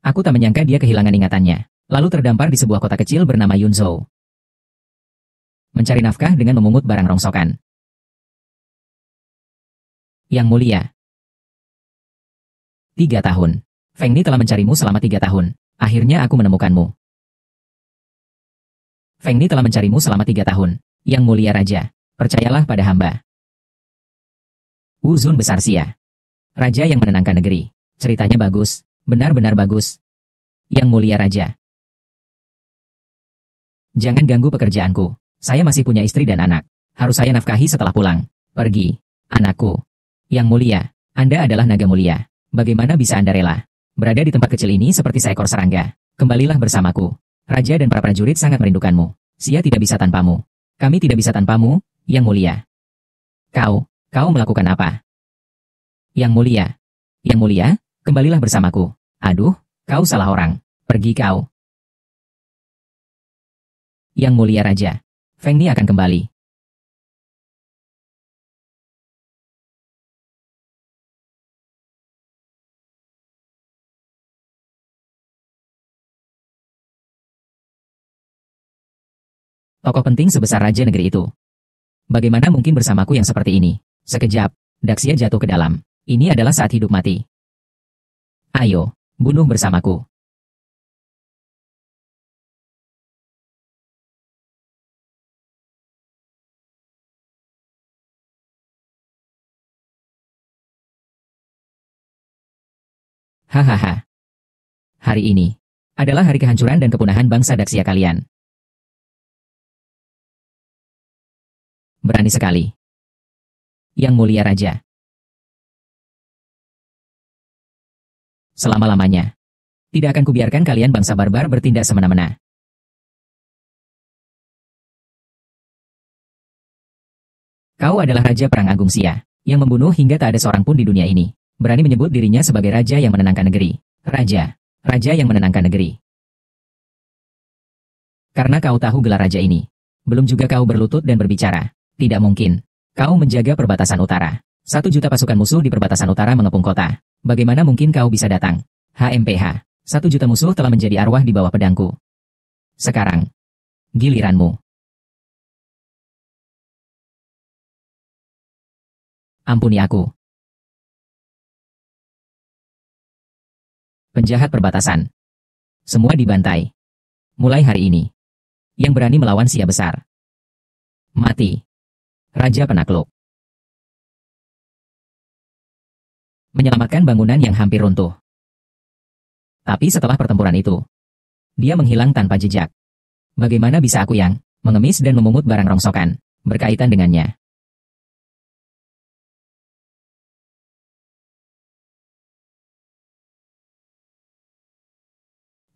Aku tak menyangka dia kehilangan ingatannya, lalu terdampar di sebuah kota kecil bernama Yunzhou. Mencari nafkah dengan memungut barang rongsokan. Yang mulia. 3 tahun. Feng Ni telah mencarimu selama 3 tahun. Akhirnya aku menemukanmu. Feng Ni telah mencarimu selama 3 tahun. Yang mulia raja, percayalah pada hamba. Wu Zun besar sia. Raja yang menenangkan negeri. Ceritanya bagus, benar-benar bagus. Yang mulia raja. Jangan ganggu pekerjaanku. Saya masih punya istri dan anak. Harus saya nafkahi setelah pulang. Pergi, anakku. Yang mulia, Anda adalah naga mulia. Bagaimana bisa Anda rela berada di tempat kecil ini seperti seekor serangga? Kembalilah bersamaku. Raja dan para prajurit sangat merindukanmu. Sia tidak bisa tanpamu. Kami tidak bisa tanpamu, Yang mulia. Kau melakukan apa? Yang mulia, kembalilah bersamaku. Aduh, kau salah orang. Pergi kau. Yang mulia raja, Feng Ni akan kembali. Tokoh penting sebesar raja negeri itu. Bagaimana mungkin bersamaku yang seperti ini? Sekejap, Daxia jatuh ke dalam. Ini adalah saat hidup mati. Ayo, bunuh bersamaku. Hahaha. Hari ini adalah hari kehancuran dan kepunahan bangsa Daxia kalian. Berani sekali. Yang mulia raja. Selama-lamanya. Tidak akan kubiarkan kalian bangsa barbar bertindak semena-mena. Kau adalah Raja Perang Agung Sia, yang membunuh hingga tak ada seorang pun di dunia ini. Berani menyebut dirinya sebagai Raja yang menenangkan negeri. Raja yang menenangkan negeri. Karena kau tahu gelar raja ini. Belum juga kau berlutut dan berbicara. Tidak mungkin. Kau menjaga perbatasan utara. 1 juta pasukan musuh di perbatasan utara mengepung kota. Bagaimana mungkin kau bisa datang? HMPH. 1 juta musuh telah menjadi arwah di bawah pedangku. Sekarang. Giliranmu. Ampuni aku. Penjahat perbatasan. Semua dibantai. Mulai hari ini. Yang berani melawan Sia besar. Mati. Raja penakluk. Menyelamatkan bangunan yang hampir runtuh. Tapi setelah pertempuran itu, dia menghilang tanpa jejak. Bagaimana bisa aku yang mengemis dan memungut barang rongsokan berkaitan dengannya?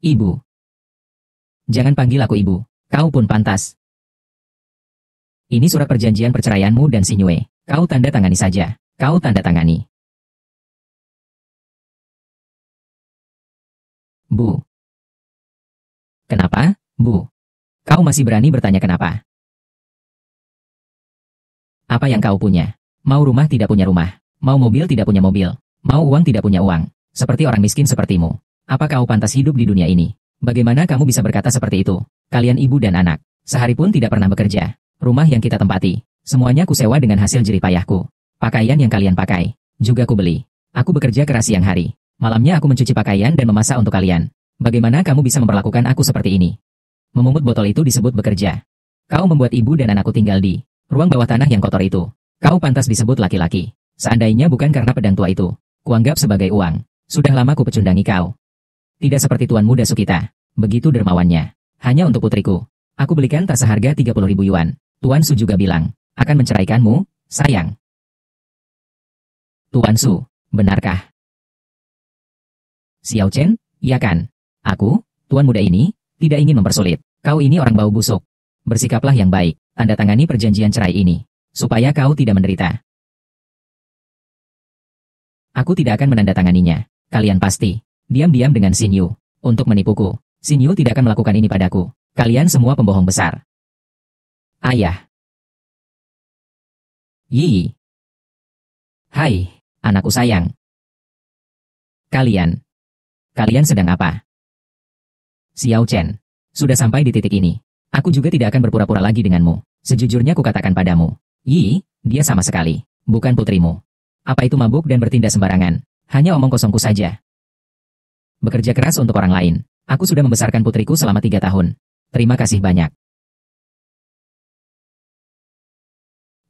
Ibu. Jangan panggil aku ibu. Kau pun pantas. Ini surat perjanjian perceraianmu dan Sinyue. Kau tanda tangani saja. Kau tanda tangani. Bu. Kenapa, Bu? Kau masih berani bertanya kenapa? Apa yang kau punya? Mau rumah tidak punya rumah. Mau mobil tidak punya mobil. Mau uang tidak punya uang. Seperti orang miskin sepertimu. Apa kau pantas hidup di dunia ini? Bagaimana kamu bisa berkata seperti itu? Kalian ibu dan anak. Sehari pun tidak pernah bekerja. Rumah yang kita tempati. Semuanya kusewa dengan hasil jerih payahku. Pakaian yang kalian pakai. Juga kubeli. Aku bekerja keras siang hari. Malamnya aku mencuci pakaian dan memasak untuk kalian. Bagaimana kamu bisa memperlakukan aku seperti ini? Memungut botol itu disebut bekerja. Kau membuat ibu dan anakku tinggal di ruang bawah tanah yang kotor itu. Kau pantas disebut laki-laki. Seandainya bukan karena pedang tua itu, kuanggap sebagai uang. Sudah lama ku pecundangi kau. Tidak seperti tuan muda Sukita. Begitu dermawannya. Hanya untuk putriku. Aku belikan tas seharga 30.000 yuan. Tuan Su juga bilang, akan menceraikanmu, sayang. Tuan Su, benarkah? Xiao Chen, iya kan? Aku, tuan muda ini, tidak ingin mempersulit. Kau ini orang bau busuk. Bersikaplah yang baik, tanda tangani perjanjian cerai ini, supaya kau tidak menderita. Aku tidak akan menandatanganinya. Kalian pasti diam-diam dengan Xinyu untuk menipuku. Xinyu tidak akan melakukan ini padaku. Kalian semua pembohong besar. Ayah. Yi. Hai, anakku sayang. Kalian Kalian sedang apa? Xiao Chen. Sudah sampai di titik ini. Aku juga tidak akan berpura-pura lagi denganmu. Sejujurnya kukatakan padamu. Yi, dia sama sekali. Bukan putrimu. Apa itu mabuk dan bertindak sembarangan? Hanya omong kosongku saja. Bekerja keras untuk orang lain. Aku sudah membesarkan putriku selama 3 tahun. Terima kasih banyak.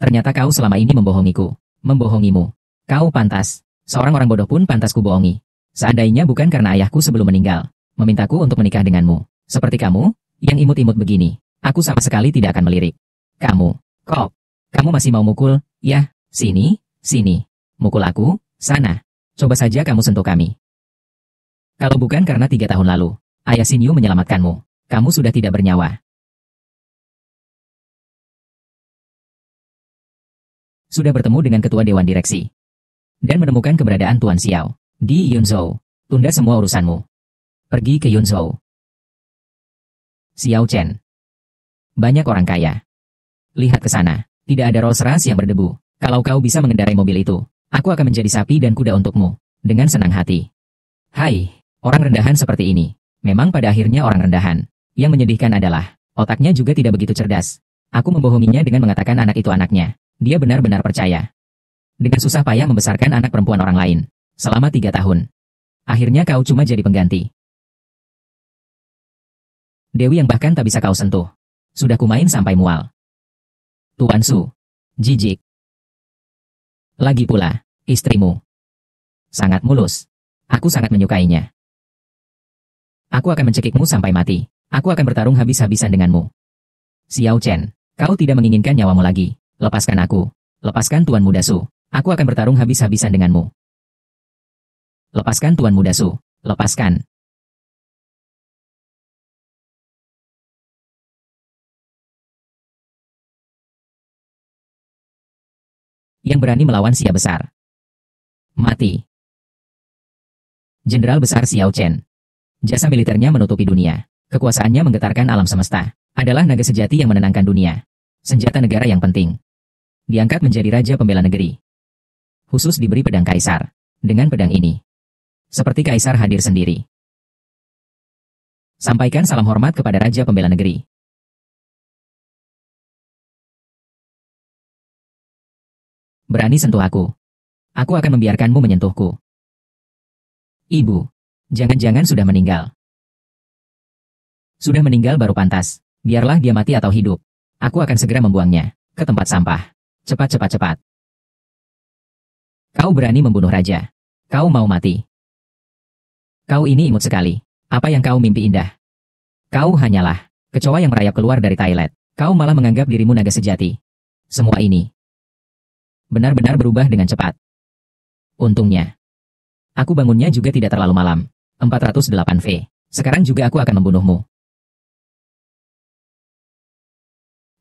Ternyata kau selama ini membohongiku. Membohongimu. Kau pantas. Seorang orang bodoh pun pantas kubohongi. Seandainya bukan karena ayahku sebelum meninggal, memintaku untuk menikah denganmu. Seperti kamu, yang imut-imut begini. Aku sama sekali tidak akan melirik. Kamu masih mau mukul? Ya, sini. Mukul aku, sana. Coba saja kamu sentuh kami. Kalau bukan karena 3 tahun lalu, ayah Xinyu menyelamatkanmu, kamu sudah tidak bernyawa. Sudah bertemu dengan ketua dewan direksi. Dan menemukan keberadaan Tuan Xiao. Di Yunzhou. Tunda semua urusanmu. Pergi ke Yunzhou. Xiao Chen. Banyak orang kaya. Lihat ke sana. Tidak ada Rolls Royce yang berdebu. Kalau kau bisa mengendarai mobil itu, aku akan menjadi sapi dan kuda untukmu. Dengan senang hati. Hai. Orang rendahan seperti ini, memang pada akhirnya orang rendahan. Yang menyedihkan adalah, otaknya juga tidak begitu cerdas. Aku membohonginya dengan mengatakan anak itu anaknya. Dia benar-benar percaya. Dengan susah payah membesarkan anak perempuan orang lain. Selama 3 tahun. Akhirnya kau cuma jadi pengganti. Dewi yang bahkan tak bisa kau sentuh. Sudah kumain sampai mual. Tuan Su. Jijik. Lagi pula, istrimu. Sangat mulus. Aku sangat menyukainya. Aku akan mencekikmu sampai mati. Aku akan bertarung habis-habisan denganmu. Xiao Chen, kau tidak menginginkan nyawamu lagi. Lepaskan aku. Lepaskan Tuan Muda Su. Aku akan bertarung habis-habisan denganmu. Lepaskan Tuan Muda Su. Lepaskan. Yang berani melawan Xia Besar. Mati. Jenderal Besar Xiao Chen. Jasa militernya menutupi dunia. Kekuasaannya menggetarkan alam semesta. Adalah naga sejati yang menenangkan dunia. Senjata negara yang penting. Diangkat menjadi Raja Pembela Negeri. Khusus diberi pedang Kaisar. Dengan pedang ini. Seperti Kaisar hadir sendiri. Sampaikan salam hormat kepada Raja Pembela Negeri. Berani sentuh aku. Aku akan membiarkanmu menyentuhku. Ibu. Jangan-jangan sudah meninggal. Sudah meninggal baru pantas. Biarlah dia mati atau hidup. Aku akan segera membuangnya ke tempat sampah. Cepat. Kau berani membunuh raja. Kau mau mati. Kau ini imut sekali. Apa yang kau mimpi indah? Kau hanyalah kecoa yang merayap keluar dari toilet. Kau malah menganggap dirimu naga sejati. Semua ini benar-benar berubah dengan cepat. Untungnya, aku bangunnya juga tidak terlalu malam. 408V. Sekarang juga aku akan membunuhmu.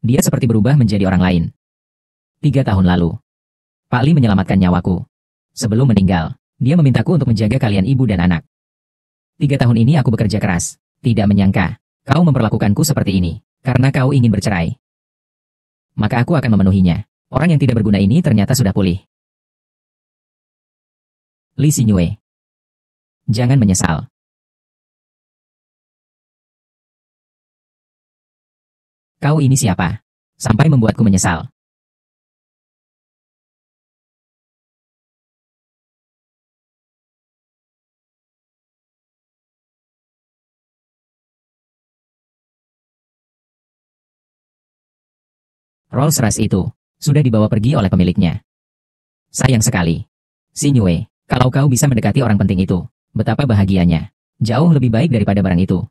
Dia seperti berubah menjadi orang lain. 3 tahun lalu, Pak Li menyelamatkan nyawaku. Sebelum meninggal, dia memintaku untuk menjaga kalian ibu dan anak. 3 tahun ini aku bekerja keras. Tidak menyangka, kau memperlakukanku seperti ini, karena kau ingin bercerai. Maka aku akan memenuhinya. Orang yang tidak berguna ini ternyata sudah pulih. Li Xinyue. Jangan menyesal. Kau ini siapa? Sampai membuatku menyesal. Rolls Royce itu sudah dibawa pergi oleh pemiliknya. Sayang sekali. Xinyue, kalau kau bisa mendekati orang penting itu, betapa bahagianya. Jauh lebih baik daripada barang itu.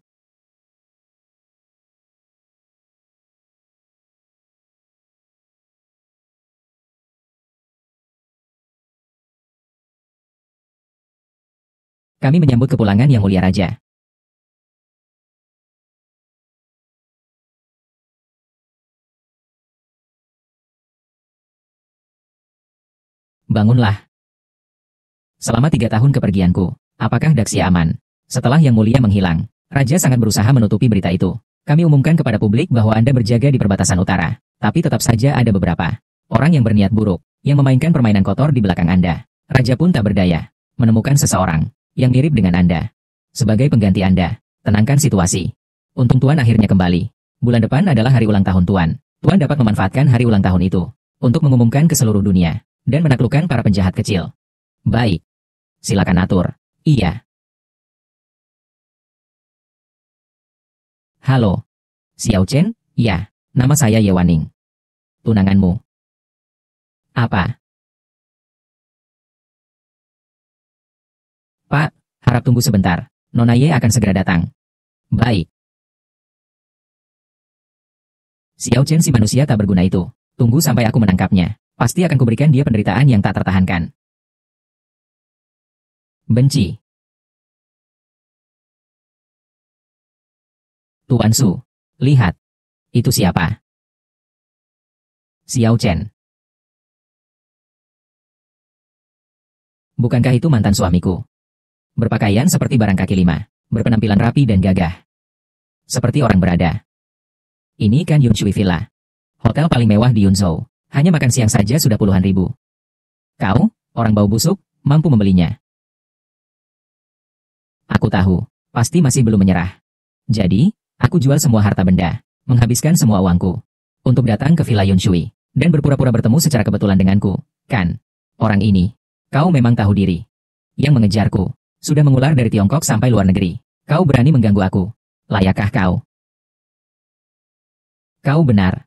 Kami menyambut kepulangan Yang Mulia Raja. Bangunlah. Selama 3 tahun kepergianku, apakah Daxia aman? Setelah Yang Mulia menghilang, Raja sangat berusaha menutupi berita itu. Kami umumkan kepada publik bahwa Anda berjaga di perbatasan utara. Tapi tetap saja ada beberapa orang yang berniat buruk, yang memainkan permainan kotor di belakang Anda. Raja pun tak berdaya menemukan seseorang yang mirip dengan Anda. Sebagai pengganti Anda, tenangkan situasi. Untung Tuan akhirnya kembali. Bulan depan adalah hari ulang tahun Tuan. Tuan dapat memanfaatkan hari ulang tahun itu untuk mengumumkan ke seluruh dunia dan menaklukkan para penjahat kecil. Baik. Silakan atur. Iya. Halo. Xiao Chen? Ya. Nama saya Ye Waning. Tunanganmu. Apa? Pak, harap tunggu sebentar. Nona Ye akan segera datang. Baik. Xiao Chen si manusia tak berguna itu. Tunggu sampai aku menangkapnya. Pasti akan kuberikan dia penderitaan yang tak tertahankan. Benci. Tuan Su. Lihat. Itu siapa? Xiao Chen. Bukankah itu mantan suamiku? Berpakaian seperti barang kaki lima, berpenampilan rapi dan gagah. Seperti orang berada. Ini kan Yunshui Villa. Hotel paling mewah di Yunzhou. Hanya makan siang saja sudah puluhan ribu. Kau, orang bau busuk, mampu membelinya. Aku tahu, pasti masih belum menyerah. Jadi, aku jual semua harta benda, menghabiskan semua uangku, untuk datang ke Villa Yunshui, dan berpura-pura bertemu secara kebetulan denganku, kan? Orang ini, kau memang tahu diri. Yang mengejarku, sudah mengular dari Tiongkok sampai luar negeri. Kau berani mengganggu aku. Layakkah kau? Kau benar.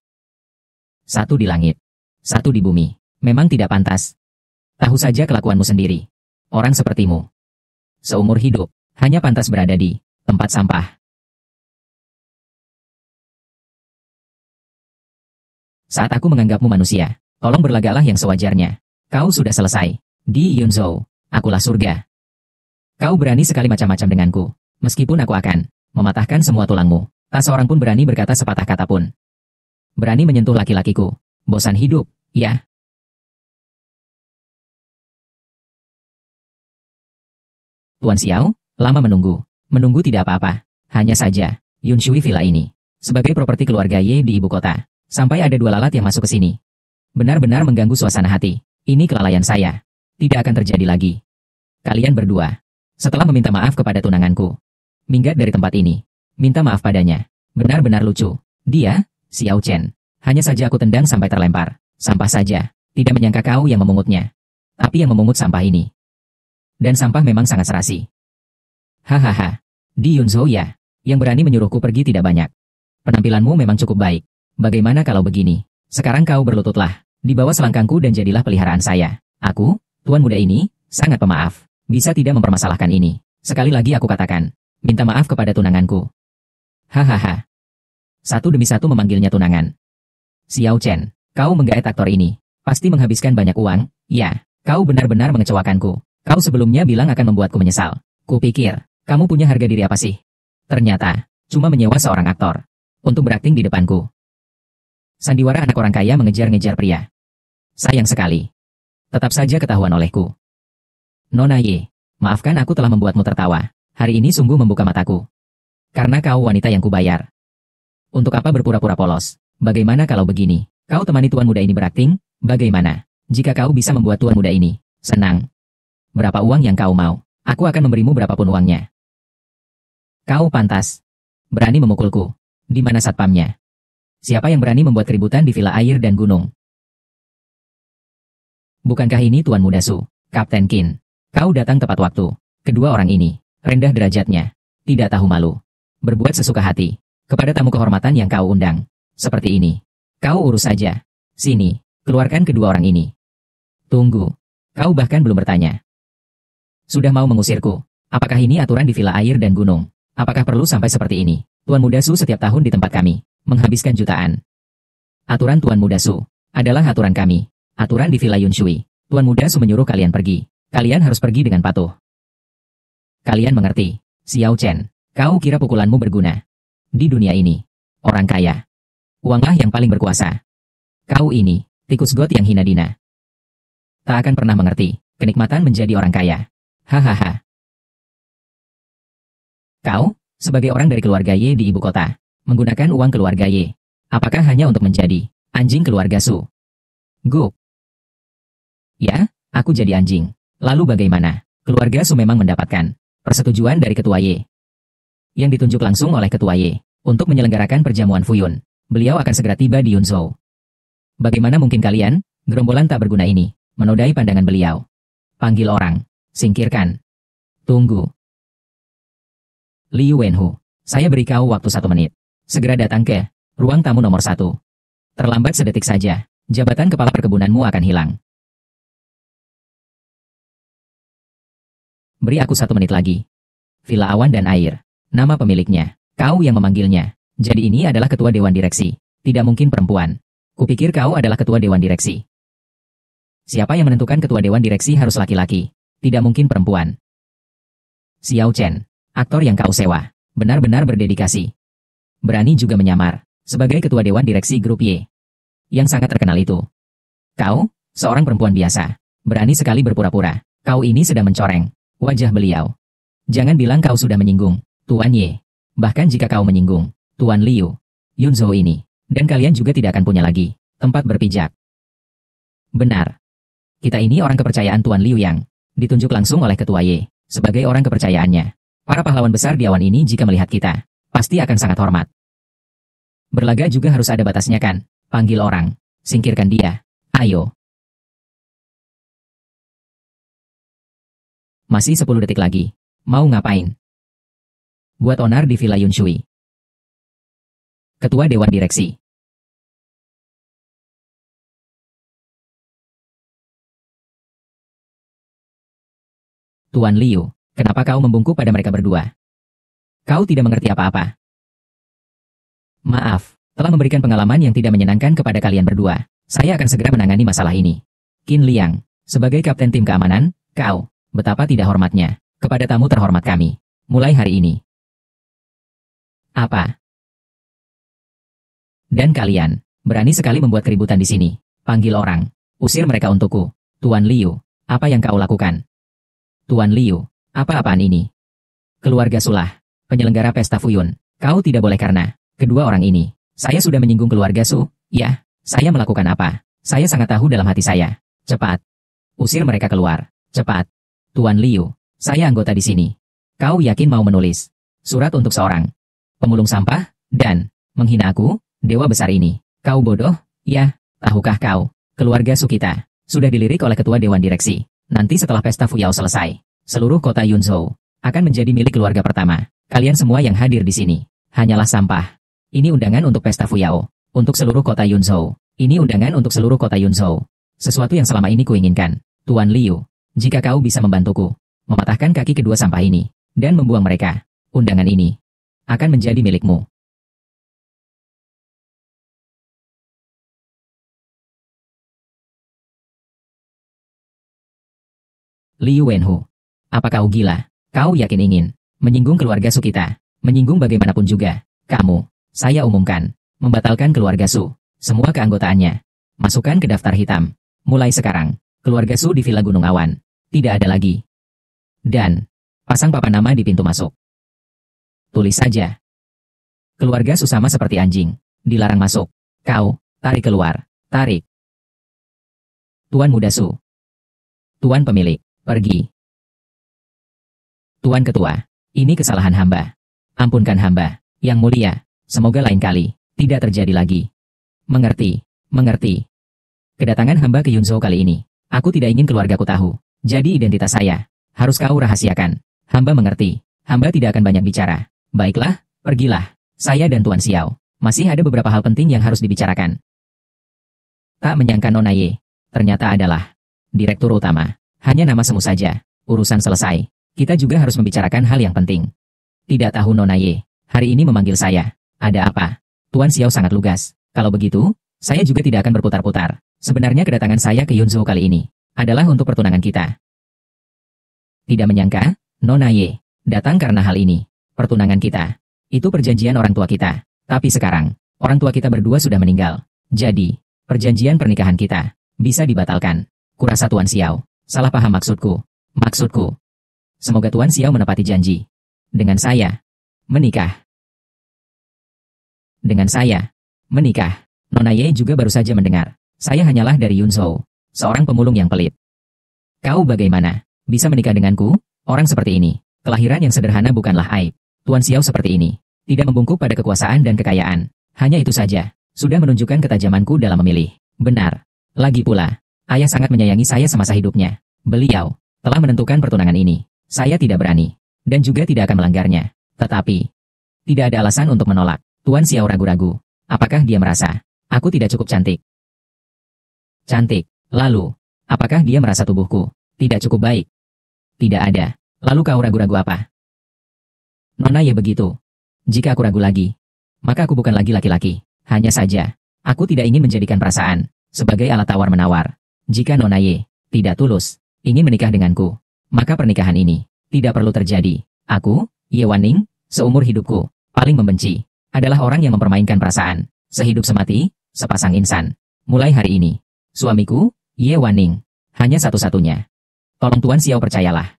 Satu di langit, satu di bumi. Memang tidak pantas. Tahu saja kelakuanmu sendiri. Orang sepertimu, seumur hidup, hanya pantas berada di tempat sampah. Saat aku menganggapmu manusia, tolong berlagaklah yang sewajarnya. Kau sudah selesai. Di Yunzhou, akulah surga. Kau berani sekali macam-macam denganku. Meskipun aku akan mematahkan semua tulangmu, tak seorang pun berani berkata sepatah kata pun. Berani menyentuh laki-lakiku. Bosan hidup, ya? Tuan Xiao, lama menunggu. Menunggu tidak apa-apa. Hanya saja, Yunshui Villa ini, sebagai properti keluarga Ye di ibu kota, sampai ada 2 lalat yang masuk ke sini. Benar-benar mengganggu suasana hati. Ini kelalaian saya. Tidak akan terjadi lagi. Kalian berdua, setelah meminta maaf kepada tunanganku, minggat dari tempat ini. Minta maaf padanya. Benar-benar lucu. Dia, Xiao Chen. Hanya saja aku tendang sampai terlempar. Sampah saja. Tidak menyangka kau yang memungutnya. Tapi yang memungut sampah ini. Dan sampah memang sangat serasi. Hahaha. Di Yunzhou ya. Yang berani menyuruhku pergi tidak banyak. Penampilanmu memang cukup baik. Bagaimana kalau begini? Sekarang kau berlututlah di bawah selangkangku dan jadilah peliharaan saya. Aku, tuan muda ini, sangat pemaaf. Bisa tidak mempermasalahkan ini. Sekali lagi aku katakan, minta maaf kepada tunanganku. Hahaha. Satu demi satu memanggilnya tunangan. Xiao Chen, kau menggait aktor ini. Pasti menghabiskan banyak uang. Ya, kau benar-benar mengecewakanku. Kau sebelumnya bilang akan membuatku menyesal. Kupikir, kamu punya harga diri apa sih? Ternyata, cuma menyewa seorang aktor untuk berakting di depanku. Sandiwara anak orang kaya mengejar-ngejar pria. Sayang sekali. Tetap saja ketahuan olehku. Nona Ye, maafkan aku telah membuatmu tertawa. Hari ini sungguh membuka mataku. Karena kau wanita yang kubayar. Untuk apa berpura-pura polos? Bagaimana kalau begini? Kau temani tuan muda ini berakting? Bagaimana jika kau bisa membuat tuan muda ini senang? Berapa uang yang kau mau? Aku akan memberimu berapapun uangnya. Kau pantas. Berani memukulku. Di mana satpamnya? Siapa yang berani membuat keributan di Villa Air dan Gunung? Bukankah ini Tuan Muda Su, Kapten Qin? Kau datang tepat waktu. Kedua orang ini, rendah derajatnya, tidak tahu malu. Berbuat sesuka hati, kepada tamu kehormatan yang kau undang. Seperti ini. Kau urus saja. Sini, keluarkan kedua orang ini. Tunggu. Kau bahkan belum bertanya. Sudah mau mengusirku. Apakah ini aturan di Villa Air dan Gunung? Apakah perlu sampai seperti ini? Tuan Muda Su setiap tahun di tempat kami menghabiskan jutaan. Aturan Tuan Muda Su adalah aturan kami. Aturan di Villa Yunshui. Tuan Muda Su menyuruh kalian pergi. Kalian harus pergi dengan patuh. Kalian mengerti? Xiao Chen, kau kira pukulanmu berguna? Di dunia ini, orang kaya, uanglah yang paling berkuasa. Kau ini, tikus got yang hina dina. Tak akan pernah mengerti kenikmatan menjadi orang kaya. Hahaha. Kau, sebagai orang dari keluarga Ye di ibu kota, menggunakan uang keluarga Ye. Apakah hanya untuk menjadi anjing keluarga Su? Gup. Ya, aku jadi anjing. Lalu bagaimana? Keluarga Su memang mendapatkan Persetujuan dari Ketua Ye. Yang ditunjuk langsung oleh Ketua Ye untuk menyelenggarakan perjamuan Fuyun. Beliau akan segera tiba di Yunzhou. Bagaimana mungkin kalian, gerombolan tak berguna ini, menodai pandangan beliau? Panggil orang. Singkirkan. Tunggu. Liu Wenhu, saya beri kau waktu 1 menit. Segera datang ke ruang tamu nomor 1. Terlambat sedetik saja, jabatan kepala perkebunanmu akan hilang. Beri aku 1 menit lagi. Villa Awan dan Air. Nama pemiliknya. Kau yang memanggilnya. Jadi ini adalah ketua dewan direksi. Tidak mungkin perempuan. Kupikir kau adalah ketua dewan direksi. Siapa yang menentukan ketua dewan direksi harus laki-laki. Tidak mungkin perempuan. Xiao Chen, aktor yang kau sewa, benar-benar berdedikasi. Berani juga menyamar sebagai ketua dewan direksi grup Y. Yang sangat terkenal itu. Kau, seorang perempuan biasa. Berani sekali berpura-pura. Kau ini sedang mencoreng wajah beliau. Jangan bilang kau sudah menyinggung Tuan Ye. Bahkan jika kau menyinggung Tuan Liu, Yunzhou ini, dan kalian juga tidak akan punya lagi tempat berpijak. Benar. Kita ini orang kepercayaan Tuan Liu yang ditunjuk langsung oleh Ketua Ye sebagai orang kepercayaannya. Para pahlawan besar di awan ini jika melihat kita, pasti akan sangat hormat. Berlaga juga harus ada batasnya kan? Panggil orang. Singkirkan dia. Ayo. Masih 10 detik lagi. Mau ngapain? Buat onar di Villa Yunshui. Ketua Dewan Direksi. Tuan Liu, kenapa kau membungkuk pada mereka berdua? Kau tidak mengerti apa-apa. Maaf, telah memberikan pengalaman yang tidak menyenangkan kepada kalian berdua. Saya akan segera menangani masalah ini. Qin Liang, sebagai kapten tim keamanan, kau, betapa tidak hormatnya kepada tamu terhormat kami. Mulai hari ini. Apa? Dan kalian, berani sekali membuat keributan di sini. Panggil orang. Usir mereka untukku. Tuan Liu, apa yang kau lakukan? Tuan Liu, apa-apaan ini? Keluarga Sulah, penyelenggara pesta Fuyun. Kau tidak boleh karena kedua orang ini. Saya sudah menyinggung keluarga Su. Ya, saya melakukan apa? Saya sangat tahu dalam hati saya. Cepat. Usir mereka keluar. Cepat. Tuan Liu, saya anggota di sini. Kau yakin mau menulis surat untuk seorang pemulung sampah dan menghina aku, dewa besar ini? Kau bodoh? Ya, tahukah kau, keluarga Su kita sudah dilirik oleh ketua dewan direksi. Nanti setelah pesta Fuyao selesai, seluruh kota Yunzhou akan menjadi milik keluarga pertama. Kalian semua yang hadir di sini hanyalah sampah. Ini undangan untuk pesta Fuyao untuk seluruh kota Yunzhou. Ini undangan untuk seluruh kota Yunzhou. Sesuatu yang selama ini kuinginkan, Tuan Liu. Jika kau bisa membantuku mematahkan kaki kedua sampah ini dan membuang mereka, undangan ini akan menjadi milikmu. Liu Wenhu, apa kau gila? Kau yakin ingin menyinggung keluarga Su kita? Menyinggung bagaimanapun juga, kamu, saya umumkan, membatalkan keluarga Su, semua keanggotaannya. Masukkan ke daftar hitam. Mulai sekarang, keluarga Su di Villa Gunung Awan tidak ada lagi. Dan pasang papan nama di pintu masuk. Tulis saja. Keluarga Su sama seperti anjing, dilarang masuk. Kau, tarik keluar, tarik. Tuan Muda Su. Tuan Pemilik, pergi. Tuan Ketua, ini kesalahan hamba. Ampunkan hamba, yang mulia, semoga lain kali tidak terjadi lagi. Mengerti, mengerti. Kedatangan hamba ke Yunzhou kali ini, aku tidak ingin keluargaku tahu. Jadi identitas saya harus kau rahasiakan. Hamba mengerti. Hamba tidak akan banyak bicara. Baiklah, pergilah. Saya dan Tuan Xiao masih ada beberapa hal penting yang harus dibicarakan. Tak menyangka Nona Ye ternyata adalah direktur utama. Hanya nama semu saja. Urusan selesai. Kita juga harus membicarakan hal yang penting. Tidak tahu Nona Ye hari ini memanggil saya. Ada apa? Tuan Xiao sangat lugas. Kalau begitu, saya juga tidak akan berputar-putar. Sebenarnya kedatangan saya ke Yunzhou kali ini adalah untuk pertunangan kita. Tidak menyangka, Nona Ye datang karena hal ini. Pertunangan kita. Itu perjanjian orang tua kita. Tapi sekarang, orang tua kita berdua sudah meninggal. Jadi, perjanjian pernikahan kita bisa dibatalkan. Kurasa Tuan Xiao salah paham maksudku. Maksudku, semoga Tuan Xiao menepati janji. Dengan saya menikah. Dengan saya menikah. Nona Ye juga baru saja mendengar. Saya hanyalah dari Yunzhou, seorang pemulung yang pelit. Kau bagaimana bisa menikah denganku, orang seperti ini? Kelahiran yang sederhana bukanlah aib. Tuan Xiao seperti ini. Tidak membungkuk pada kekuasaan dan kekayaan. Hanya itu saja. Sudah menunjukkan ketajamanku dalam memilih. Benar. Lagi pula, ayah sangat menyayangi saya semasa hidupnya. Beliau telah menentukan pertunangan ini. Saya tidak berani. Dan juga tidak akan melanggarnya. Tetapi, tidak ada alasan untuk menolak. Tuan Xiao ragu-ragu. Apakah dia merasa aku tidak cukup cantik? Cantik. Lalu, apakah dia merasa tubuhku tidak cukup baik? Tidak ada. Lalu kau ragu-ragu apa? Nona ya begitu. Jika aku ragu lagi, maka aku bukan lagi laki-laki. Hanya saja, aku tidak ingin menjadikan perasaan sebagai alat tawar-menawar. Jika Nona Ye tidak tulus ingin menikah denganku, maka pernikahan ini tidak perlu terjadi. Aku, Ye Wanning, seumur hidupku, paling membenci adalah orang yang mempermainkan perasaan. Sehidup semati, sepasang insan. Mulai hari ini, suamiku, Ye Wanning, hanya satu-satunya. Tolong Tuan Xiao percayalah.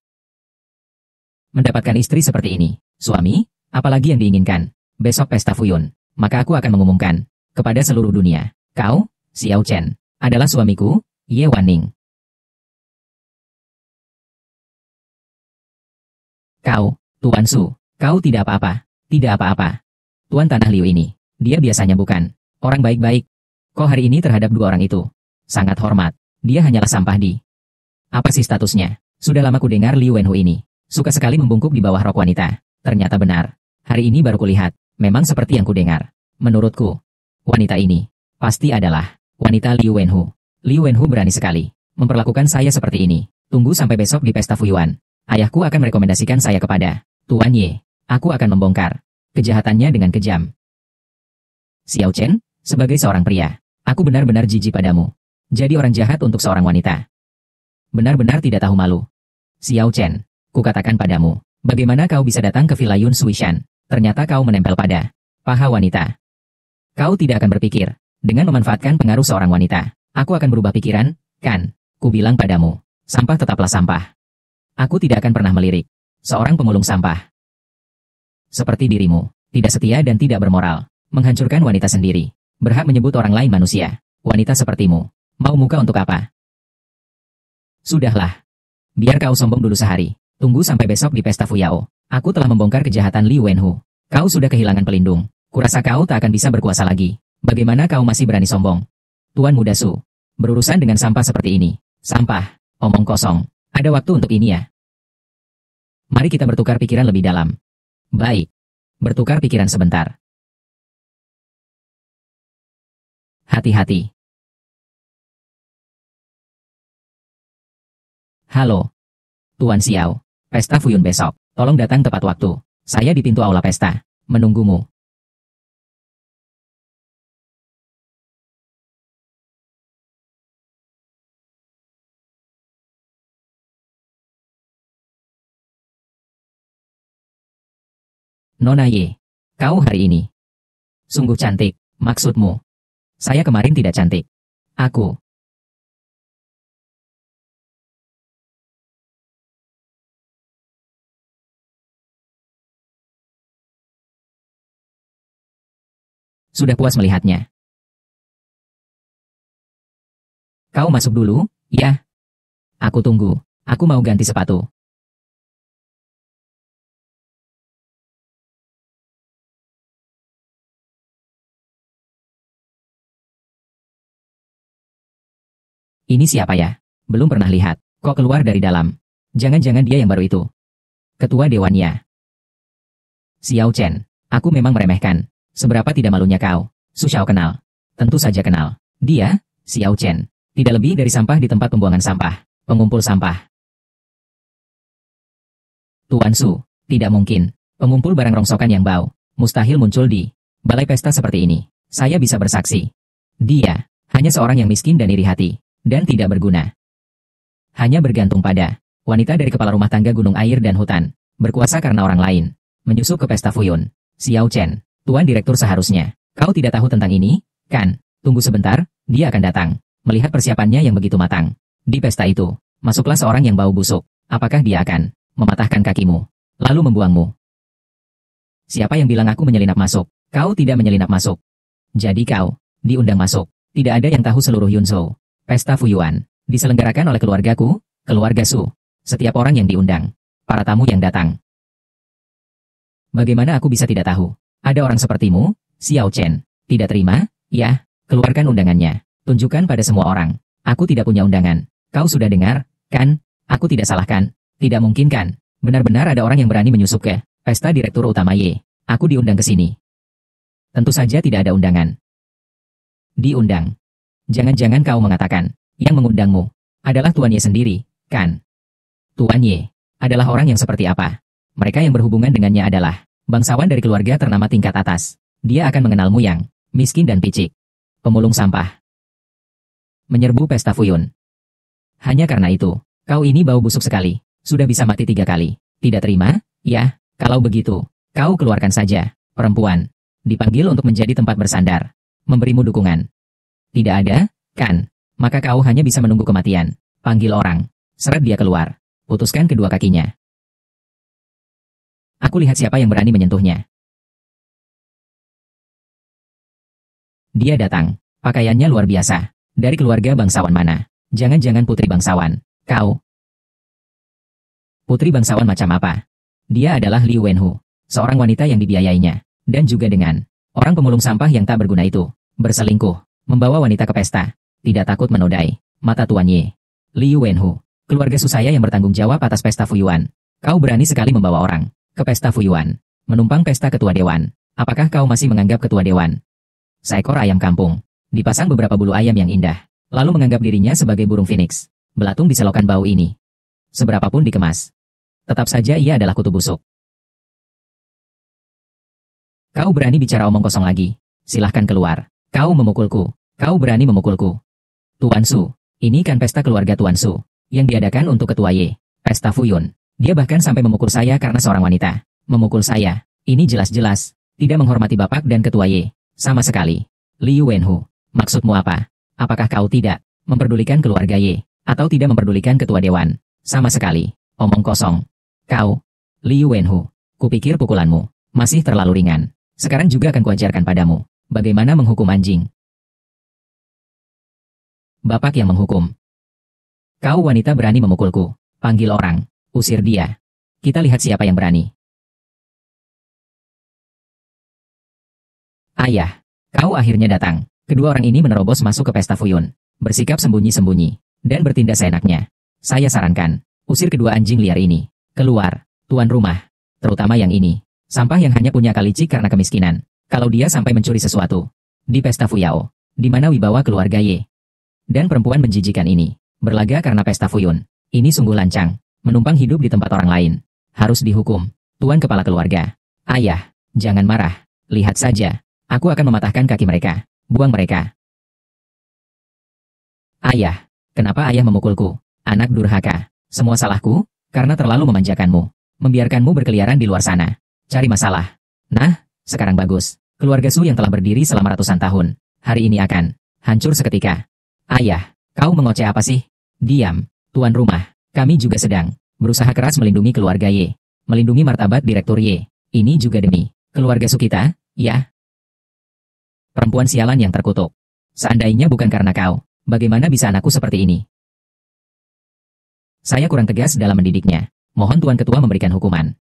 Mendapatkan istri seperti ini, suami, apalagi yang diinginkan. Besok pesta Fuyun, maka aku akan mengumumkan kepada seluruh dunia. Kau, Xiao Chen, adalah suamiku, Ye Wanning. Kau, Tuan Su, kau tidak apa-apa, tidak apa-apa. Tuan Tanah Liu ini, dia biasanya bukan orang baik-baik. Kok hari ini terhadap dua orang itu? Sangat hormat, dia hanyalah sampah di. Apa sih statusnya? Sudah lama ku dengar Liu Wenhu ini suka sekali membungkuk di bawah rok wanita. Ternyata benar. Hari ini baru kulihat, memang seperti yang ku dengar. Menurutku, wanita ini pasti adalah wanita Liu Wenhu. Liu Wenhu berani sekali memperlakukan saya seperti ini. Tunggu sampai besok di pesta Fuyuan. Ayahku akan merekomendasikan saya kepada Tuan Ye. Aku akan membongkar kejahatannya dengan kejam. Xiao Chen, sebagai seorang pria, aku benar-benar jijik padamu. Jadi orang jahat untuk seorang wanita. Benar-benar tidak tahu malu. Xiao Chen, kukatakan padamu, bagaimana kau bisa datang ke Villa Yun Suishan? Ternyata kau menempel pada paha wanita. Kau tidak akan berpikir dengan memanfaatkan pengaruh seorang wanita. Aku akan berubah pikiran, kan? Ku bilang padamu, sampah tetaplah sampah. Aku tidak akan pernah melirik seorang pemulung sampah. Seperti dirimu, tidak setia dan tidak bermoral, menghancurkan wanita sendiri, berhak menyebut orang lain manusia. Wanita sepertimu, mau muka untuk apa? Sudahlah. Biar kau sombong dulu sehari. Tunggu sampai besok di pesta Fuyao. Aku telah membongkar kejahatan Liu Wenhu. Kau sudah kehilangan pelindung. Kurasa kau tak akan bisa berkuasa lagi. Bagaimana kau masih berani sombong? Tuan Muda Su, berurusan dengan sampah seperti ini. Sampah, omong kosong. Ada waktu untuk ini ya. Mari kita bertukar pikiran lebih dalam. Baik. Bertukar pikiran sebentar. Hati-hati. Halo. Tuan Xiao, pesta Fuyun besok. Tolong datang tepat waktu. Saya di pintu aula pesta, menunggumu. Nona Ye, kau hari ini sungguh cantik. Maksudmu, saya kemarin tidak cantik. Aku sudah puas melihatnya. Kau masuk dulu, ya? Aku tunggu. Aku mau ganti sepatu. Ini siapa ya? Belum pernah lihat. Kok keluar dari dalam? Jangan-jangan dia yang baru itu. Ketua Dewannya. Xiao Chen, aku memang meremehkan. Seberapa tidak malunya kau? Su Xiao kenal. Tentu saja kenal. Dia, Xiao Chen, tidak lebih dari sampah di tempat pembuangan sampah. Pengumpul sampah. Tuan Su, tidak mungkin. Pengumpul barang rongsokan yang bau. Mustahil muncul di balai pesta seperti ini. Saya bisa bersaksi. Dia, hanya seorang yang miskin dan iri hati. Dan tidak berguna. Hanya bergantung pada wanita dari kepala rumah tangga gunung air dan hutan. Berkuasa karena orang lain. Menyusup ke pesta Fuyun. Xiao Chen, Tuan Direktur seharusnya. Kau tidak tahu tentang ini, kan? Tunggu sebentar, dia akan datang. Melihat persiapannya yang begitu matang. Di pesta itu, masuklah seorang yang bau busuk. Apakah dia akan mematahkan kakimu, lalu membuangmu? Siapa yang bilang aku menyelinap masuk? Kau tidak menyelinap masuk. Jadi kau diundang masuk. Tidak ada yang tahu seluruh Yunzhou. Pesta Fuyuan diselenggarakan oleh keluargaku, keluarga Su. Setiap orang yang diundang, para tamu yang datang, Bagaimana aku bisa tidak tahu? Ada orang sepertimu, Xiao Chen. Tidak terima? Ya, keluarkan undangannya. Tunjukkan pada semua orang. Aku tidak punya undangan. Kau sudah dengar, kan? Aku tidak salahkan. Tidak mungkin kan? Benar-benar ada orang yang berani menyusup ke pesta direktur utama Y. Aku diundang ke sini. Tentu saja tidak ada undangan. Diundang. Jangan-jangan kau mengatakan, yang mengundangmu adalah Tuan Y sendiri, kan? Tuan Y adalah orang yang seperti apa? Mereka yang berhubungan dengannya adalah bangsawan dari keluarga ternama tingkat atas. Dia akan mengenalmu yang miskin dan picik. Pemulung sampah. Menyerbu pesta Fuyun. Hanya karena itu, kau ini bau busuk sekali. Sudah bisa mati 3 kali. Tidak terima? Ya, kalau begitu, kau keluarkan saja. Perempuan. Dipanggil untuk menjadi tempat bersandar. Memberimu dukungan. Tidak ada, kan? Maka kau hanya bisa menunggu kematian. Panggil orang. Seret dia keluar. Putuskan kedua kakinya. Aku lihat siapa yang berani menyentuhnya. Dia datang. Pakaiannya luar biasa. Dari keluarga bangsawan mana? Jangan-jangan putri bangsawan. Kau. Putri bangsawan macam apa? Dia adalah Liu Wenhu. Seorang wanita yang dibiayainya. Dan juga dengan orang pemulung sampah yang tak berguna itu. Berselingkuh. Membawa wanita ke pesta. Tidak takut menodai mata Tuan Ye. Liu Wenhu. Keluarga susaya yang bertanggung jawab atas pesta Fuyuan. Kau berani sekali membawa orang ke pesta Fuyuan. Menumpang pesta ketua dewan. Apakah kau masih menganggap ketua dewan seekor ayam kampung? Dipasang beberapa bulu ayam yang indah. Lalu menganggap dirinya sebagai burung phoenix. Belatung di selokan bau ini. Seberapapun dikemas. Tetap saja ia adalah kutu busuk. Kau berani bicara omong kosong lagi? Silahkan keluar. Kau memukulku. Kau berani memukulku. Tuan Su. Ini kan pesta keluarga Tuan Su. Yang diadakan untuk ketua Y. Pesta Fuyun. Dia bahkan sampai memukul saya karena seorang wanita. Memukul saya. Ini jelas-jelas. Tidak menghormati bapak dan ketua Y. Sama sekali. Liu Wenhu. Maksudmu apa? Apakah kau tidak memperdulikan keluarga Y? Atau tidak memperdulikan ketua dewan? Sama sekali. Omong kosong. Kau. Liu Wenhu. Kupikir pukulanmu masih terlalu ringan. Sekarang juga akan kuajarkan padamu. Bagaimana menghukum anjing. Bapak yang menghukum. Kau wanita berani memukulku. Panggil orang. Usir dia. Kita lihat siapa yang berani. Ayah. Kau akhirnya datang. Kedua orang ini menerobos masuk ke pesta Fuyun. Bersikap sembunyi-sembunyi. Dan bertindak seenaknya. Saya sarankan. Usir kedua anjing liar ini. Keluar. Tuan rumah. Terutama yang ini. Sampah yang hanya punya akal licik karena kemiskinan. Kalau dia sampai mencuri sesuatu. Di pesta Fuyao. Di mana wibawa keluarga Y. Dan perempuan menjijikan ini. Berlaga karena pesta Fuyun. Ini sungguh lancang. Menumpang hidup di tempat orang lain. Harus dihukum. Tuan kepala keluarga. Ayah. Jangan marah. Lihat saja. Aku akan mematahkan kaki mereka. Buang mereka. Ayah. Kenapa ayah memukulku? Anak durhaka. Semua salahku? Karena terlalu memanjakanmu. Membiarkanmu berkeliaran di luar sana. Cari masalah. Nah, sekarang bagus. Keluarga Su yang telah berdiri selama ratusan tahun. Hari ini akan hancur seketika. Ayah, kau mengoceh apa sih? Diam, tuan rumah. Kami juga sedang berusaha keras melindungi keluarga Y. Melindungi martabat direktur Y. Ini juga demi keluarga Su kita, ya? Perempuan sialan yang terkutuk. Seandainya bukan karena kau, bagaimana bisa anakku seperti ini? Saya kurang tegas dalam mendidiknya. Mohon Tuan Ketua memberikan hukuman.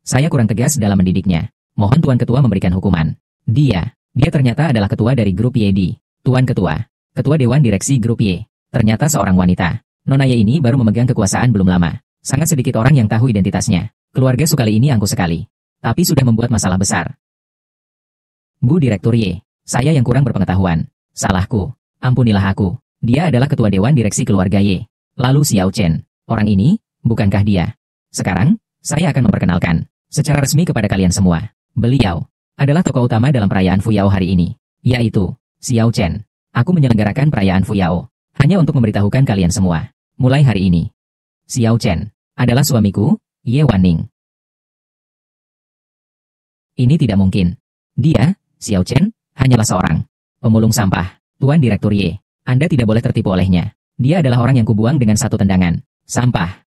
Saya kurang tegas dalam mendidiknya. Mohon Tuan Ketua memberikan hukuman. Dia ternyata adalah ketua dari grup YD. Tuan Ketua. Ketua Dewan Direksi Grup Y. Ternyata seorang wanita. Nona Y ini baru memegang kekuasaan belum lama. Sangat sedikit orang yang tahu identitasnya. Keluarga Su kali ini angkuh sekali. Tapi sudah membuat masalah besar. Bu Direktur Y. Saya yang kurang berpengetahuan. Salahku. Ampunilah aku. Dia adalah ketua Dewan Direksi keluarga Y. Lalu Xiao Chen. Orang ini, bukankah dia? Sekarang, saya akan memperkenalkan secara resmi kepada kalian semua. Beliau adalah tokoh utama dalam perayaan Fuyao hari ini, yaitu Xiao Chen. Aku menyelenggarakan perayaan Fuyao hanya untuk memberitahukan kalian semua. Mulai hari ini, Xiao Chen adalah suamiku, Ye Wanning. Ini tidak mungkin. Dia, Xiao Chen, hanyalah seorang pemulung sampah. Tuan Direktur Y, Anda tidak boleh tertipu olehnya. Dia adalah orang yang kubuang dengan satu tendangan. Sampah.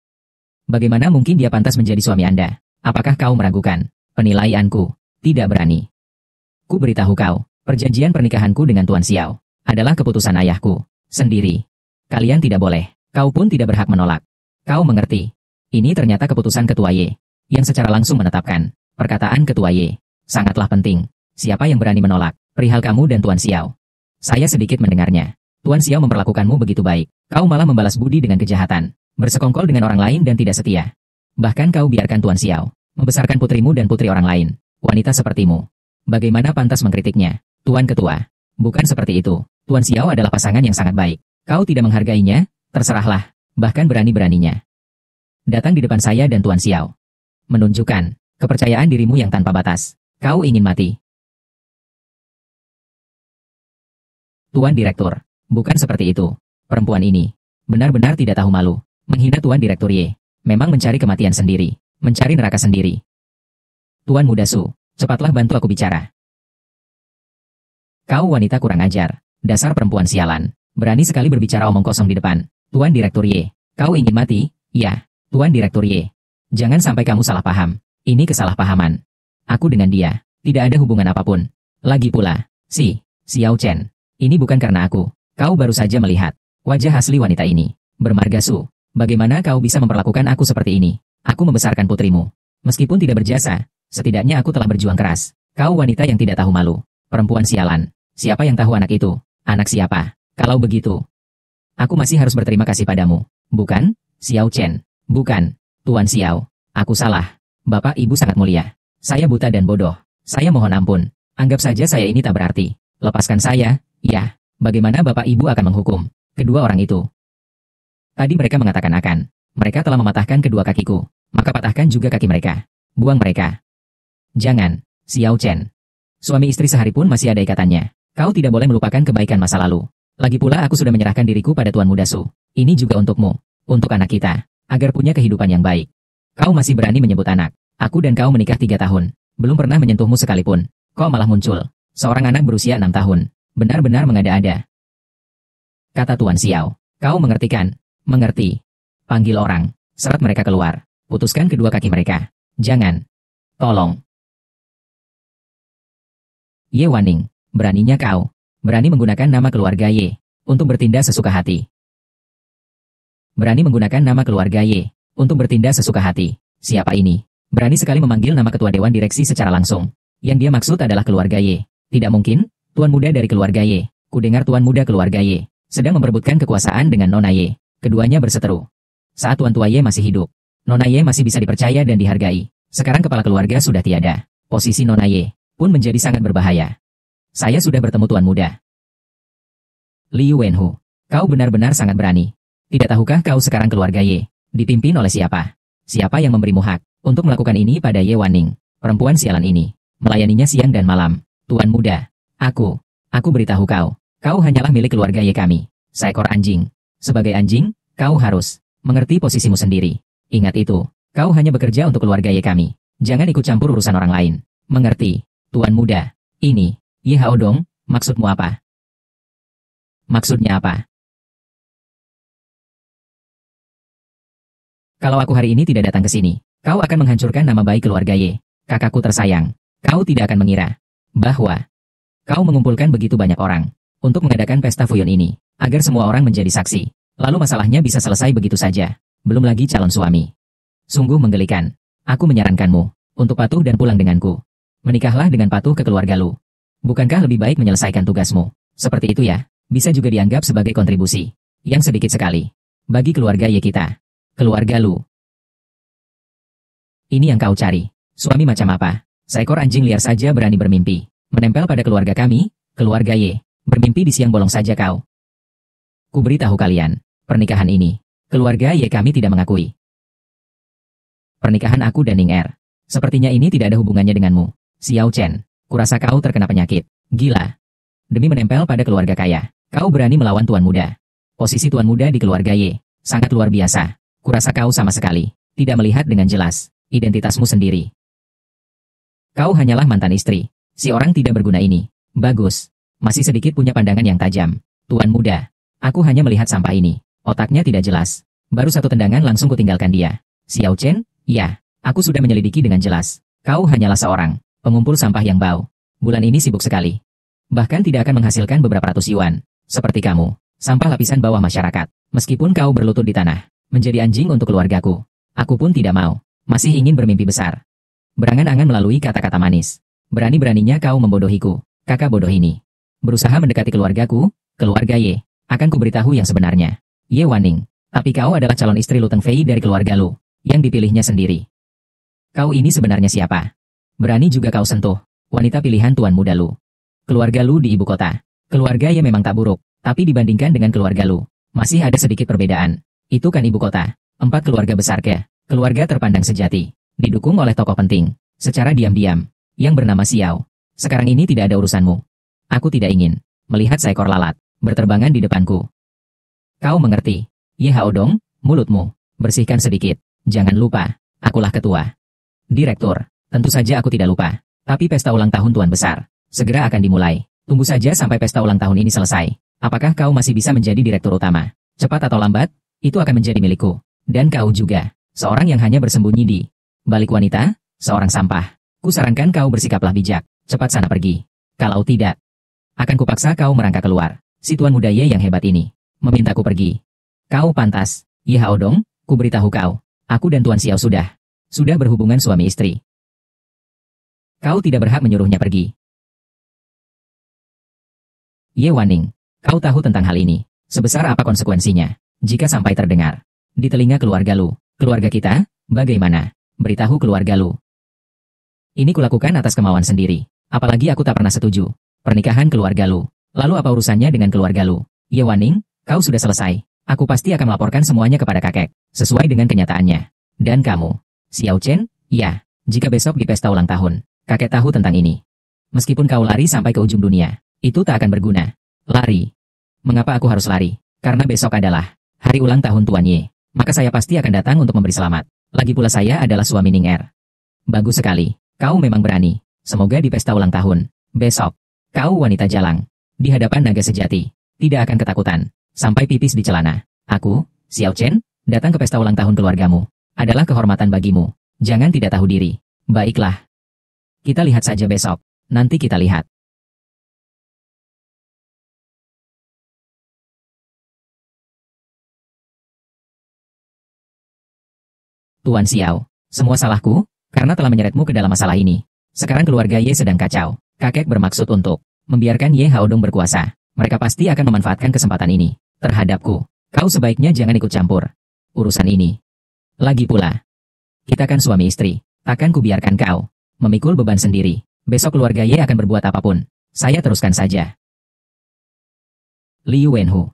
Bagaimana mungkin dia pantas menjadi suami Anda? Apakah kau meragukan penilaianku? Tidak berani. Ku beritahu kau, perjanjian pernikahanku dengan Tuan Xiao adalah keputusan ayahku sendiri. Kalian tidak boleh. Kau pun tidak berhak menolak. Kau mengerti? Ini ternyata keputusan ketua Y. yang secara langsung menetapkan, perkataan Ketua Ye, sangatlah penting. Siapa yang berani menolak, perihal kamu dan Tuan Xiao? Saya sedikit mendengarnya. Tuan Xiao memperlakukanmu begitu baik, kau malah membalas budi dengan kejahatan, bersekongkol dengan orang lain dan tidak setia. Bahkan kau biarkan Tuan Xiao membesarkan putrimu dan putri orang lain, wanita sepertimu. Bagaimana pantas mengkritiknya, Tuan Ketua? Bukan seperti itu. Tuan Xiao adalah pasangan yang sangat baik. Kau tidak menghargainya, terserahlah, bahkan berani-beraninya datang di depan saya dan Tuan Xiao. Menunjukkan kepercayaan dirimu yang tanpa batas. Kau ingin mati. Tuan Direktur, bukan seperti itu. Perempuan ini benar-benar tidak tahu malu. Menghina Tuan Direktur Ye. Memang mencari kematian sendiri. Mencari neraka sendiri. Tuan Muda Su, cepatlah bantu aku bicara. Kau wanita kurang ajar. Dasar perempuan sialan. Berani sekali berbicara omong kosong di depan. Tuan Direktur Ye, kau ingin mati? Ya, Tuan Direktur Ye. Jangan sampai kamu salah paham. Ini kesalahpahaman. Aku dengan dia tidak ada hubungan apapun. Lagi pula, Xiao Chen. Ini bukan karena aku. Kau baru saja melihat wajah asli wanita ini. Bermarga Su, bagaimana kau bisa memperlakukan aku seperti ini? Aku membesarkan putrimu. Meskipun tidak berjasa, setidaknya aku telah berjuang keras. Kau wanita yang tidak tahu malu. Perempuan sialan. Siapa yang tahu anak itu? Anak siapa? Kalau begitu, aku masih harus berterima kasih padamu. Bukan, Xiao Chen. Bukan, Tuan Xiao. Aku salah. Bapak Ibu sangat mulia. Saya buta dan bodoh. Saya mohon ampun. Anggap saja saya ini tak berarti. Lepaskan saya. Ya, bagaimana Bapak Ibu akan menghukum kedua orang itu? Tadi mereka mengatakan mereka telah mematahkan kedua kakiku. Maka patahkan juga kaki mereka. Buang mereka. Jangan, Xiao Chen. Suami istri sehari pun masih ada ikatannya. Kau tidak boleh melupakan kebaikan masa lalu. Lagi pula aku sudah menyerahkan diriku pada Tuan Muda Su. Ini juga untukmu. Untuk anak kita. Agar punya kehidupan yang baik. Kau masih berani menyebut anak. Aku dan kau menikah 3 tahun. Belum pernah menyentuhmu sekalipun. Kau malah muncul. Seorang anak berusia 6 tahun. Benar-benar mengada-ada. Kata Tuan Xiao. Kau mengerti kan? Mengerti. Panggil orang. Seret mereka keluar. Putuskan kedua kaki mereka. Jangan. Tolong. Ye Waning. Beraninya kau. Berani menggunakan nama keluarga Ye. Untuk bertindak sesuka hati. Berani menggunakan nama keluarga Ye. Untuk bertindak sesuka hati. Siapa ini? Berani sekali memanggil nama ketua dewan direksi secara langsung. Yang dia maksud adalah keluarga Ye. Tidak mungkin. Tuan muda dari keluarga Ye. Kudengar tuan muda keluarga Ye sedang memperebutkan kekuasaan dengan Nona Ye. Keduanya berseteru. Saat Tuan Tua Ye masih hidup, Nona Ye masih bisa dipercaya dan dihargai. Sekarang kepala keluarga sudah tiada. Posisi Nona Ye pun menjadi sangat berbahaya. Saya sudah bertemu Tuan Muda. Liu Wenhu, kau benar-benar sangat berani. Tidak tahukah kau sekarang keluarga Ye dipimpin oleh siapa? Siapa yang memberimu hak untuk melakukan ini pada Ye Waning? Perempuan sialan ini melayaninya siang dan malam. Tuan Muda, aku beritahu kau, kau hanyalah milik keluarga Ye kami. Seekor anjing. Sebagai anjing, kau harus mengerti posisimu sendiri. Ingat itu, kau hanya bekerja untuk keluarga Ye kami. Jangan ikut campur urusan orang lain. Mengerti, Tuan Muda? Ini, Ye Haodong, maksudmu apa? Maksudnya apa? Kalau aku hari ini tidak datang ke sini, kau akan menghancurkan nama baik keluarga Ye. Kakakku tersayang, kau tidak akan mengira bahwa kau mengumpulkan begitu banyak orang untuk mengadakan pesta fuyon ini, agar semua orang menjadi saksi. Lalu masalahnya bisa selesai begitu saja. Belum lagi calon suami. Sungguh menggelikan. Aku menyarankanmu untuk patuh dan pulang denganku. Menikahlah dengan patuh ke keluarga Lu. Bukankah lebih baik menyelesaikan tugasmu? Seperti itu ya, bisa juga dianggap sebagai kontribusi yang sedikit sekali bagi keluarga Ye kita. Keluarga Lu. Ini yang kau cari. Suami macam apa? Seekor anjing liar saja berani bermimpi menempel pada keluarga kami, keluarga Ye. Bermimpi di siang bolong saja kau. Ku beritahu kalian, pernikahan ini, keluarga Ye kami tidak mengakui. Pernikahan aku dan Ning Er. Sepertinya ini tidak ada hubungannya denganmu. Xiao Chen, kurasa kau terkena penyakit. Gila. Demi menempel pada keluarga kaya, kau berani melawan Tuan Muda. Posisi Tuan Muda di keluarga Ye sangat luar biasa. Kurasa kau sama sekali tidak melihat dengan jelas identitasmu sendiri. Kau hanyalah mantan istri si orang tidak berguna ini. Bagus. Masih sedikit punya pandangan yang tajam. Tuan Muda, aku hanya melihat sampah ini. Otaknya tidak jelas. Baru satu tendangan langsung kutinggalkan dia. Xiao Chen, ya, aku sudah menyelidiki dengan jelas. Kau hanyalah seorang pengumpul sampah yang bau. Bulan ini sibuk sekali. Bahkan tidak akan menghasilkan beberapa ratus yuan. Seperti kamu, sampah lapisan bawah masyarakat. Meskipun kau berlutut di tanah, menjadi anjing untuk keluargaku. Aku pun tidak mau. Masih ingin bermimpi besar. Berangan-angan melalui kata-kata manis. Berani-beraninya kau membodohiku, kakak bodoh ini. Berusaha mendekati keluargaku, keluarga Ye. Akan kuberitahu yang sebenarnya. Ye Waning. Tapi kau adalah calon istri Lu Teng Fei dari keluarga Lu, yang dipilihnya sendiri. Kau ini sebenarnya siapa? Berani juga kau sentuh wanita pilihan tuan muda Lu. Keluarga Lu di ibu kota. Keluarga Ye memang tak buruk, tapi dibandingkan dengan keluarga Lu, masih ada sedikit perbedaan. Itu kan ibu kota. 4 keluarga besar ke. Keluarga terpandang sejati. Didukung oleh tokoh penting. Secara diam-diam. Yang bernama Xiao. Sekarang ini tidak ada urusanmu. Aku tidak ingin melihat seekor lalat berterbangan di depanku. Kau mengerti? Ye Haodong, mulutmu. Bersihkan sedikit. Jangan lupa, akulah ketua. Direktur. Tentu saja aku tidak lupa. Tapi pesta ulang tahun tuan besar segera akan dimulai. Tunggu saja sampai pesta ulang tahun ini selesai. Apakah kau masih bisa menjadi direktur utama? Cepat atau lambat, itu akan menjadi milikku. Dan kau juga, seorang yang hanya bersembunyi di balik wanita, seorang sampah. Kusarankan kau bersikaplah bijak. Cepat sana pergi. Kalau tidak, akan kupaksa kau merangkak keluar. Si tuan muda Ye yang hebat ini memintaku pergi. Kau pantas, Ye Haodong, ku beritahu kau. Aku dan Tuan Xiao sudah berhubungan suami istri. Kau tidak berhak menyuruhnya pergi. Ye Waning, kau tahu tentang hal ini. Sebesar apa konsekuensinya jika sampai terdengar di telinga keluarga Lu? Keluarga kita, bagaimana? Beritahu keluarga Lu. Ini kulakukan atas kemauan sendiri. Apalagi aku tak pernah setuju pernikahan keluarga Lu. Lalu apa urusannya dengan keluarga Lu? Ye Waning, kau sudah selesai. Aku pasti akan melaporkan semuanya kepada kakek, sesuai dengan kenyataannya. Dan kamu, Xiao Chen, ya, jika besok di pesta ulang tahun, kakek tahu tentang ini. Meskipun kau lari sampai ke ujung dunia, itu tak akan berguna. Lari. Mengapa aku harus lari? Karena besok adalah hari ulang tahun Tuan Ye. Maka saya pasti akan datang untuk memberi selamat. Lagi pula saya adalah suami Ning Er. Bagus sekali. Kau memang berani. Semoga di pesta ulang tahun besok, kau wanita jalang di hadapan naga sejati tidak akan ketakutan sampai pipis di celana. Aku, Xiao Chen, datang ke pesta ulang tahun keluargamu adalah kehormatan bagimu. Jangan tidak tahu diri. Baiklah. Kita lihat saja besok. Nanti kita lihat. Tuan Xiao, semua salahku, karena telah menyeretmu ke dalam masalah ini. Sekarang keluarga Ye sedang kacau. Kakek bermaksud untuk membiarkan Ye Haodong berkuasa. Mereka pasti akan memanfaatkan kesempatan ini terhadapku. Kau sebaiknya jangan ikut campur urusan ini. Lagi pula, kita kan suami istri. Takkan kubiarkan kau memikul beban sendiri. Besok keluarga Ye akan berbuat apapun. Saya teruskan saja. Liu Wenhu.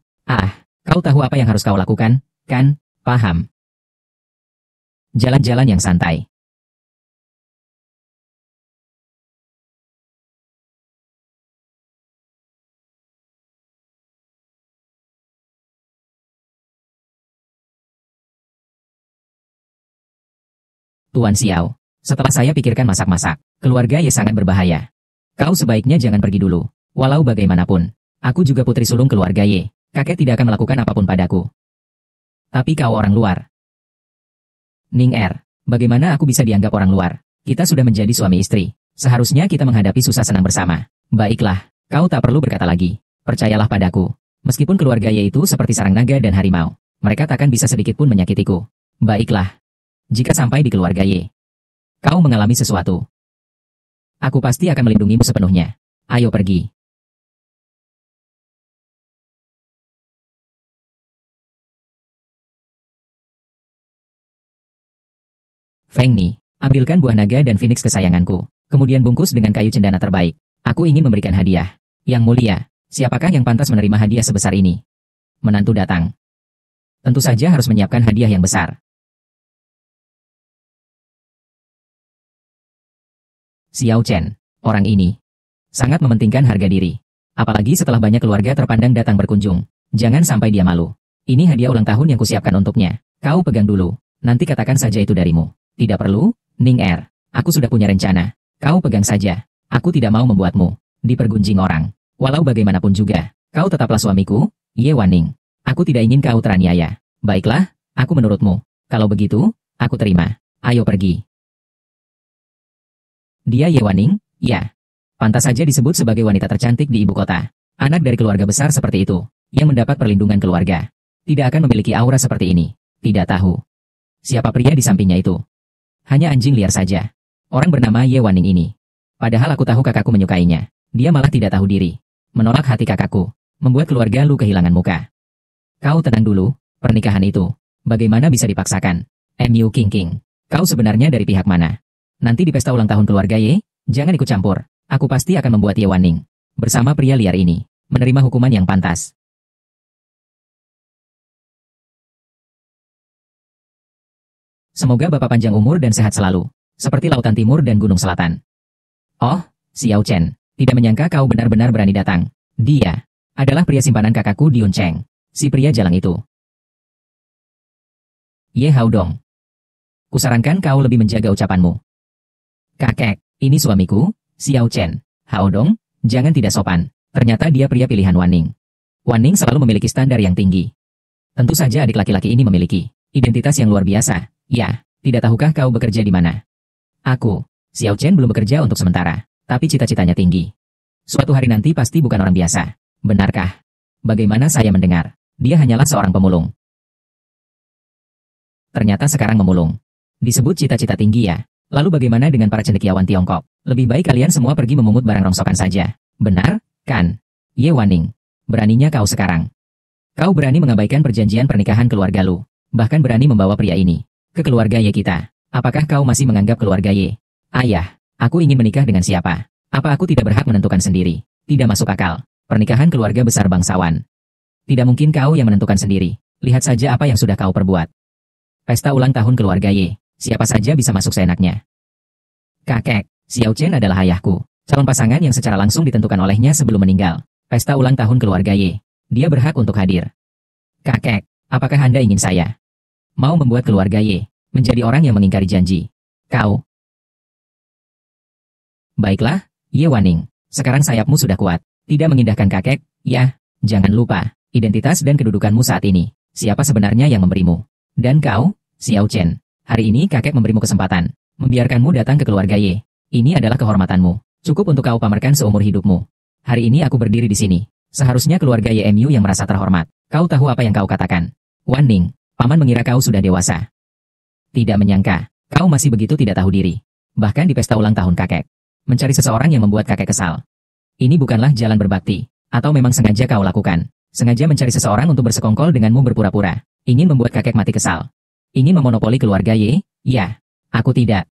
Kau tahu apa yang harus kau lakukan, kan? Paham. Jalan-jalan yang santai. Tuan Xiao, setelah saya pikirkan masak-masak, keluarga Ye sangat berbahaya. Kau sebaiknya jangan pergi dulu. Walau bagaimanapun, aku juga putri sulung keluarga Ye. Kakek tidak akan melakukan apapun padaku. Tapi kau orang luar. Ning Er, bagaimana aku bisa dianggap orang luar? Kita sudah menjadi suami istri. Seharusnya kita menghadapi susah senang bersama. Baiklah, kau tak perlu berkata lagi. Percayalah padaku. Meskipun keluarga Ye itu seperti sarang naga dan harimau, mereka takkan bisa sedikit pun menyakitiku. Baiklah. Jika sampai di keluarga Ye, kau mengalami sesuatu, aku pasti akan melindungimu sepenuhnya. Ayo pergi. Feng Ni, ambilkan buah naga dan phoenix kesayanganku, kemudian bungkus dengan kayu cendana terbaik. Aku ingin memberikan hadiah. Yang mulia, siapakah yang pantas menerima hadiah sebesar ini? Menantu datang. Tentu saja harus menyiapkan hadiah yang besar. Xiao Chen, orang ini sangat mementingkan harga diri. Apalagi setelah banyak keluarga terpandang datang berkunjung. Jangan sampai dia malu. Ini hadiah ulang tahun yang kusiapkan untuknya. Kau pegang dulu. Nanti katakan saja itu darimu. Tidak perlu, Ning Er. Aku sudah punya rencana. Kau pegang saja. Aku tidak mau membuatmu dipergunjing orang. Walau bagaimanapun juga, kau tetaplah suamiku, Ye Waning. Aku tidak ingin kau teraniaya. Baiklah, aku menurutmu. Kalau begitu, aku terima. Ayo pergi. Dia Ye Waning, ya. Pantas saja disebut sebagai wanita tercantik di ibu kota. Anak dari keluarga besar seperti itu, yang mendapat perlindungan keluarga. Tidak akan memiliki aura seperti ini. Tidak tahu siapa pria di sampingnya itu. Hanya anjing liar saja. Orang bernama Ye Wanning ini. Padahal aku tahu kakakku menyukainya. Dia malah tidak tahu diri. Menolak hati kakakku. Membuat keluarga Lu kehilangan muka. Kau tenang dulu, pernikahan itu. Bagaimana bisa dipaksakan? Mu King King. Kau sebenarnya dari pihak mana? Nanti di pesta ulang tahun keluarga Ye, jangan ikut campur. Aku pasti akan membuat Ye Wanning bersama pria liar ini menerima hukuman yang pantas. Semoga Bapak panjang umur dan sehat selalu, seperti lautan timur dan gunung selatan. Oh, Xiao Chen, tidak menyangka kau benar-benar berani datang. Dia adalah pria simpanan kakakku Diun Cheng, si pria jalang itu. Ye Haodong. Kusarankan kau lebih menjaga ucapanmu. Kakek, ini suamiku, Xiao Chen. Haodong, jangan tidak sopan. Ternyata dia pria pilihan Wanning. Wanning selalu memiliki standar yang tinggi. Tentu saja adik laki-laki ini memiliki identitas yang luar biasa. Ya, tidak tahukah kau bekerja di mana? Aku, Xiao Chen belum bekerja untuk sementara, tapi cita-citanya tinggi. Suatu hari nanti pasti bukan orang biasa. Benarkah? Bagaimana saya mendengar? Dia hanyalah seorang pemulung. Ternyata sekarang memulung. Disebut cita-cita tinggi ya. Lalu bagaimana dengan para cendekiawan Tiongkok? Lebih baik kalian semua pergi memungut barang rongsokan saja. Benar, kan? Ye Wanning, beraninya kau sekarang. Kau berani mengabaikan perjanjian pernikahan keluarga Lu. Bahkan berani membawa pria ini ke keluarga Ye kita. Apakah kau masih menganggap keluarga Ye? Ayah, aku ingin menikah dengan siapa? Apa aku tidak berhak menentukan sendiri? Tidak masuk akal. Pernikahan keluarga besar bangsawan. Tidak mungkin kau yang menentukan sendiri. Lihat saja apa yang sudah kau perbuat. Pesta ulang tahun keluarga Ye. Siapa saja bisa masuk seenaknya. Kakek, Xiao Chen adalah ayahku. Calon pasangan yang secara langsung ditentukan olehnya sebelum meninggal. Pesta ulang tahun keluarga Ye. Dia berhak untuk hadir. Kakek, apakah Anda ingin saya mau membuat keluarga Ye menjadi orang yang mengingkari janji? Kau. Baiklah, Ye Wanning. Sekarang sayapmu sudah kuat. Tidak mengindahkan kakek, ya. Jangan lupa, identitas dan kedudukanmu saat ini. Siapa sebenarnya yang memberimu? Dan kau, Xiao Chen. Hari ini kakek memberimu kesempatan. Membiarkanmu datang ke keluarga Ye. Ini adalah kehormatanmu. Cukup untuk kau pamerkan seumur hidupmu. Hari ini aku berdiri di sini. Seharusnya keluarga YMU yang merasa terhormat. Kau tahu apa yang kau katakan? Wanning, paman mengira kau sudah dewasa. Tidak menyangka, kau masih begitu tidak tahu diri. Bahkan di pesta ulang tahun kakek. Mencari seseorang yang membuat kakek kesal. Ini bukanlah jalan berbakti. Atau memang sengaja kau lakukan. Sengaja mencari seseorang untuk bersekongkol denganmu berpura-pura. Ingin membuat kakek mati kesal. Ingin memonopoli keluarga Ye? Ya, aku tidak.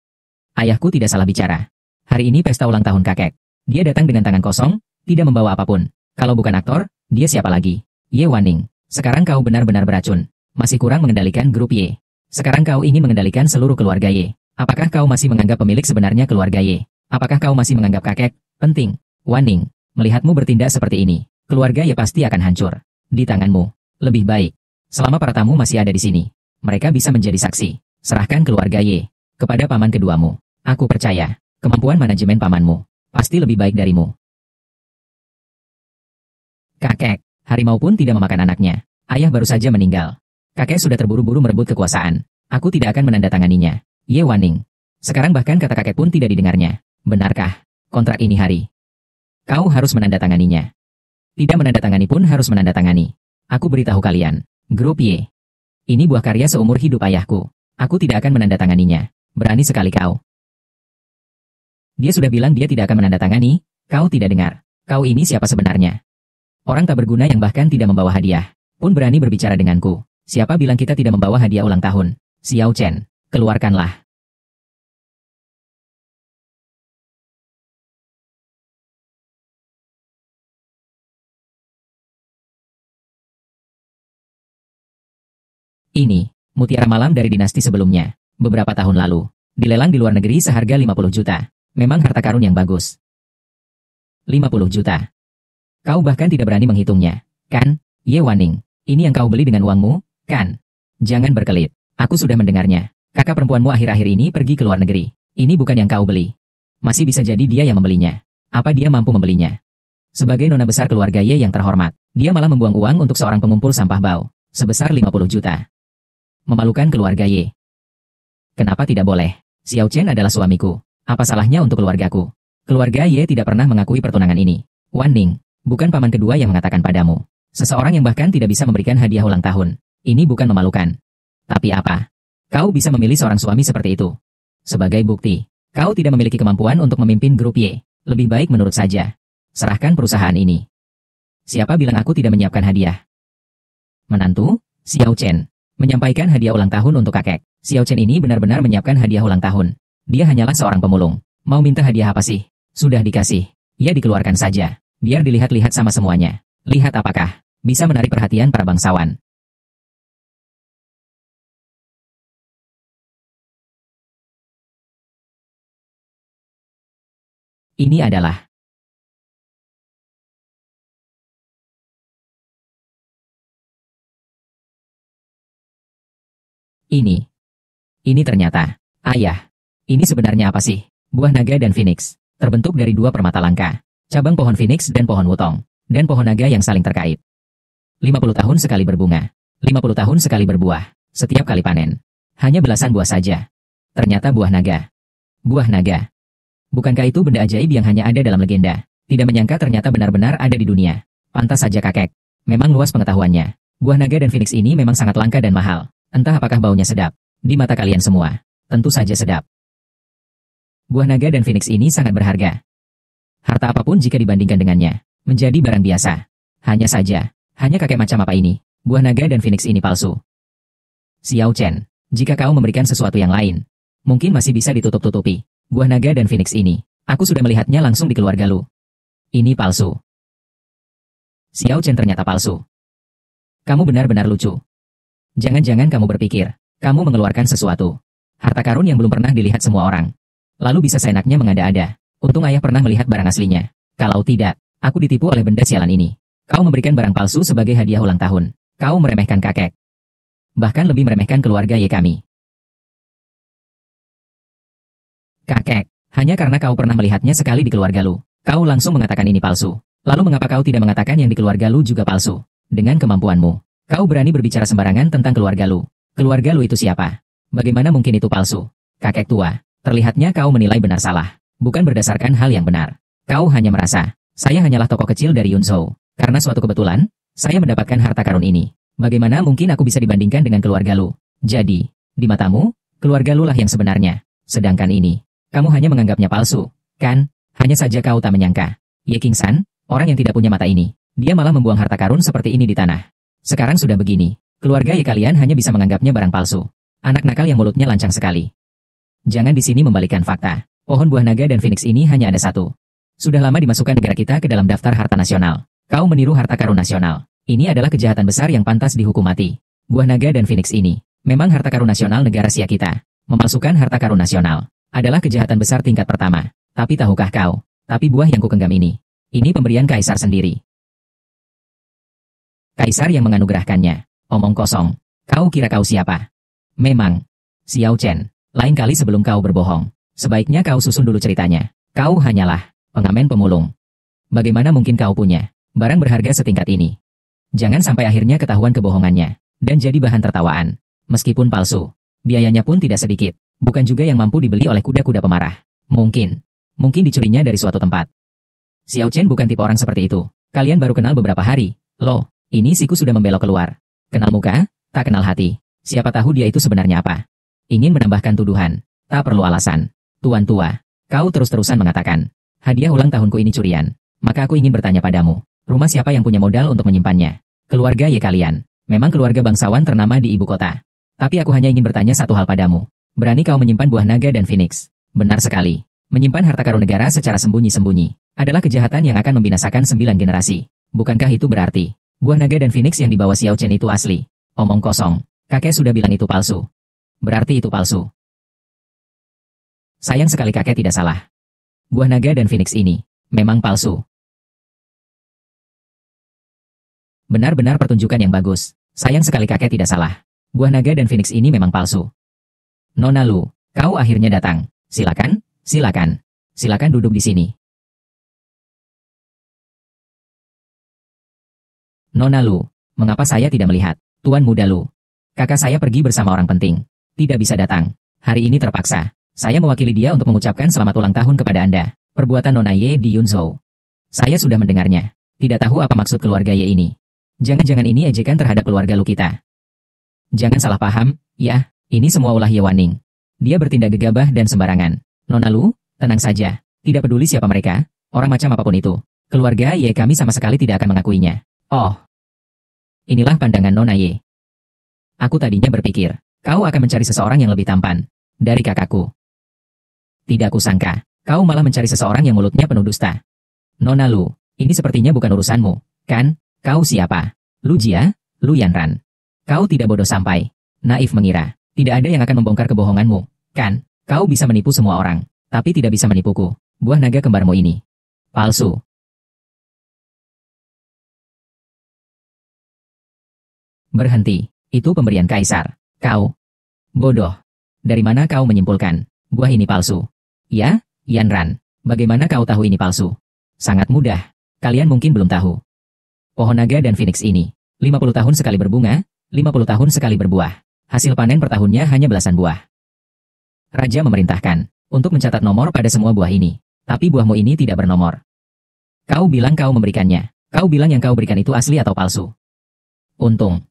Ayahku tidak salah bicara. Hari ini pesta ulang tahun kakek. Dia datang dengan tangan kosong, tidak membawa apapun. Kalau bukan aktor, dia siapa lagi? Ye Wanning, sekarang kau benar-benar beracun. Masih kurang mengendalikan grup Ye. Sekarang kau ingin mengendalikan seluruh keluarga Ye. Apakah kau masih menganggap pemilik sebenarnya keluarga Ye? Apakah kau masih menganggap kakek penting? Wanning, melihatmu bertindak seperti ini, keluarga Ye pasti akan hancur. Di tanganmu. Lebih baik, selama para tamu masih ada di sini, mereka bisa menjadi saksi. Serahkan keluarga Ye kepada paman keduamu. Aku percaya, kemampuan manajemen pamanmu pasti lebih baik darimu. Kakek, harimau pun tidak memakan anaknya. Ayah baru saja meninggal. Kakek sudah terburu-buru merebut kekuasaan. Aku tidak akan menandatanganinya. Ye Wanning. Sekarang bahkan kata kakek pun tidak didengarnya. Benarkah? Kontrak ini hari. Kau harus menandatanganinya. Tidak menandatangani pun harus menandatangani. Aku beritahu kalian. Grup Y. Ini buah karya seumur hidup ayahku. Aku tidak akan menandatanganinya. Berani sekali kau. Dia sudah bilang dia tidak akan menandatangani. Kau tidak dengar. Kau ini siapa sebenarnya? Orang tak berguna yang bahkan tidak membawa hadiah pun berani berbicara denganku. Siapa bilang kita tidak membawa hadiah ulang tahun? Xiao Chen, keluarkanlah. Ini, mutiara malam dari dinasti sebelumnya. Beberapa tahun lalu, dilelang di luar negeri seharga 50 juta. Memang harta karun yang bagus. 50 juta. Kau bahkan tidak berani menghitungnya, kan? Ye Wanning, ini yang kau beli dengan uangmu, kan? Jangan berkelit. Aku sudah mendengarnya. Kakak perempuanmu akhir-akhir ini pergi ke luar negeri. Ini bukan yang kau beli. Masih bisa jadi dia yang membelinya. Apa dia mampu membelinya? Sebagai nona besar keluarga Ye yang terhormat, dia malah membuang uang untuk seorang pengumpul sampah bau, sebesar 50 juta. Memalukan keluarga Ye. Kenapa tidak boleh? Xiao Chen adalah suamiku. Apa salahnya untuk keluargaku? Keluarga Ye tidak pernah mengakui pertunangan ini. Wanning, bukan paman kedua yang mengatakan padamu. Seseorang yang bahkan tidak bisa memberikan hadiah ulang tahun. Ini bukan memalukan. Tapi apa? Kau bisa memilih seorang suami seperti itu. Sebagai bukti, kau tidak memiliki kemampuan untuk memimpin grup Y. Lebih baik menurut saja. Serahkan perusahaan ini. Siapa bilang aku tidak menyiapkan hadiah? Menantu, Xiao Chen, menyampaikan hadiah ulang tahun untuk kakek. Xiao Chen ini benar-benar menyiapkan hadiah ulang tahun. Dia hanyalah seorang pemulung. Mau minta hadiah apa sih? Sudah dikasih. Ia dikeluarkan saja. Biar dilihat-lihat sama semuanya. Lihat apakah bisa menarik perhatian para bangsawan. Ini adalah ini. Ini ternyata ayah. Ini sebenarnya apa sih? Buah naga dan phoenix. Terbentuk dari dua permata langka. Cabang pohon phoenix dan pohon wutong. Dan pohon naga yang saling terkait. 50 tahun sekali berbunga. 50 tahun sekali berbuah. Setiap kali panen. Hanya belasan buah saja. Ternyata buah naga. Buah naga. Bukankah itu benda ajaib yang hanya ada dalam legenda? Tidak menyangka ternyata benar-benar ada di dunia. Pantas saja kakek. Memang luas pengetahuannya. Buah naga dan phoenix ini memang sangat langka dan mahal. Entah apakah baunya sedap. Di mata kalian semua. Tentu saja sedap. Buah naga dan phoenix ini sangat berharga. Harta apapun jika dibandingkan dengannya. Menjadi barang biasa. Hanya saja. Hanya kakek macam apa ini? Buah naga dan phoenix ini palsu. Xiao Chen. Jika kau memberikan sesuatu yang lain. Mungkin masih bisa ditutup-tutupi. Buah naga dan phoenix ini, aku sudah melihatnya langsung di keluarga Lu. Ini palsu. Xiao Chen ternyata palsu. Kamu benar-benar lucu. Jangan-jangan kamu berpikir, kamu mengeluarkan sesuatu. Harta karun yang belum pernah dilihat semua orang. Lalu bisa seenaknya mengada-ada. Untung ayah pernah melihat barang aslinya. Kalau tidak, aku ditipu oleh benda sialan ini. Kau memberikan barang palsu sebagai hadiah ulang tahun. Kau meremehkan kakek. Bahkan lebih meremehkan keluarga Y kami. Kakek, hanya karena kau pernah melihatnya sekali di keluarga Lu, kau langsung mengatakan ini palsu. Lalu mengapa kau tidak mengatakan yang di keluarga Lu juga palsu? Dengan kemampuanmu, kau berani berbicara sembarangan tentang keluarga Lu. Keluarga Lu itu siapa? Bagaimana mungkin itu palsu? Kakek tua, terlihatnya kau menilai benar salah, bukan berdasarkan hal yang benar. Kau hanya merasa, saya hanyalah tokoh kecil dari Yunzhou. Karena suatu kebetulan, saya mendapatkan harta karun ini. Bagaimana mungkin aku bisa dibandingkan dengan keluarga Lu? Jadi, di matamu, keluarga Lu lah yang sebenarnya. Sedangkan ini, kamu hanya menganggapnya palsu, kan? Hanya saja kau tak menyangka. Ye King-san, orang yang tidak punya mata ini, dia malah membuang harta karun seperti ini di tanah. Sekarang sudah begini, keluarga Ye kalian hanya bisa menganggapnya barang palsu. Anak nakal yang mulutnya lancang sekali. Jangan di sini membalikkan fakta. Pohon buah naga dan phoenix ini hanya ada satu. Sudah lama dimasukkan negara kita ke dalam daftar harta nasional. Kau meniru harta karun nasional. Ini adalah kejahatan besar yang pantas dihukum mati. Buah naga dan phoenix ini, memang harta karun nasional negara Sia kita. Memalsukan harta karun nasional adalah kejahatan besar tingkat pertama. Tapi tahukah kau, tapi buah yang kugenggam ini pemberian kaisar sendiri. Kaisar yang menganugerahkannya. Omong kosong. Kau kira kau siapa? Memang. Xiao Chen, lain kali sebelum kau berbohong, sebaiknya kau susun dulu ceritanya. Kau hanyalah pengamen pemulung. Bagaimana mungkin kau punya barang berharga setingkat ini? Jangan sampai akhirnya ketahuan kebohongannya, dan jadi bahan tertawaan. Meskipun palsu, biayanya pun tidak sedikit. Bukan juga yang mampu dibeli oleh kuda-kuda pemarah. Mungkin dicurinya dari suatu tempat. Xiao Chen bukan tipe orang seperti itu. Kalian baru kenal beberapa hari. Loh, ini siku sudah membelok keluar. Kenal muka, tak kenal hati. Siapa tahu dia itu sebenarnya apa? Ingin menambahkan tuduhan. Tak perlu alasan. Tuan tua, kau terus-terusan mengatakan, hadiah ulang tahunku ini curian. Maka aku ingin bertanya padamu, rumah siapa yang punya modal untuk menyimpannya? Keluarga Ye kalian. Memang keluarga bangsawan ternama di ibu kota. Tapi aku hanya ingin bertanya satu hal padamu. Berani kau menyimpan buah naga dan phoenix? Benar sekali. Menyimpan harta karun negara secara sembunyi-sembunyi adalah kejahatan yang akan membinasakan 9 generasi. Bukankah itu berarti buah naga dan phoenix yang dibawa Xiao Chen itu asli? Omong kosong. Kakek sudah bilang itu palsu. Berarti itu palsu. Sayang sekali kakek tidak salah. Buah naga dan phoenix ini memang palsu. Benar-benar pertunjukan yang bagus. Sayang sekali kakek tidak salah. Buah naga dan phoenix ini memang palsu. Nona Lu, kau akhirnya datang. Silakan, silakan. Silakan duduk di sini. Nona Lu, mengapa saya tidak melihat Tuan Muda Lu? Kakak saya pergi bersama orang penting. Tidak bisa datang. Hari ini terpaksa. Saya mewakili dia untuk mengucapkan selamat ulang tahun kepada Anda. Perbuatan Nona Ye di Yunzhou. Saya sudah mendengarnya. Tidak tahu apa maksud keluarga Ye ini. Jangan-jangan ini ejekan terhadap keluarga Lu kita. Jangan salah paham, ya. Ini semua ulah Ye Waning. Dia bertindak gegabah dan sembarangan. Nona Lu, tenang saja. Tidak peduli siapa mereka, orang macam apapun itu. Keluarga Ye kami sama sekali tidak akan mengakuinya. Oh. Inilah pandangan Nona Ye. Aku tadinya berpikir, kau akan mencari seseorang yang lebih tampan dari kakakku. Tidak kusangka, kau malah mencari seseorang yang mulutnya penuh dusta. Nona Lu, ini sepertinya bukan urusanmu, kan? Kau siapa? Lu Jia, Lu Yanran. Kau tidak bodoh sampai naif mengira tidak ada yang akan membongkar kebohonganmu, kan? Kau bisa menipu semua orang, tapi tidak bisa menipuku, buah naga kembarmu ini. Palsu. Berhenti, itu pemberian kaisar. Kau bodoh. Dari mana kau menyimpulkan buah ini palsu? Ya, Yanran, bagaimana kau tahu ini palsu? Sangat mudah, kalian mungkin belum tahu. Pohon naga dan phoenix ini, 50 tahun sekali berbunga, 50 tahun sekali berbuah. Hasil panen per tahunnya hanya belasan buah. Raja memerintahkan untuk mencatat nomor pada semua buah ini, tapi buahmu ini tidak bernomor. Kau bilang kau memberikannya, kau bilang yang kau berikan itu asli atau palsu? Untung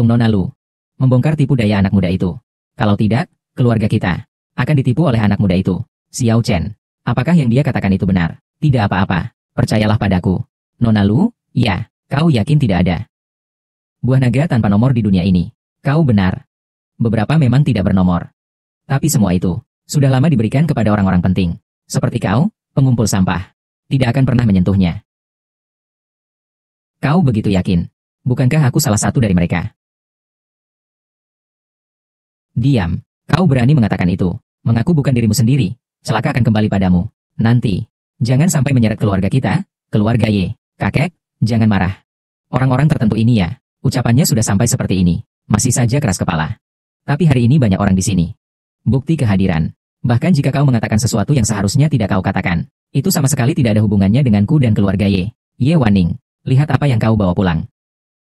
Nona Lu membongkar tipu daya anak muda itu. Kalau tidak, keluarga kita akan ditipu oleh anak muda itu. Xiao Chen, apakah yang dia katakan itu benar? Tidak apa-apa, percayalah padaku. Nona Lu, ya, kau yakin tidak ada buah naga tanpa nomor di dunia ini? Kau benar. Beberapa memang tidak bernomor. Tapi semua itu sudah lama diberikan kepada orang-orang penting. Seperti kau, pengumpul sampah. Tidak akan pernah menyentuhnya. Kau begitu yakin? Bukankah aku salah satu dari mereka? Diam. Kau berani mengatakan itu. Mengaku bukan dirimu sendiri. Celaka akan kembali padamu. Nanti. Jangan sampai menyeret keluarga kita, keluarga Ye. Kakek, jangan marah. Orang-orang tertentu ini ya, ucapannya sudah sampai seperti ini. Masih saja keras kepala. Tapi hari ini banyak orang di sini. Bukti kehadiran. Bahkan jika kau mengatakan sesuatu yang seharusnya tidak kau katakan, itu sama sekali tidak ada hubungannya denganku dan keluarga Ye. Ye Wanning, lihat apa yang kau bawa pulang.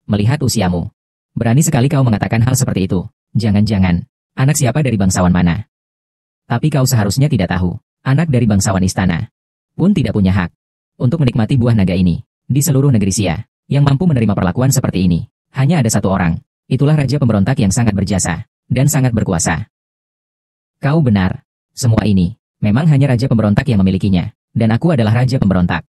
Melihat usiamu. Berani sekali kau mengatakan hal seperti itu. Jangan-jangan, anak siapa dari bangsawan mana? Tapi kau seharusnya tidak tahu, anak dari bangsawan istana pun tidak punya hak untuk menikmati buah naga ini. Di seluruh negeri Xia, yang mampu menerima perlakuan seperti ini, hanya ada satu orang. Itulah raja pemberontak yang sangat berjasa dan sangat berkuasa. Kau benar. Semua ini memang hanya raja pemberontak yang memilikinya, dan aku adalah raja pemberontak.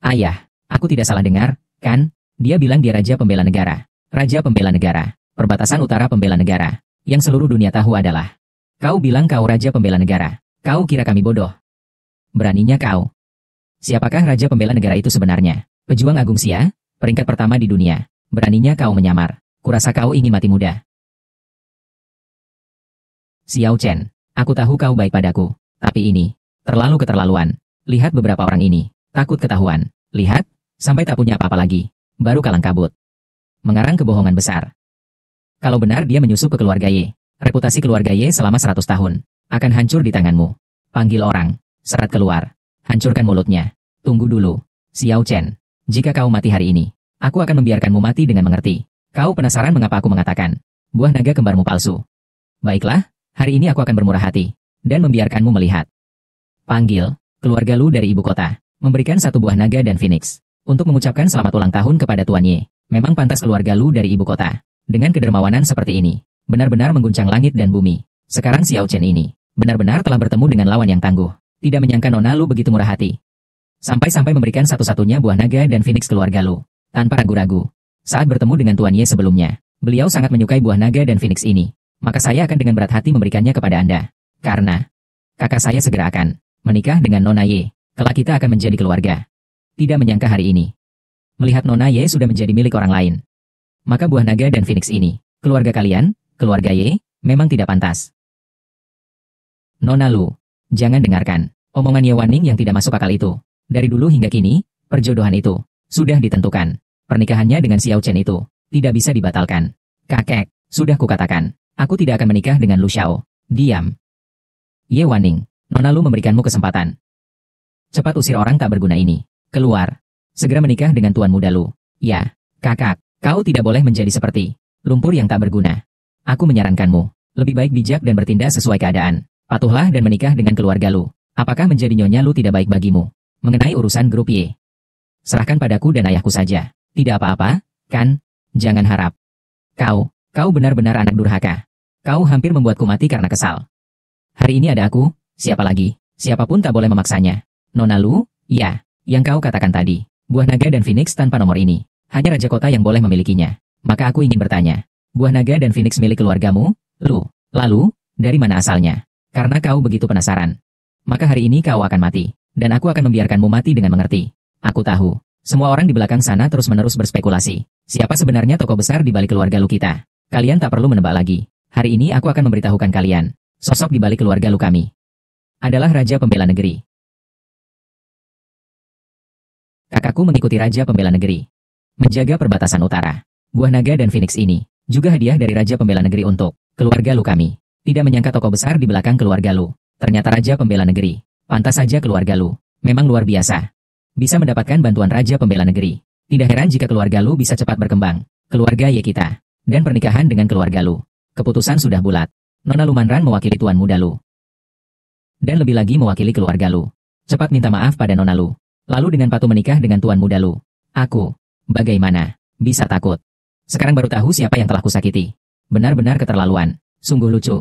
Ayah, aku tidak salah dengar, kan? Dia bilang dia raja pembela negara. Raja pembela negara, perbatasan utara pembela negara, yang seluruh dunia tahu adalah. Kau bilang kau raja pembela negara. Kau kira kami bodoh? Beraninya kau. Siapakah raja pembela negara itu sebenarnya? Pejuang Agung Xia, peringkat pertama di dunia. Beraninya kau menyamar. Kurasa kau ingin mati muda. Xiao Chen, aku tahu kau baik padaku. Tapi ini terlalu keterlaluan. Lihat beberapa orang ini. Takut ketahuan. Lihat, sampai tak punya apa-apa lagi. Baru kalang kabut. Mengarang kebohongan besar. Kalau benar dia menyusup ke keluarga Ye, reputasi keluarga Ye selama 100 tahun akan hancur di tanganmu. Panggil orang. Serat keluar. Hancurkan mulutnya. Tunggu dulu. Xiao Chen, jika kau mati hari ini, aku akan membiarkanmu mati dengan mengerti. Kau penasaran mengapa aku mengatakan buah naga kembarmu palsu? Baiklah, hari ini aku akan bermurah hati dan membiarkanmu melihat. Panggil keluarga Lu dari ibu kota, memberikan satu buah naga dan phoenix untuk mengucapkan selamat ulang tahun kepada Tuan Ye. Memang pantas keluarga Lu dari ibu kota dengan kedermawanan seperti ini benar-benar mengguncang langit dan bumi. Sekarang Xiao Chen ini benar-benar telah bertemu dengan lawan yang tangguh. Tidak menyangka Nona Lu begitu murah hati. Sampai-sampai memberikan satu-satunya buah naga dan phoenix keluarga Lu tanpa ragu-ragu. Saat bertemu dengan Tuan Ye sebelumnya, beliau sangat menyukai buah naga dan phoenix ini. Maka saya akan dengan berat hati memberikannya kepada Anda. Karena kakak saya segera akan menikah dengan Nona Ye. Kelak kita akan menjadi keluarga. Tidak menyangka hari ini, melihat Nona Ye sudah menjadi milik orang lain. Maka buah naga dan phoenix ini, keluarga kalian, keluarga Ye, memang tidak pantas. Nona Lu, jangan dengarkan omongan Ye Wanning yang tidak masuk akal itu. Dari dulu hingga kini, perjodohan itu sudah ditentukan. Pernikahannya dengan Xiao Chen itu tidak bisa dibatalkan. Kakek, sudah kukatakan, aku tidak akan menikah dengan Lu Xiao. Diam. Ye Wanning, Nona Lu memberikanmu kesempatan. Cepat usir orang tak berguna ini. Keluar. Segera menikah dengan Tuan Muda Lu. Ya, kakak, kau tidak boleh menjadi seperti lumpur yang tak berguna. Aku menyarankanmu, lebih baik bijak dan bertindak sesuai keadaan. Patuhlah dan menikah dengan keluarga Lu. Apakah menjadi nyonya Lu tidak baik bagimu? Mengenai urusan grup Y, serahkan padaku dan ayahku saja. Tidak apa-apa, kan? Jangan harap Kau benar-benar anak durhaka. Kau hampir membuatku mati karena kesal. Hari ini ada aku, siapa lagi? Siapapun tak boleh memaksanya. Nona Lu, ya, yang kau katakan tadi. Buah naga dan Phoenix tanpa nomor ini. Hanya Raja Kota yang boleh memilikinya. Maka aku ingin bertanya. Buah naga dan Phoenix milik keluargamu? Lu. Lalu, dari mana asalnya? Karena kau begitu penasaran. Maka hari ini kau akan mati. Dan aku akan membiarkanmu mati dengan mengerti. Aku tahu. Semua orang di belakang sana terus-menerus berspekulasi. Siapa sebenarnya tokoh besar di balik keluarga Lu kita? Kalian tak perlu menebak lagi. Hari ini aku akan memberitahukan kalian. Sosok di balik keluarga Lu kami adalah Raja Pembela Negeri. Kakakku mengikuti Raja Pembela Negeri. Menjaga perbatasan utara. Buah naga dan Phoenix ini juga hadiah dari Raja Pembela Negeri untuk keluarga Lu kami. Tidak menyangka tokoh besar di belakang keluarga Lu. Ternyata Raja Pembela Negeri. Pantas saja keluarga Lu memang luar biasa. Bisa mendapatkan bantuan Raja Pembela Negeri. Tidak heran jika keluarga Lu bisa cepat berkembang. Keluarga Ye kita. Dan pernikahan dengan keluarga Lu. Keputusan sudah bulat. Nona Lumanran mewakili Tuan Muda Lu. Dan lebih lagi mewakili keluarga Lu. Cepat minta maaf pada Nona Lu. Lalu dengan patuh menikah dengan Tuan Muda Lu. Aku. Bagaimana? Bisa takut. Sekarang baru tahu siapa yang telah kusakiti. Benar-benar keterlaluan. Sungguh lucu.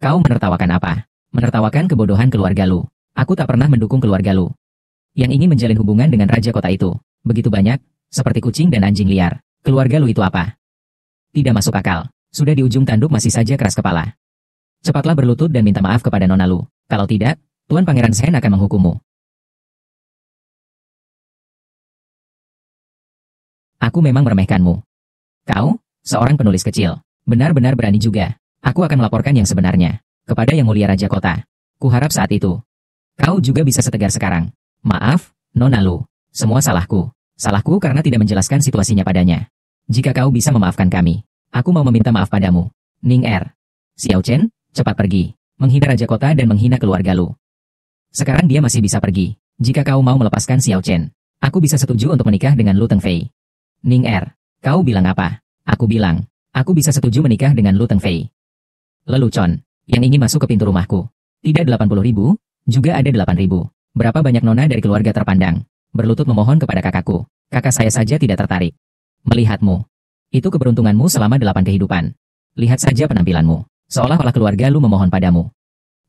Kau menertawakan apa? Menertawakan kebodohan keluarga Lu. Aku tak pernah mendukung keluarga Lu yang ingin menjalin hubungan dengan Raja Kota itu. Begitu banyak, seperti kucing dan anjing liar. Keluarga Lu itu apa? Tidak masuk akal. Sudah di ujung tanduk masih saja keras kepala. Cepatlah berlutut dan minta maaf kepada Nona Lu. Kalau tidak, Tuan Pangeran Shen akan menghukummu. Aku memang meremehkanmu. Kau, seorang penulis kecil, benar-benar berani juga. Aku akan melaporkan yang sebenarnya kepada Yang Mulia Raja Kota. Kuharap saat itu kau juga bisa setegar sekarang. Maaf, Nona Lu. Semua salahku. Salahku karena tidak menjelaskan situasinya padanya. Jika kau bisa memaafkan kami, aku mau meminta maaf padamu. Ning Er. Xiao Chen, cepat pergi. Menghina Raja Kota dan menghina keluarga Lu. Sekarang dia masih bisa pergi. Jika kau mau melepaskan Xiao Chen, aku bisa setuju untuk menikah dengan Lu Tengfei. Ning Er, kau bilang apa? Aku bilang, aku bisa setuju menikah dengan Lu Tengfei. Lelucon, yang ingin masuk ke pintu rumahku. Tidak 80.000, juga ada 8.000. Berapa banyak nona dari keluarga terpandang berlutut memohon kepada kakakku. Kakak saya saja tidak tertarik melihatmu. Itu keberuntunganmu selama 8 kehidupan. Lihat saja penampilanmu. Seolah-olah keluarga Lu memohon padamu.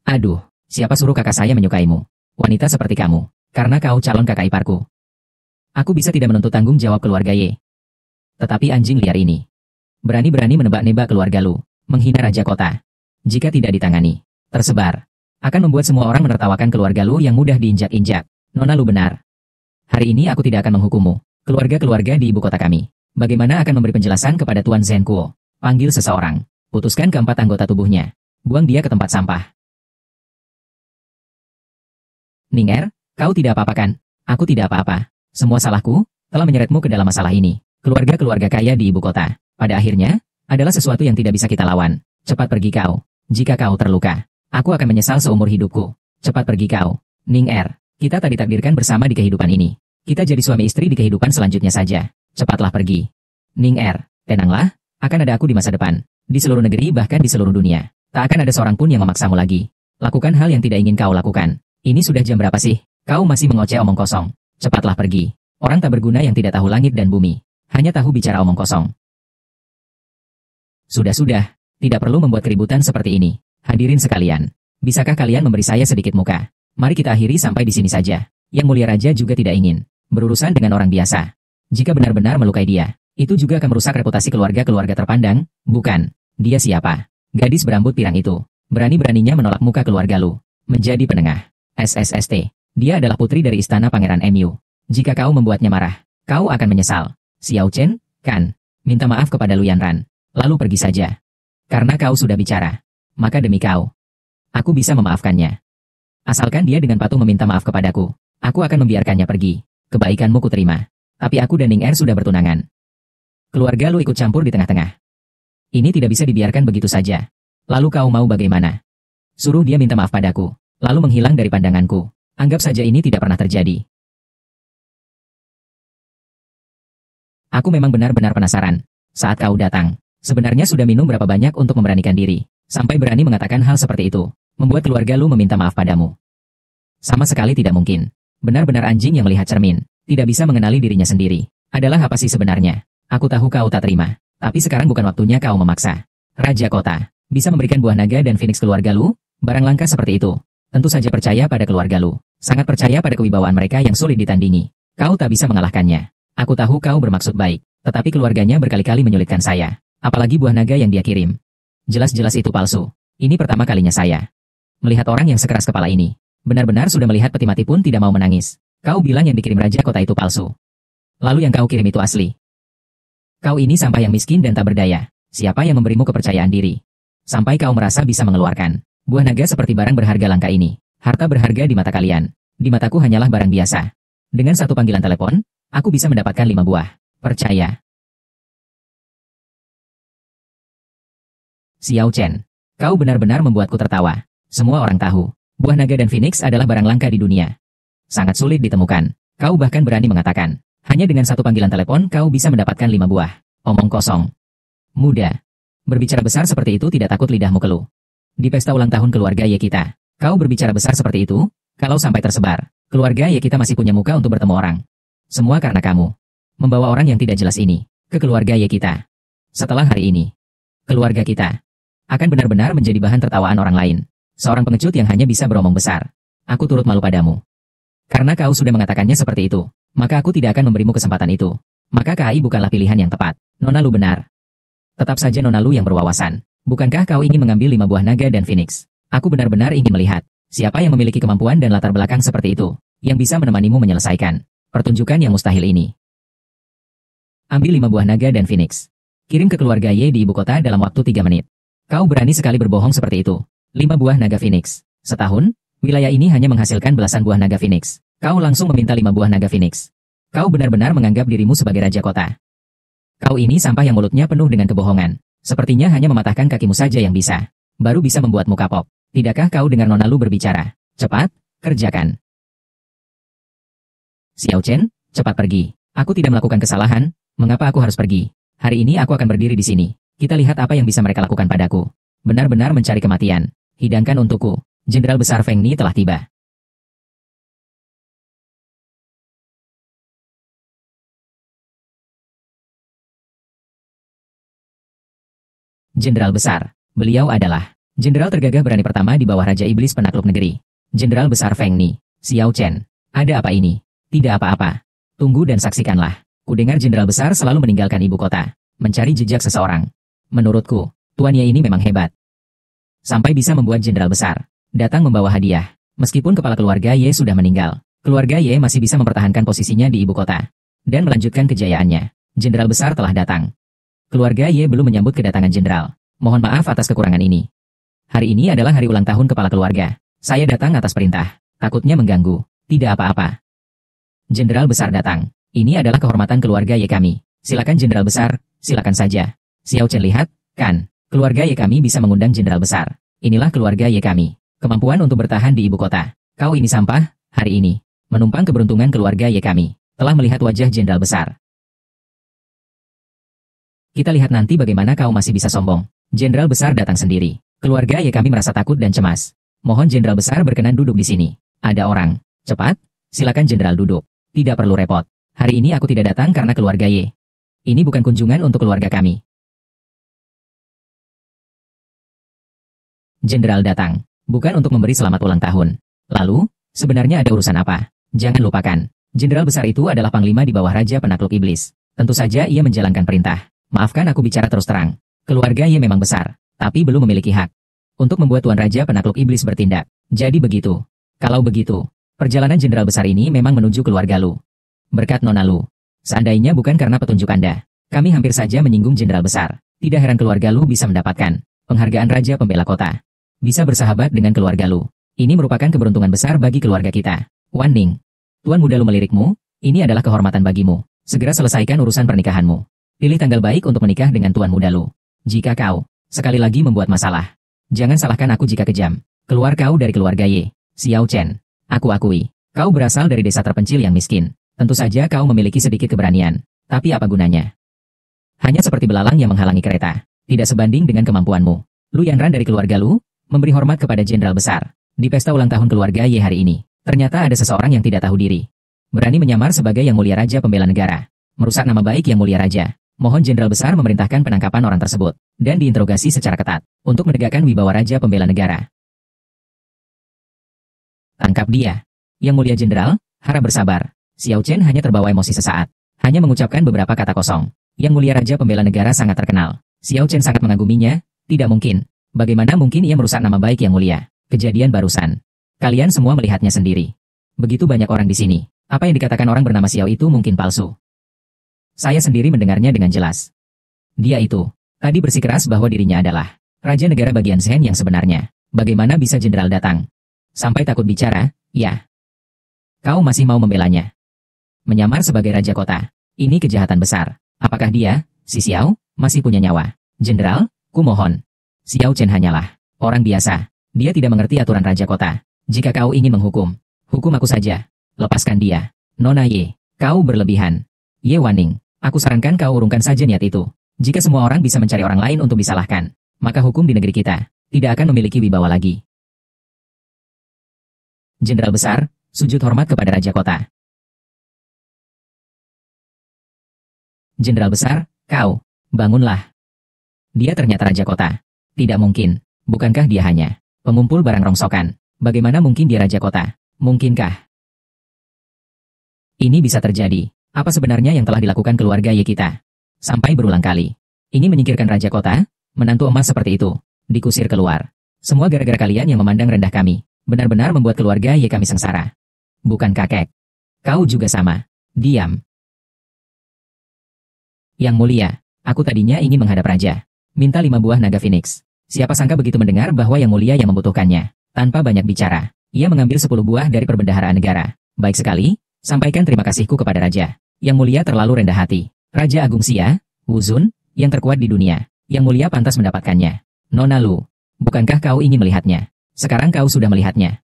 Aduh, siapa suruh kakak saya menyukaimu? Wanita seperti kamu. Karena kau calon kakak iparku. Aku bisa tidak menuntut tanggung jawab keluarga Ye. Tetapi anjing liar ini berani-berani menebak-nebak keluarga Lu, menghina Raja Kota. Jika tidak ditangani, tersebar, akan membuat semua orang menertawakan keluarga Lu yang mudah diinjak-injak. Nona Lu benar. Hari ini aku tidak akan menghukummu. Keluarga-keluarga di ibu kota kami. Bagaimana akan memberi penjelasan kepada Tuan Zhen Kuo? Panggil seseorang. Putuskan keempat anggota tubuhnya. Buang dia ke tempat sampah. Ning Er, kau tidak apa-apa kan? Aku tidak apa-apa. Semua salahku telah menyeretmu ke dalam masalah ini. Keluarga-keluarga kaya di ibu kota, pada akhirnya, adalah sesuatu yang tidak bisa kita lawan. Cepat pergi kau. Jika kau terluka, aku akan menyesal seumur hidupku. Cepat pergi kau. Ning Er, kita tak ditakdirkan bersama di kehidupan ini. Kita jadi suami istri di kehidupan selanjutnya saja. Cepatlah pergi. Ning Er, tenanglah, akan ada aku di masa depan. Di seluruh negeri bahkan di seluruh dunia. Tak akan ada seorang pun yang memaksamu lagi. Lakukan hal yang tidak ingin kau lakukan. Ini sudah jam berapa sih? Kau masih mengoceh omong kosong. Cepatlah pergi. Orang tak berguna yang tidak tahu langit dan bumi. Hanya tahu bicara omong kosong. Sudah-sudah. Tidak perlu membuat keributan seperti ini. Hadirin sekalian. Bisakah kalian memberi saya sedikit muka? Mari kita akhiri sampai di sini saja. Yang Mulia Raja juga tidak ingin berurusan dengan orang biasa. Jika benar-benar melukai dia, itu juga akan merusak reputasi keluarga-keluarga terpandang, bukan? Dia siapa? Gadis berambut pirang itu. Berani-beraninya menolak muka keluarga Lu. Menjadi penengah. SSST. Dia adalah putri dari istana Pangeran Mu. Jika kau membuatnya marah, kau akan menyesal. Xiao Chen, kan? Minta maaf kepada Lu Yanran. Lalu pergi saja. Karena kau sudah bicara. Maka demi kau, aku bisa memaafkannya. Asalkan dia dengan patuh meminta maaf kepadaku, aku akan membiarkannya pergi. Kebaikanmu kuterima. Tapi aku dan Ning Er sudah bertunangan. Keluarga Lu ikut campur di tengah-tengah. Ini tidak bisa dibiarkan begitu saja. Lalu kau mau bagaimana? Suruh dia minta maaf padaku, lalu menghilang dari pandanganku. Anggap saja ini tidak pernah terjadi. Aku memang benar-benar penasaran. Saat kau datang, sebenarnya sudah minum berapa banyak untuk memberanikan diri, sampai berani mengatakan hal seperti itu, membuat keluarga Lu meminta maaf padamu. Sama sekali tidak mungkin. Benar-benar anjing yang melihat cermin, tidak bisa mengenali dirinya sendiri. Adalah apa sih sebenarnya? Aku tahu kau tak terima. Tapi sekarang bukan waktunya kau memaksa. Raja kota, bisa memberikan buah naga dan Phoenix keluarga Lu? Barang langka seperti itu. Tentu saja percaya pada keluarga Lu. Sangat percaya pada kewibawaan mereka yang sulit ditandingi. Kau tak bisa mengalahkannya. Aku tahu kau bermaksud baik. Tetapi keluarganya berkali-kali menyulitkan saya. Apalagi buah naga yang dia kirim. Jelas-jelas itu palsu. Ini pertama kalinya saya melihat orang yang sekeras kepala ini. Benar-benar sudah melihat peti mati pun tidak mau menangis. Kau bilang yang dikirim raja kota itu palsu. Lalu yang kau kirim itu asli. Kau ini sampah yang miskin dan tak berdaya. Siapa yang memberimu kepercayaan diri? Sampai kau merasa bisa mengeluarkan buah naga seperti barang berharga langka ini. Harta berharga di mata kalian. Di mataku hanyalah barang biasa. Dengan satu panggilan telepon, aku bisa mendapatkan 5 buah. Percaya. Xiao Chen, kau benar-benar membuatku tertawa. Semua orang tahu, buah naga dan Phoenix adalah barang langka di dunia. Sangat sulit ditemukan. Kau bahkan berani mengatakan, hanya dengan satu panggilan telepon kau bisa mendapatkan 5 buah. Omong kosong. Muda. Berbicara besar seperti itu tidak takut lidahmu keluh. Di pesta ulang tahun keluarga Ye kita, kau berbicara besar seperti itu? Kalau sampai tersebar, keluarga Ye kita masih punya muka untuk bertemu orang. Semua karena kamu. Membawa orang yang tidak jelas ini ke keluarga Ye kita. Setelah hari ini, keluarga kita akan benar-benar menjadi bahan tertawaan orang lain. Seorang pengecut yang hanya bisa beromong besar. Aku turut malu padamu. Karena kau sudah mengatakannya seperti itu, maka aku tidak akan memberimu kesempatan itu. Maka KAI bukanlah pilihan yang tepat. Nona Lu benar. Tetap saja Nona Lu yang berwawasan. Bukankah kau ingin mengambil 5 buah naga dan Phoenix? Aku benar-benar ingin melihat siapa yang memiliki kemampuan dan latar belakang seperti itu, yang bisa menemanimu menyelesaikan pertunjukan yang mustahil ini. Ambil 5 buah naga dan Phoenix. Kirim ke keluarga Ye di ibu kota dalam waktu 3 menit. Kau berani sekali berbohong seperti itu. 5 buah naga Phoenix. Setahun, wilayah ini hanya menghasilkan belasan buah naga Phoenix. Kau langsung meminta 5 buah naga Phoenix. Kau benar-benar menganggap dirimu sebagai raja kota. Kau ini sampah yang mulutnya penuh dengan kebohongan. Sepertinya hanya mematahkan kakimu saja yang bisa. Baru bisa membuatmu kapok. Tidakkah kau dengar Nona Lu berbicara? Cepat, kerjakan. Xiao Chen, cepat pergi. Aku tidak melakukan kesalahan. Mengapa aku harus pergi? Hari ini aku akan berdiri di sini. Kita lihat apa yang bisa mereka lakukan padaku. Benar-benar mencari kematian. Hidangkan untukku. Jenderal Besar Feng Ni telah tiba. Jenderal Besar. Beliau adalah jenderal tergagah berani pertama di bawah Raja Iblis penakluk negeri. Jenderal Besar Feng Ni. Xiao Chen. Ada apa ini? Tidak apa-apa. Tunggu dan saksikanlah. Kudengar jenderal besar selalu meninggalkan ibu kota. Mencari jejak seseorang. Menurutku, Tuan Ye ini memang hebat. Sampai bisa membuat jenderal besar datang membawa hadiah. Meskipun kepala keluarga Ye sudah meninggal, keluarga Ye masih bisa mempertahankan posisinya di ibu kota dan melanjutkan kejayaannya. Jenderal besar telah datang. Keluarga Ye belum menyambut kedatangan jenderal. Mohon maaf atas kekurangan ini. Hari ini adalah hari ulang tahun kepala keluarga. Saya datang atas perintah. Takutnya mengganggu. Tidak apa-apa. Jenderal besar datang. Ini adalah kehormatan keluarga Ye kami. Silakan jenderal besar, silakan saja. Xiao Chen lihat, kan? Keluarga Ye kami bisa mengundang jenderal besar. Inilah keluarga Ye kami. Kemampuan untuk bertahan di ibu kota. Kau ini sampah, hari ini. Menumpang keberuntungan keluarga Ye kami. Telah melihat wajah jenderal besar. Kita lihat nanti bagaimana kau masih bisa sombong. Jenderal besar datang sendiri. Keluarga Ye kami merasa takut dan cemas. Mohon jenderal besar berkenan duduk di sini. Ada orang. Cepat, silakan jenderal duduk. Tidak perlu repot. Hari ini aku tidak datang karena keluarga Ye. Ini bukan kunjungan untuk keluarga kami. Jenderal datang, bukan untuk memberi selamat ulang tahun. Lalu, sebenarnya ada urusan apa? Jangan lupakan, jenderal besar itu adalah panglima di bawah Raja Penakluk Iblis. Tentu saja ia menjalankan perintah. Maafkan aku bicara terus terang. Keluarga Ye memang besar, tapi belum memiliki hak untuk membuat Tuan Raja Penakluk Iblis bertindak. Jadi begitu. Kalau begitu, perjalanan jenderal besar ini memang menuju keluarga Lu. Berkat Nona Lu. Seandainya bukan karena petunjuk Anda, kami hampir saja menyinggung jenderal besar. Tidak heran keluarga Lu bisa mendapatkan penghargaan Raja Pembela Kota. Bisa bersahabat dengan keluarga Lu. Ini merupakan keberuntungan besar bagi keluarga kita. Wan Ning, Tuan muda Lu melirikmu, ini adalah kehormatan bagimu. Segera selesaikan urusan pernikahanmu. Pilih tanggal baik untuk menikah dengan Tuan muda Lu. Jika kau sekali lagi membuat masalah, jangan salahkan aku jika kejam. Keluar kau dari keluarga Ye. Xiao Chen, aku akui, kau berasal dari desa terpencil yang miskin. Tentu saja kau memiliki sedikit keberanian. Tapi apa gunanya? Hanya seperti belalang yang menghalangi kereta. Tidak sebanding dengan kemampuanmu. Lu Yanran dari keluarga Lu memberi hormat kepada jenderal besar. Di pesta ulang tahun keluarga Ye hari ini, ternyata ada seseorang yang tidak tahu diri. Berani menyamar sebagai yang mulia Raja Pembela Negara. Merusak nama baik yang mulia Raja. Mohon Jenderal Besar memerintahkan penangkapan orang tersebut, dan diinterogasi secara ketat, untuk menegakkan wibawa Raja Pembela Negara. Tangkap dia. Yang Mulia Jenderal, harap bersabar. Xiao Chen hanya terbawa emosi sesaat. Hanya mengucapkan beberapa kata kosong. Yang Mulia Raja Pembela Negara sangat terkenal. Xiao Chen sangat mengaguminya. Tidak mungkin. Bagaimana mungkin ia merusak nama baik Yang Mulia? Kejadian barusan. Kalian semua melihatnya sendiri. Begitu banyak orang di sini. Apa yang dikatakan orang bernama Xiao itu mungkin palsu. Saya sendiri mendengarnya dengan jelas. Dia itu, tadi bersikeras bahwa dirinya adalah Raja Negara bagian Shen yang sebenarnya. Bagaimana bisa Jenderal datang? Sampai takut bicara, ya. Kau masih mau membelanya? Menyamar sebagai Raja Kota. Ini kejahatan besar. Apakah dia, si Xiao, masih punya nyawa? Jenderal, kumohon. Xiao Chen hanyalah orang biasa. Dia tidak mengerti aturan Raja Kota. Jika kau ingin menghukum, hukum aku saja. Lepaskan dia. Nona Ye, kau berlebihan. Ye Wanning, aku sarankan kau urungkan saja niat itu. Jika semua orang bisa mencari orang lain untuk disalahkan, maka hukum di negeri kita tidak akan memiliki wibawa lagi. Jenderal Besar, sujud hormat kepada Raja Kota. Jenderal Besar, kau, bangunlah. Dia ternyata Raja Kota. Tidak mungkin. Bukankah dia hanya pengumpul barang rongsokan? Bagaimana mungkin dia Raja Kota? Mungkinkah ini bisa terjadi? Apa sebenarnya yang telah dilakukan keluarga Ye kita? Sampai berulang kali. Ini menyingkirkan Raja Kota, menantu emas seperti itu, dikusir keluar. Semua gara-gara kalian yang memandang rendah kami. Benar-benar membuat keluarga Ye kami sengsara. Bukan kakek. Kau juga sama. Diam. Yang Mulia, aku tadinya ingin menghadap Raja. Minta 5 buah naga Phoenix. Siapa sangka begitu mendengar bahwa Yang Mulia yang membutuhkannya. Tanpa banyak bicara, ia mengambil 10 buah dari perbendaharaan negara. Baik sekali, sampaikan terima kasihku kepada Raja. Yang Mulia terlalu rendah hati. Raja Agung Xia, Wuzun, yang terkuat di dunia. Yang Mulia pantas mendapatkannya. Nona Lu, bukankah kau ingin melihatnya? Sekarang kau sudah melihatnya.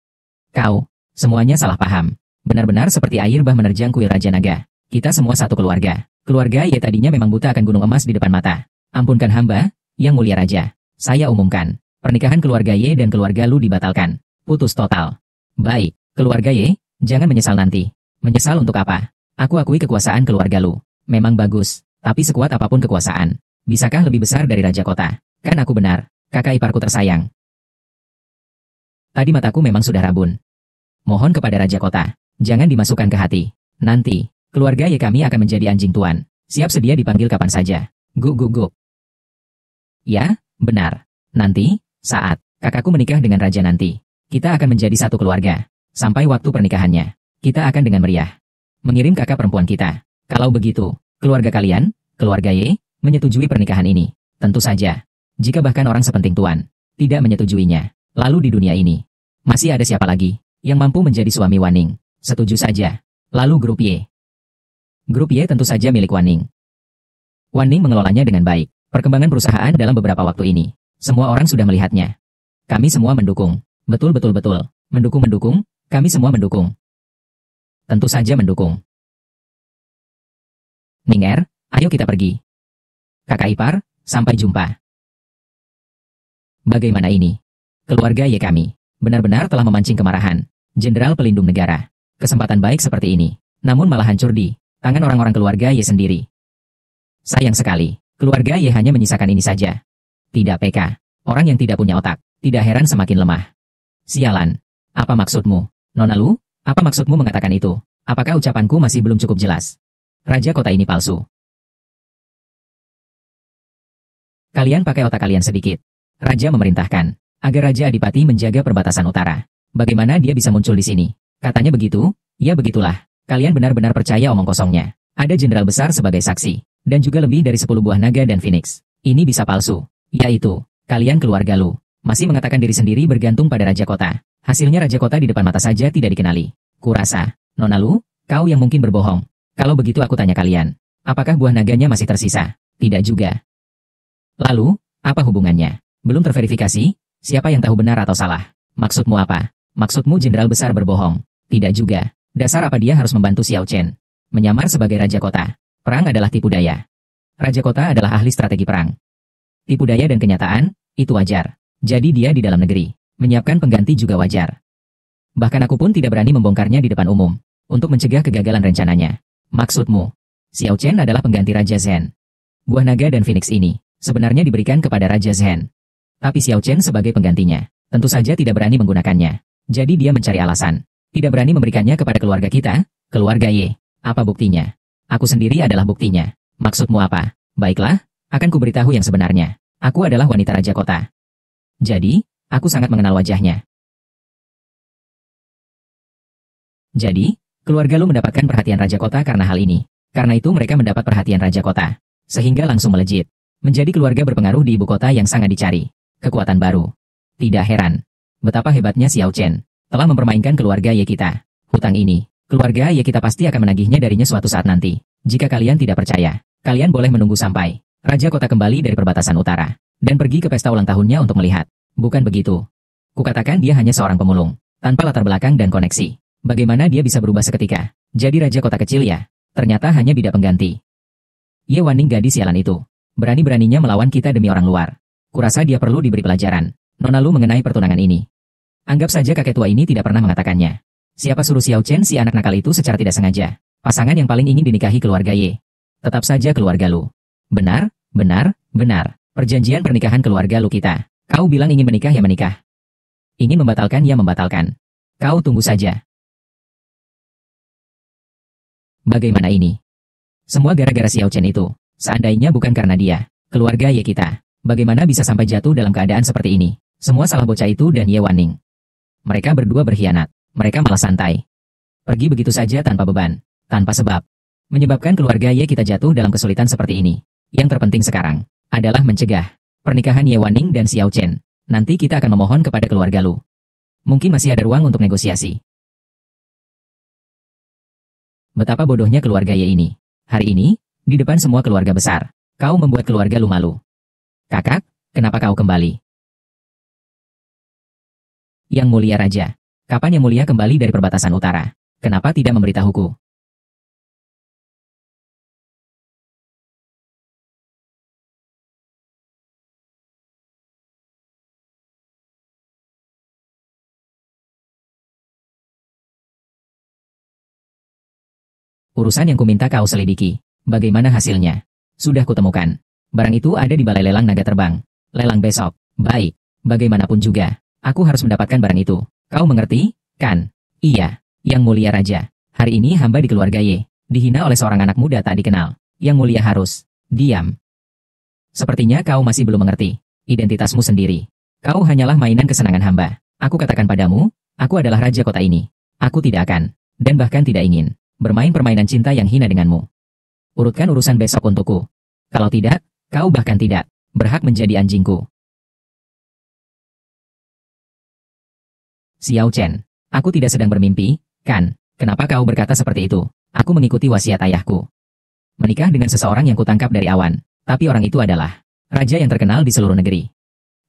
Kau, semuanya salah paham. Benar-benar seperti air bah menerjang kuil Raja Naga. Kita semua satu keluarga. Keluarga Ye tadinya memang buta akan gunung emas di depan mata. Ampunkan hamba, Yang Mulia Raja. Saya umumkan, pernikahan keluarga Ye dan keluarga Lu dibatalkan. Putus total. Baik, keluarga Ye, jangan menyesal nanti. Menyesal untuk apa? Aku akui kekuasaan keluarga Lu. Memang bagus, tapi sekuat apapun kekuasaan, bisakah lebih besar dari Raja Kota? Kan aku benar, kakak iparku tersayang. Tadi mataku memang sudah rabun. Mohon kepada Raja Kota, jangan dimasukkan ke hati. Nanti, keluarga Ye kami akan menjadi anjing tuan. Siap sedia dipanggil kapan saja. Guk guk guk. Ya, benar. Nanti, saat kakakku menikah dengan raja nanti, kita akan menjadi satu keluarga. Sampai waktu pernikahannya, kita akan dengan meriah mengirim kakak perempuan kita. Kalau begitu, keluarga kalian, keluarga Ye, menyetujui pernikahan ini. Tentu saja. Jika bahkan orang sepenting tuan tidak menyetujuinya, lalu di dunia ini masih ada siapa lagi yang mampu menjadi suami Wanning? Setuju saja. Lalu grup Y. Grup Y tentu saja milik Wanning. Wanning mengelolanya dengan baik. Perkembangan perusahaan dalam beberapa waktu ini, semua orang sudah melihatnya. Kami semua mendukung. Betul. Mendukung. Kami semua mendukung. Tentu saja mendukung. Ninger, ayo kita pergi. Kakak ipar, sampai jumpa. Bagaimana ini? Keluarga Ye kami benar-benar telah memancing kemarahan Jenderal Pelindung Negara. Kesempatan baik seperti ini, namun malah hancur di tangan orang-orang keluarga Ye sendiri. Sayang sekali. Keluarga Ye hanya menyisakan ini saja. Tidak PK. Orang yang tidak punya otak. Tidak heran semakin lemah. Sialan. Apa maksudmu? Nona Lu, apa maksudmu mengatakan itu? Apakah ucapanku masih belum cukup jelas? Raja Kota ini palsu. Kalian pakai otak kalian sedikit. Raja memerintahkan agar Raja Adipati menjaga perbatasan utara. Bagaimana dia bisa muncul di sini? Katanya begitu? Ya begitulah. Kalian benar-benar percaya omong kosongnya. Ada jenderal besar sebagai saksi. Dan juga lebih dari 10 buah naga dan Phoenix. Ini bisa palsu. Yaitu, kalian keluarga Lu masih mengatakan diri sendiri bergantung pada Raja Kota. Hasilnya Raja Kota di depan mata saja tidak dikenali. Kurasa, Nona Lu, kau yang mungkin berbohong. Kalau begitu aku tanya kalian, apakah buah naganya masih tersisa? Tidak juga. Lalu, apa hubungannya? Belum terverifikasi? Siapa yang tahu benar atau salah? Maksudmu apa? Maksudmu jenderal besar berbohong? Tidak juga. Dasar apa dia harus membantu Xiao Chen? Menyamar sebagai Raja Kota. Perang adalah tipu daya. Raja Kota adalah ahli strategi perang. Tipu daya dan kenyataan, itu wajar. Jadi dia di dalam negeri. Menyiapkan pengganti juga wajar. Bahkan aku pun tidak berani membongkarnya di depan umum. Untuk mencegah kegagalan rencananya. Maksudmu, Xiao Chen adalah pengganti Raja Zhen. Buah naga dan phoenix ini sebenarnya diberikan kepada Raja Zhen. Tapi Xiao Chen sebagai penggantinya tentu saja tidak berani menggunakannya. Jadi dia mencari alasan. Tidak berani memberikannya kepada keluarga kita, keluarga Ye. Apa buktinya? Aku sendiri adalah buktinya. Maksudmu apa? Baiklah, akan kuberitahu yang sebenarnya. Aku adalah wanita Raja Kota. Jadi, aku sangat mengenal wajahnya. Jadi, keluarga lu mendapatkan perhatian Raja Kota karena hal ini. Karena itu mereka mendapat perhatian Raja Kota. Sehingga langsung melejit. Menjadi keluarga berpengaruh di ibu kota yang sangat dicari. Kekuatan baru. Tidak heran. Betapa hebatnya Xiao Chen. Telah mempermainkan keluarga Ye kita. Hutang ini, keluarga Ye kita pasti akan menagihnya darinya suatu saat nanti. Jika kalian tidak percaya, kalian boleh menunggu sampai Raja Kota kembali dari perbatasan utara. Dan pergi ke pesta ulang tahunnya untuk melihat. Bukan begitu. Kukatakan dia hanya seorang pemulung. Tanpa latar belakang dan koneksi. Bagaimana dia bisa berubah seketika? Jadi Raja Kota kecil ya? Ternyata hanya bidak pengganti. Ye Wanning gadis sialan itu. Berani-beraninya melawan kita demi orang luar. Kurasa dia perlu diberi pelajaran. Nona Lu mengenai pertunangan ini. Anggap saja kakek tua ini tidak pernah mengatakannya. Siapa suruh Xiao Chen si anak nakal itu secara tidak sengaja? Pasangan yang paling ingin dinikahi keluarga Ye. Tetap saja keluarga Lu. Benar, benar, benar. Perjanjian pernikahan keluarga Lu kita. Kau bilang ingin menikah ya menikah. Ingin membatalkan ya membatalkan. Kau tunggu saja. Bagaimana ini? Semua gara-gara Xiao Chen itu. Seandainya bukan karena dia, keluarga Ye kita, bagaimana bisa sampai jatuh dalam keadaan seperti ini? Semua salah bocah itu dan Ye Wanning. Mereka berdua berkhianat. Mereka malah santai. Pergi begitu saja tanpa beban, tanpa sebab. Menyebabkan keluarga Ye kita jatuh dalam kesulitan seperti ini. Yang terpenting sekarang adalah mencegah pernikahan Ye Wanning dan Xiao Chen. Nanti kita akan memohon kepada keluarga Lu. Mungkin masih ada ruang untuk negosiasi. Betapa bodohnya keluarga Ye ini. Hari ini, di depan semua keluarga besar, kau membuat keluarga Lu malu. Kakak, kenapa kau kembali? Yang mulia Raja, kapan Yang mulia kembali dari perbatasan utara? Kenapa tidak memberitahuku? Urusan yang kuminta kau selidiki. Bagaimana hasilnya? Sudah kutemukan. Barang itu ada di balai lelang naga terbang. Lelang besok. Baik. Bagaimanapun juga, aku harus mendapatkan barang itu. Kau mengerti, kan? Iya. Yang mulia Raja. Hari ini hamba di keluarga Ye dihina oleh seorang anak muda tak dikenal. Yang mulia harus diam. Sepertinya kau masih belum mengerti identitasmu sendiri. Kau hanyalah mainan kesenangan hamba. Aku katakan padamu, aku adalah Raja Kota ini. Aku tidak akan, dan bahkan tidak ingin, bermain permainan cinta yang hina denganmu. Urutkan urusan besok untukku. Kalau tidak, kau bahkan tidak berhak menjadi anjingku. Xiao Chen, aku tidak sedang bermimpi, kan? Kenapa kau berkata seperti itu? Aku mengikuti wasiat ayahku. Menikah dengan seseorang yang kutangkap dari awan, tapi orang itu adalah raja yang terkenal di seluruh negeri.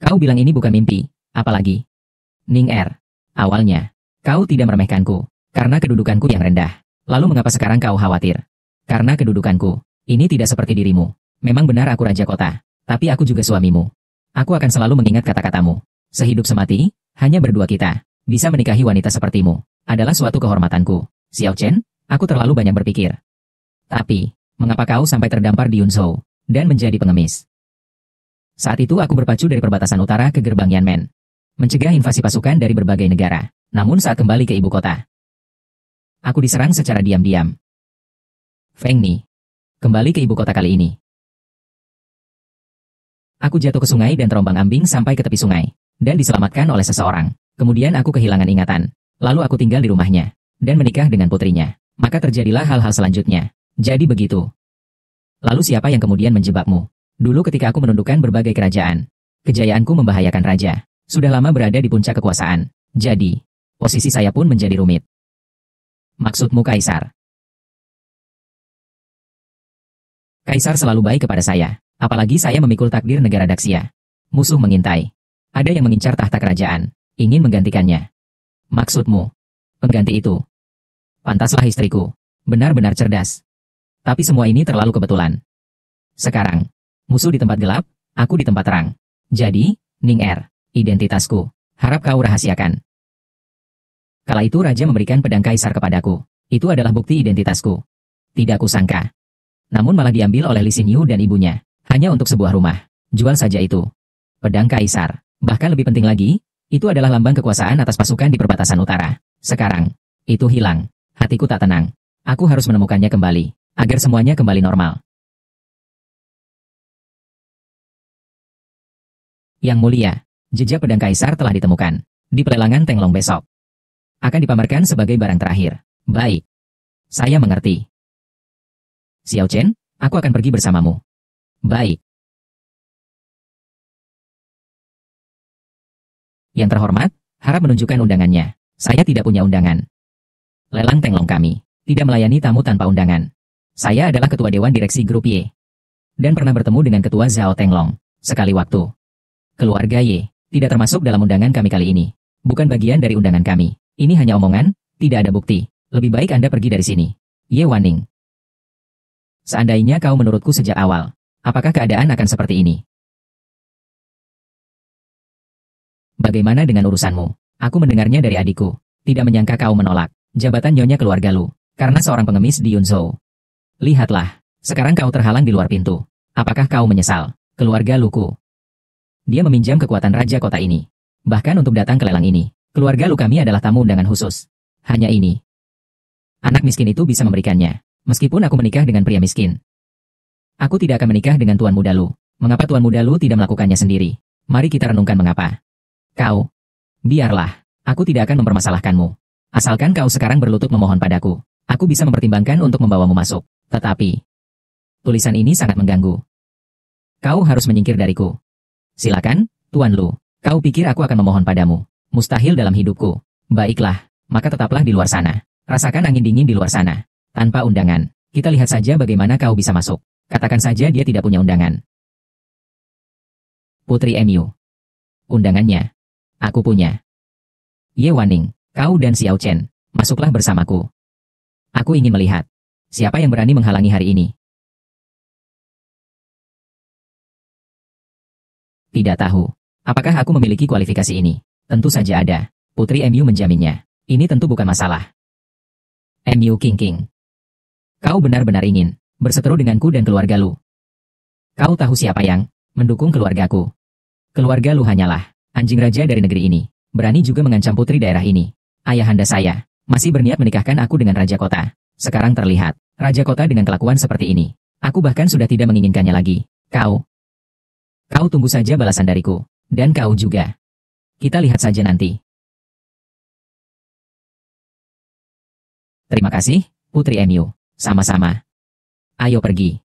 Kau bilang ini bukan mimpi, apalagi? Ning Er, awalnya, kau tidak meremehkanku, karena kedudukanku yang rendah. Lalu mengapa sekarang kau khawatir? Karena kedudukanku, ini tidak seperti dirimu. Memang benar aku Raja Kota, tapi aku juga suamimu. Aku akan selalu mengingat kata-katamu. Sehidup semati, hanya berdua kita, bisa menikahi wanita sepertimu, adalah suatu kehormatanku. Xiao Chen, aku terlalu banyak berpikir. Tapi, mengapa kau sampai terdampar di Yunzhou, dan menjadi pengemis? Saat itu aku berpacu dari perbatasan utara ke gerbang Yanmen. Mencegah invasi pasukan dari berbagai negara. Namun saat kembali ke ibu kota, aku diserang secara diam-diam. Feng Mi, kembali ke ibu kota kali ini. Aku jatuh ke sungai dan terombang-ambing sampai ke tepi sungai, dan diselamatkan oleh seseorang. Kemudian aku kehilangan ingatan. Lalu aku tinggal di rumahnya, dan menikah dengan putrinya. Maka terjadilah hal-hal selanjutnya. Jadi begitu. Lalu siapa yang kemudian menjebakmu? Dulu ketika aku menundukkan berbagai kerajaan, kejayaanku membahayakan raja. Sudah lama berada di puncak kekuasaan. Jadi, posisi saya pun menjadi rumit. Maksudmu Kaisar? Kaisar selalu baik kepada saya, apalagi saya memikul takdir negara Daxia. Musuh mengintai. Ada yang mengincar tahta kerajaan, ingin menggantikannya. Maksudmu, pengganti itu? Pantaslah istriku, benar-benar cerdas. Tapi semua ini terlalu kebetulan. Sekarang, musuh di tempat gelap, aku di tempat terang. Jadi, Ning Er, identitasku, harap kau rahasiakan. Kala itu raja memberikan pedang kaisar kepadaku. Itu adalah bukti identitasku. Tidak kusangka. Namun malah diambil oleh Li Xinyu dan ibunya. Hanya untuk sebuah rumah. Jual saja itu. Pedang Kaisar. Bahkan lebih penting lagi, itu adalah lambang kekuasaan atas pasukan di perbatasan utara. Sekarang, itu hilang. Hatiku tak tenang. Aku harus menemukannya kembali, agar semuanya kembali normal. Yang mulia, jejak pedang Kaisar telah ditemukan. Di pelelangan Tenglong besok. Akan dipamerkan sebagai barang terakhir. Baik. Saya mengerti. Xiao Chen, aku akan pergi bersamamu. Baik. Yang terhormat, harap menunjukkan undangannya. Saya tidak punya undangan. Lelang Tenglong kami tidak melayani tamu tanpa undangan. Saya adalah ketua dewan direksi grup Y. Dan pernah bertemu dengan ketua Zhao Tenglong sekali waktu. Keluarga Y tidak termasuk dalam undangan kami kali ini. Bukan bagian dari undangan kami. Ini hanya omongan, tidak ada bukti. Lebih baik Anda pergi dari sini. Ye Wanning. Seandainya kau menurutku sejak awal, apakah keadaan akan seperti ini? Bagaimana dengan urusanmu? Aku mendengarnya dari adikku. Tidak menyangka kau menolak jabatan nyonya keluarga Lu, karena seorang pengemis di Yunzhou. Lihatlah, sekarang kau terhalang di luar pintu. Apakah kau menyesal, keluarga Luku? Dia meminjam kekuatan raja kota ini. Bahkan untuk datang ke lelang ini, keluarga Lu kami adalah tamu undangan khusus. Hanya ini. Anak miskin itu bisa memberikannya, meskipun aku menikah dengan pria miskin. Aku tidak akan menikah dengan Tuan Muda Lu. Mengapa Tuan Muda Lu tidak melakukannya sendiri? Mari kita renungkan mengapa. Kau. Biarlah, aku tidak akan mempermasalahkanmu. Asalkan kau sekarang berlutut memohon padaku, aku bisa mempertimbangkan untuk membawamu masuk. Tetapi, tulisan ini sangat mengganggu. Kau harus menyingkir dariku. Silakan, Tuan Lu. Kau pikir aku akan memohon padamu? Mustahil dalam hidupku. Baiklah, maka tetaplah di luar sana. Rasakan angin dingin di luar sana. Tanpa undangan, kita lihat saja bagaimana kau bisa masuk. Katakan saja dia tidak punya undangan. Putri MU. Undangannya. Aku punya. Ye Wanning. Kau dan Xiao Chen, masuklah bersamaku. Aku ingin melihat siapa yang berani menghalangi hari ini. Tidak tahu. Apakah aku memiliki kualifikasi ini? Tentu saja ada. Putri MU menjaminnya. Ini tentu bukan masalah. MU King. Kau benar-benar ingin berseteru denganku dan keluarga Lu. Kau tahu siapa yang mendukung keluargaku? Keluarga Lu hanyalah anjing raja dari negeri ini. Berani juga mengancam putri daerah ini. Ayahanda saya masih berniat menikahkan aku dengan raja kota. Sekarang terlihat, raja kota dengan kelakuan seperti ini. Aku bahkan sudah tidak menginginkannya lagi. Kau tunggu saja balasan dariku. Dan kau juga. Kita lihat saja nanti. Terima kasih, Putri MU. Sama-sama. Ayo pergi.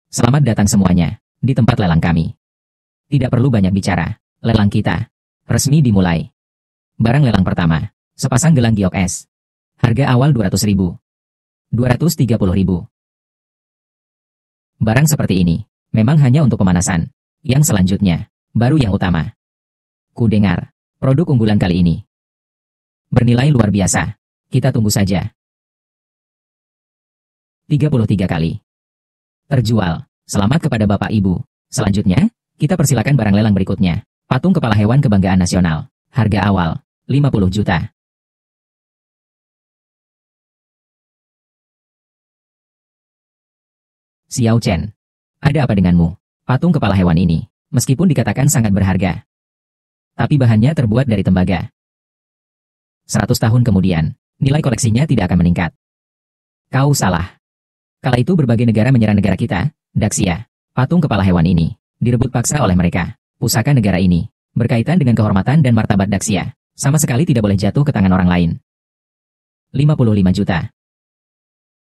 Selamat datang semuanya di tempat lelang kami. Tidak perlu banyak bicara. Lelang kita resmi dimulai. Barang lelang pertama, sepasang gelang giok es. Harga awal 200.000. 230.000. Barang seperti ini memang hanya untuk pemanasan. Yang selanjutnya, baru yang utama. Ku dengar, produk unggulan kali ini bernilai luar biasa. Kita tunggu saja. 33 kali. Terjual. Selamat kepada Bapak Ibu. Selanjutnya, kita persilakan barang lelang berikutnya. Patung kepala hewan kebanggaan nasional. Harga awal, 50 juta. Xiao Chen. Ada apa denganmu? Patung kepala hewan ini, meskipun dikatakan sangat berharga, tapi bahannya terbuat dari tembaga. 100 tahun kemudian, nilai koleksinya tidak akan meningkat. Kau salah. Kala itu berbagai negara menyerang negara kita, Daxia. Patung kepala hewan ini direbut paksa oleh mereka. Pusaka negara ini berkaitan dengan kehormatan dan martabat Daxia. Sama sekali tidak boleh jatuh ke tangan orang lain. 55 juta.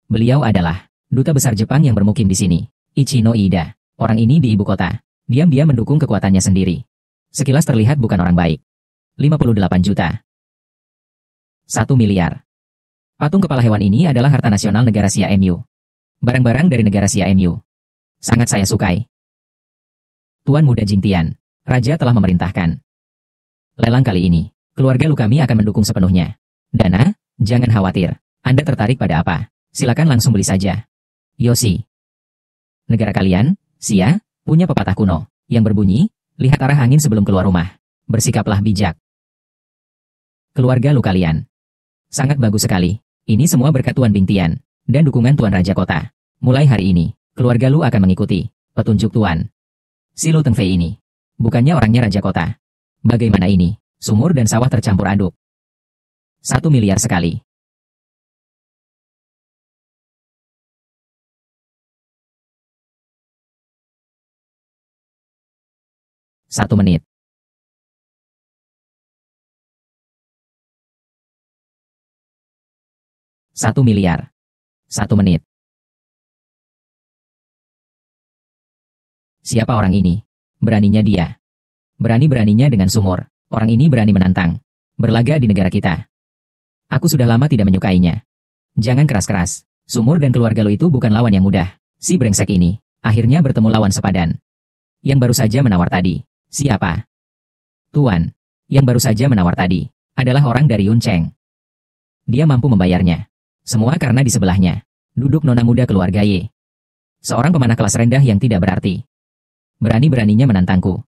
Beliau adalah duta besar Jepang yang bermukim di sini. Ichino Iida. Orang ini di ibu kota. Diam-diam mendukung kekuatannya sendiri. Sekilas terlihat bukan orang baik. 58 juta. 1 miliar. Patung kepala hewan ini adalah harta nasional negara Xia MU. Barang-barang dari negara Xia MU. Sangat saya sukai. Tuan Muda Jingtian. Raja telah memerintahkan. Lelang kali ini, keluarga Lu kami akan mendukung sepenuhnya. Dana, jangan khawatir. Anda tertarik pada apa? Silakan langsung beli saja. Yoshi. Negara kalian, Xia, punya pepatah kuno, yang berbunyi, lihat arah angin sebelum keluar rumah. Bersikaplah bijak. Keluarga Lu kalian. Sangat bagus sekali. Ini semua berkat Tuan Bingtian dan dukungan Tuan Raja Kota. Mulai hari ini, keluarga Lu akan mengikuti petunjuk Tuan. Si Lu Tengfei ini, bukannya orangnya Raja Kota. Bagaimana ini? Sumur dan sawah tercampur aduk. 1 miliar sekali. Satu menit. Satu miliar. 1 menit. Siapa orang ini? Beraninya dia. Berani-beraninya dengan sumur. Orang ini berani menantang. Berlaga di negara kita. Aku sudah lama tidak menyukainya. Jangan keras-keras. Sumur dan keluarga lo itu bukan lawan yang mudah. Si brengsek ini akhirnya bertemu lawan sepadan. Yang baru saja menawar tadi. Siapa? Tuan. Yang baru saja menawar tadi adalah orang dari Yun Cheng. Dia mampu membayarnya. Semua karena di sebelahnya duduk nona muda keluarga Ye. Seorang pemanah kelas rendah yang tidak berarti. Berani-beraninya menantangku.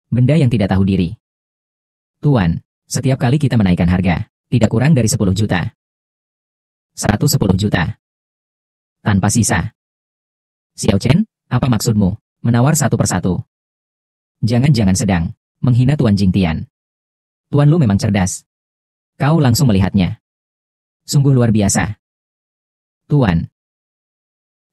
Benda yang tidak tahu diri. Tuan, setiap kali kita menaikkan harga, tidak kurang dari 10 juta. 110 juta. Tanpa sisa. Xiao Chen, apa maksudmu? Menawar satu persatu. Jangan-jangan sedang menghina Tuan Jingtian. Tuan Lu memang cerdas. Kau langsung melihatnya. Sungguh luar biasa. Tuan.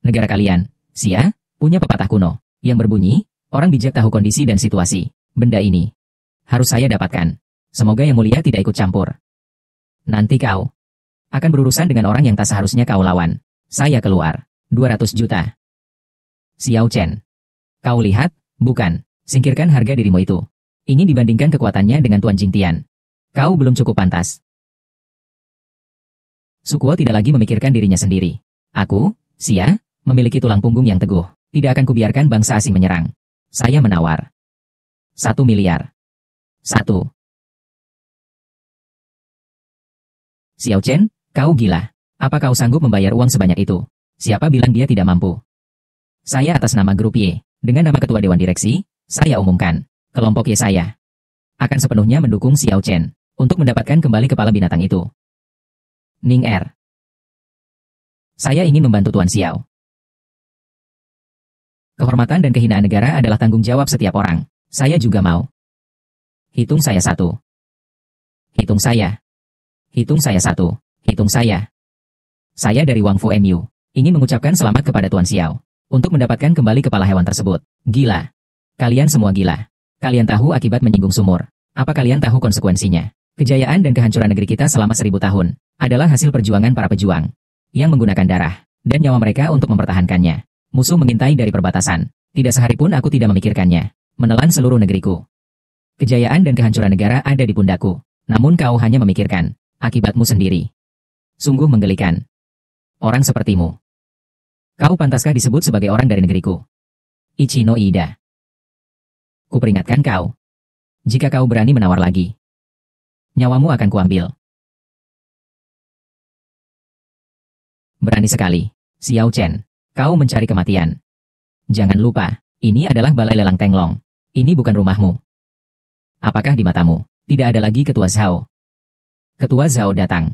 Negara kalian, Xia, punya pepatah kuno yang berbunyi, orang bijak tahu kondisi dan situasi. Benda ini harus saya dapatkan. Semoga yang mulia tidak ikut campur. Nanti kau akan berurusan dengan orang yang tak seharusnya kau lawan. Saya keluar 200 juta. Xiao Chen. Kau lihat, bukan. Singkirkan harga dirimu itu. Ingin dibandingkan kekuatannya dengan Tuan Jingtian. Kau belum cukup pantas. Sukuo tidak lagi memikirkan dirinya sendiri. Aku, Xia, memiliki tulang punggung yang teguh. Tidak akan kubiarkan bangsa asing menyerang. Saya menawar 1 miliar. 1. Xiao Chen, kau gila. Apa kau sanggup membayar uang sebanyak itu? Siapa bilang dia tidak mampu? Saya atas nama Grup Y, dengan nama Ketua Dewan Direksi, saya umumkan, kelompok Y saya akan sepenuhnya mendukung Xiao Chen untuk mendapatkan kembali kepala binatang itu. Ning Er. Saya ingin membantu Tuan Xiao. Kehormatan dan kehinaan negara adalah tanggung jawab setiap orang. Saya juga mau. Hitung saya 1. Hitung saya. Hitung saya 1. Hitung saya. Saya dari Wang Fu MU, ingin mengucapkan selamat kepada Tuan Xiao untuk mendapatkan kembali kepala hewan tersebut. Gila. Kalian semua gila. Kalian tahu akibat menyinggung sumur. Apa kalian tahu konsekuensinya? Kejayaan dan kehancuran negeri kita selama 1000 tahun adalah hasil perjuangan para pejuang yang menggunakan darah dan nyawa mereka untuk mempertahankannya. Musuh mengintai dari perbatasan. Tidak sehari pun aku tidak memikirkannya. Menelan seluruh negeriku. Kejayaan dan kehancuran negara ada di pundakku. Namun kau hanya memikirkan akibatmu sendiri. Sungguh menggelikan. Orang sepertimu. Kau pantaskah disebut sebagai orang dari negeriku? Ichino Ida. Kuperingatkan kau. Jika kau berani menawar lagi, nyawamu akan kuambil. Berani sekali. Xiao Chen, kau mencari kematian. Jangan lupa, ini adalah balai lelang Tenglong. Ini bukan rumahmu. Apakah di matamu tidak ada lagi Ketua Zhao? Ketua Zhao datang.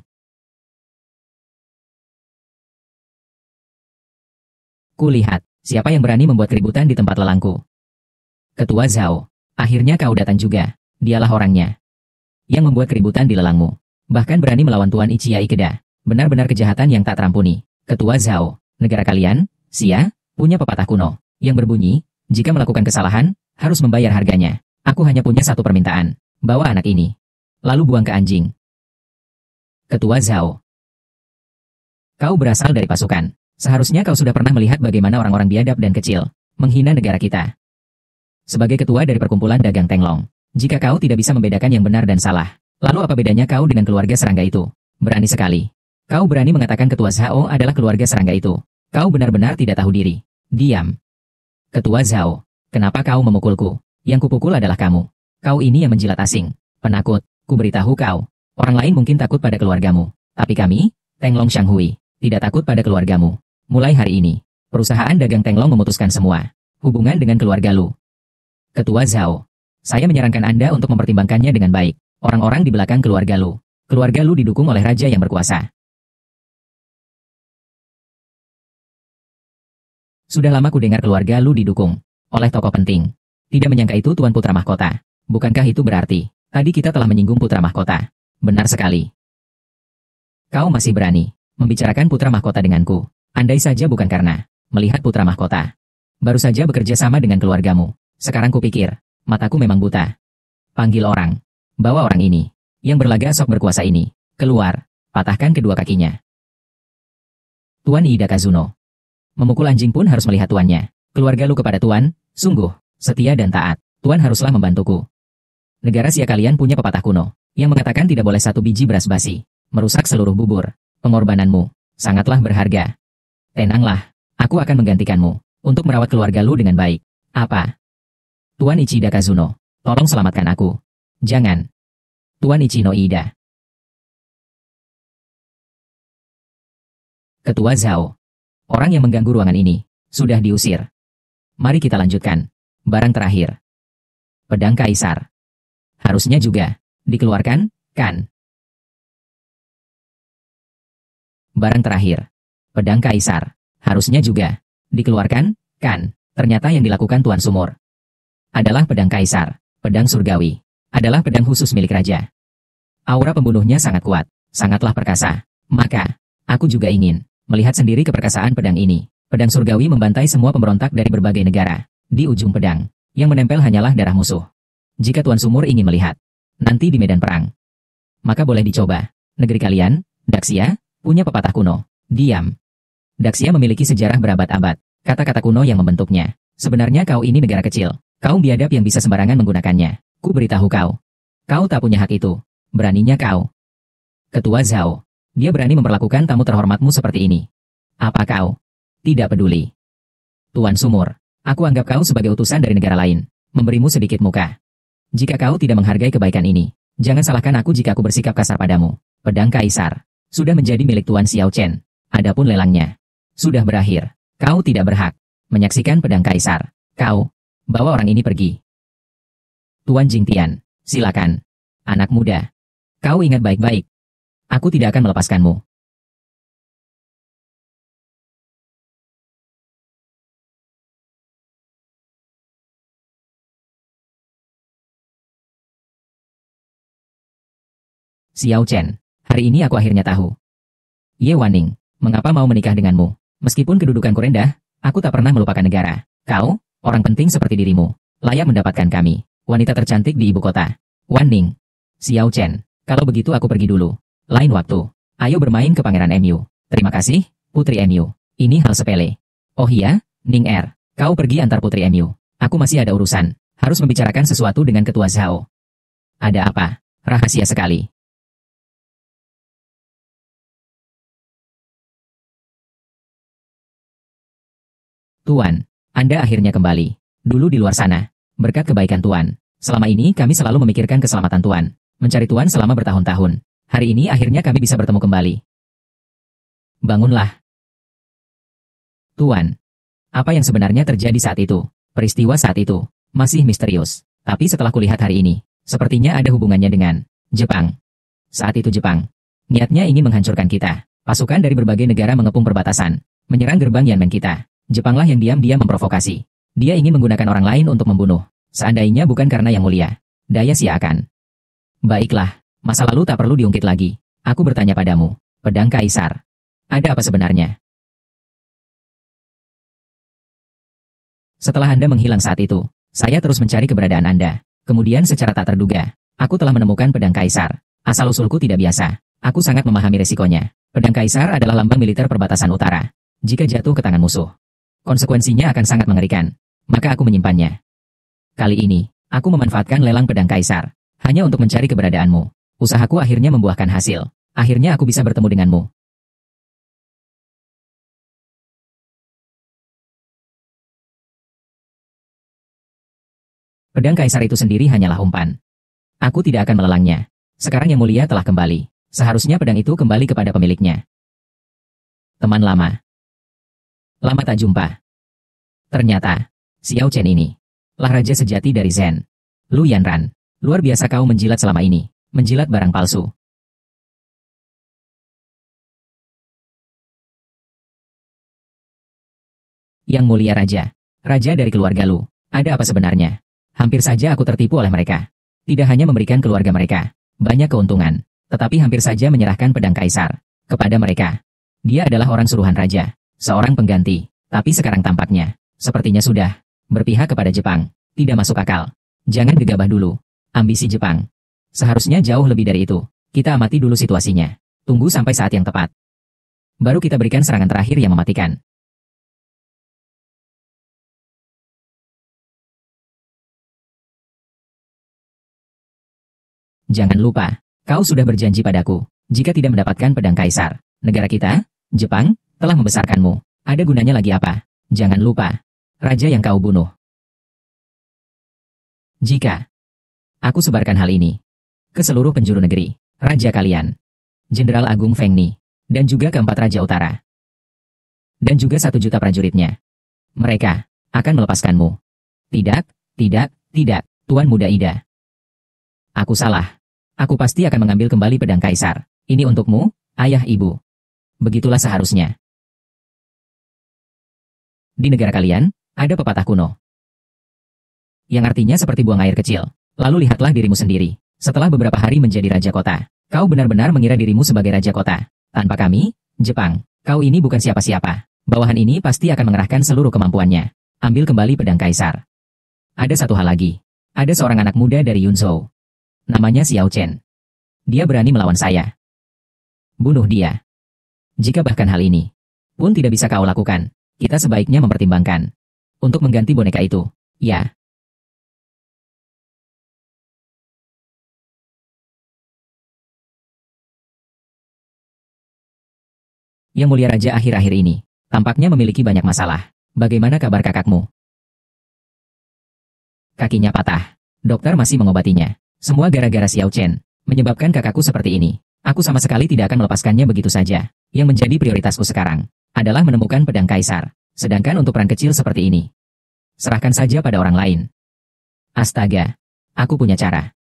Kulihat, siapa yang berani membuat keributan di tempat lelangku. Ketua Zhao, akhirnya kau datang juga. Dialah orangnya yang membuat keributan di lelangmu. Bahkan berani melawan Tuan Ichia Ikeda. Benar-benar kejahatan yang tak terampuni. Ketua Zhao, negara kalian, Xia, punya pepatah kuno yang berbunyi, jika melakukan kesalahan, harus membayar harganya. Aku hanya punya satu permintaan. Bawa anak ini, lalu buang ke anjing. Ketua Zhao. Kau berasal dari pasukan. Seharusnya kau sudah pernah melihat bagaimana orang-orang biadab dan kecil menghina negara kita. Sebagai ketua dari perkumpulan dagang Tenglong, jika kau tidak bisa membedakan yang benar dan salah, lalu apa bedanya kau dengan keluarga serangga itu? Berani sekali. Kau berani mengatakan Ketua Zhao adalah keluarga serangga itu. Kau benar-benar tidak tahu diri. Diam. Ketua Zhao, kenapa kau memukulku? Yang kupukul adalah kamu. Kau ini yang menjilat asing. Penakut. Ku beritahu kau. Orang lain mungkin takut pada keluargamu. Tapi kami, Tenglong Shanghui, tidak takut pada keluargamu. Mulai hari ini, perusahaan dagang Tenglong memutuskan semua hubungan dengan keluarga Lu. Ketua Zhao, saya menyarankan Anda untuk mempertimbangkannya dengan baik. Orang-orang di belakang keluarga Lu. Keluarga Lu didukung oleh raja yang berkuasa. Sudah lama ku dengar keluarga lu didukung oleh tokoh penting. Tidak menyangka itu Tuan Putra Mahkota. Bukankah itu berarti tadi kita telah menyinggung Putra Mahkota? Benar sekali. Kau masih berani membicarakan Putra Mahkota denganku. Andai saja bukan karena melihat Putra Mahkota. Baru saja bekerja sama dengan keluargamu. Sekarang kupikir, mataku memang buta. Panggil orang. Bawa orang ini, yang berlagak sok berkuasa ini, keluar, patahkan kedua kakinya. Tuan Ida Kazuno. Memukul anjing pun harus melihat tuannya. Keluarga lu kepada Tuan, sungguh, setia dan taat. Tuan haruslah membantuku. Negara Sia kalian punya pepatah kuno, yang mengatakan tidak boleh satu biji beras basi merusak seluruh bubur. Pengorbananmu sangatlah berharga. Tenanglah, aku akan menggantikanmu untuk merawat keluarga lu dengan baik. Apa? Tuan Ichida Kazuno, tolong selamatkan aku. Jangan. Tuan Ichino Ida. Ketua Zhao. Orang yang mengganggu ruangan ini sudah diusir. Mari kita lanjutkan. Barang terakhir. Pedang Kaisar. Harusnya juga dikeluarkan, kan? Barang terakhir. Pedang Kaisar. Harusnya juga dikeluarkan, kan? Ternyata yang dilakukan Tuan Sumur adalah pedang Kaisar. Pedang surgawi adalah pedang khusus milik raja. Aura pembunuhnya sangat kuat, sangatlah perkasa. Maka, aku juga ingin melihat sendiri keperkasaan pedang ini. Pedang surgawi membantai semua pemberontak dari berbagai negara. Di ujung pedang, yang menempel hanyalah darah musuh. Jika Tuan Sumur ingin melihat, nanti di medan perang, maka boleh dicoba. Negeri kalian, Daxia, punya pepatah kuno. Diam. Daxia memiliki sejarah berabad-abad. Kata-kata kuno yang membentuknya. Sebenarnya kau ini negara kecil. Kaum biadab yang bisa sembarangan menggunakannya. Ku beritahu kau. Kau tak punya hak itu. Beraninya kau. Ketua Zhao. Dia berani memperlakukan tamu terhormatmu seperti ini. Apa kau tidak peduli? Tuan Sumur. Aku anggap kau sebagai utusan dari negara lain. Memberimu sedikit muka. Jika kau tidak menghargai kebaikan ini, jangan salahkan aku jika aku bersikap kasar padamu. Pedang Kaisar sudah menjadi milik Tuan Xiao Chen. Adapun lelangnya sudah berakhir. Kau tidak berhak menyaksikan pedang Kaisar. Kau bawa orang ini pergi. Tuan Jingtian, silakan. Anak muda, kau ingat baik-baik. Aku tidak akan melepaskanmu. Xiao Chen, hari ini aku akhirnya tahu. Ye Waning, mengapa mau menikah denganmu? Meskipun kedudukanku rendah, aku tak pernah melupakan negara. Kau, orang penting seperti dirimu, layak mendapatkan kami, wanita tercantik di ibu kota. Waning. Xiao Chen, kalau begitu aku pergi dulu. Lain waktu, ayo bermain ke Pangeran MU. Terima kasih, Putri MU. Ini hal sepele. Oh iya, Ning Er, kau pergi antar Putri MU. Aku masih ada urusan, harus membicarakan sesuatu dengan Ketua Zhao. Ada apa? Rahasia sekali. Tuan, Anda akhirnya kembali. Dulu di luar sana, berkat kebaikan Tuan. Selama ini kami selalu memikirkan keselamatan Tuan. Mencari Tuan selama bertahun-tahun. Hari ini akhirnya kami bisa bertemu kembali. Bangunlah. Tuan, apa yang sebenarnya terjadi saat itu? Peristiwa saat itu masih misterius. Tapi setelah kulihat hari ini, sepertinya ada hubungannya dengan Jepang. Saat itu Jepang niatnya ingin menghancurkan kita. Pasukan dari berbagai negara mengepung perbatasan, menyerang gerbang Yanmen kita. Jepanglah yang diam-diam memprovokasi. Dia ingin menggunakan orang lain untuk membunuh. Seandainya bukan karena Yang Mulia, daya sia akan. Baiklah, masa lalu tak perlu diungkit lagi. Aku bertanya padamu, pedang Kaisar. Ada apa sebenarnya? Setelah Anda menghilang saat itu, saya terus mencari keberadaan Anda. Kemudian secara tak terduga, aku telah menemukan pedang Kaisar. Asal-usulku tidak biasa. Aku sangat memahami resikonya. Pedang Kaisar adalah lambang militer perbatasan utara. Jika jatuh ke tangan musuh, konsekuensinya akan sangat mengerikan. Maka aku menyimpannya. Kali ini, aku memanfaatkan lelang pedang Kaisar, hanya untuk mencari keberadaanmu. Usahaku akhirnya membuahkan hasil. Akhirnya aku bisa bertemu denganmu. Pedang Kaisar itu sendiri hanyalah umpan. Aku tidak akan melelangnya. Sekarang Yang Mulia telah kembali. Seharusnya pedang itu kembali kepada pemiliknya. Teman lama. Lama tak jumpa. Ternyata, Xiao Chen ini lah raja sejati dari Zen. Lu Yanran, luar biasa kau menjilat selama ini. Menjilat barang palsu. Yang mulia Raja. Raja dari keluarga Lu. Ada apa sebenarnya? Hampir saja aku tertipu oleh mereka. Tidak hanya memberikan keluarga mereka banyak keuntungan, tetapi hampir saja menyerahkan pedang kaisar kepada mereka. Dia adalah orang suruhan raja, seorang pengganti, tapi sekarang tampaknya sepertinya sudah berpihak kepada Jepang. Tidak masuk akal. Jangan gegabah dulu. Ambisi Jepang seharusnya jauh lebih dari itu. Kita amati dulu situasinya. Tunggu sampai saat yang tepat. Baru kita berikan serangan terakhir yang mematikan. Jangan lupa, kau sudah berjanji padaku, jika tidak mendapatkan pedang kaisar, negara kita, Jepang, telah membesarkanmu. Ada gunanya lagi apa? Jangan lupa, raja yang kau bunuh. Jika aku sebarkan hal ini ke seluruh penjuru negeri, raja kalian, Jenderal Agung Feng Ni, dan juga keempat raja utara, dan juga 1 juta prajuritnya, mereka akan melepaskanmu. Tidak, tidak, tidak, Tuan Muda Ida. Aku salah. Aku pasti akan mengambil kembali pedang kaisar. Ini untukmu, ayah ibu. Begitulah seharusnya. Di negara kalian, ada pepatah kuno. Yang artinya seperti buang air kecil. Lalu lihatlah dirimu sendiri. Setelah beberapa hari menjadi raja kota, kau benar-benar mengira dirimu sebagai raja kota. Tanpa kami, Jepang, kau ini bukan siapa-siapa. Bawahan ini pasti akan mengerahkan seluruh kemampuannya. Ambil kembali pedang kaisar. Ada satu hal lagi. Ada seorang anak muda dari Yunzhou. Namanya Xiao Chen. Dia berani melawan saya. Bunuh dia. Jika bahkan hal ini pun tidak bisa kau lakukan, kita sebaiknya mempertimbangkan untuk mengganti boneka itu. Ya. Yang mulia raja akhir-akhir ini tampaknya memiliki banyak masalah. Bagaimana kabar kakakmu? Kakinya patah. Dokter masih mengobatinya. Semua gara-gara Xiao Chen. Menyebabkan kakakku seperti ini. Aku sama sekali tidak akan melepaskannya begitu saja. Yang menjadi prioritasku sekarang adalah menemukan pedang kaisar. Sedangkan untuk peran kecil seperti ini, serahkan saja pada orang lain. Astaga, aku punya cara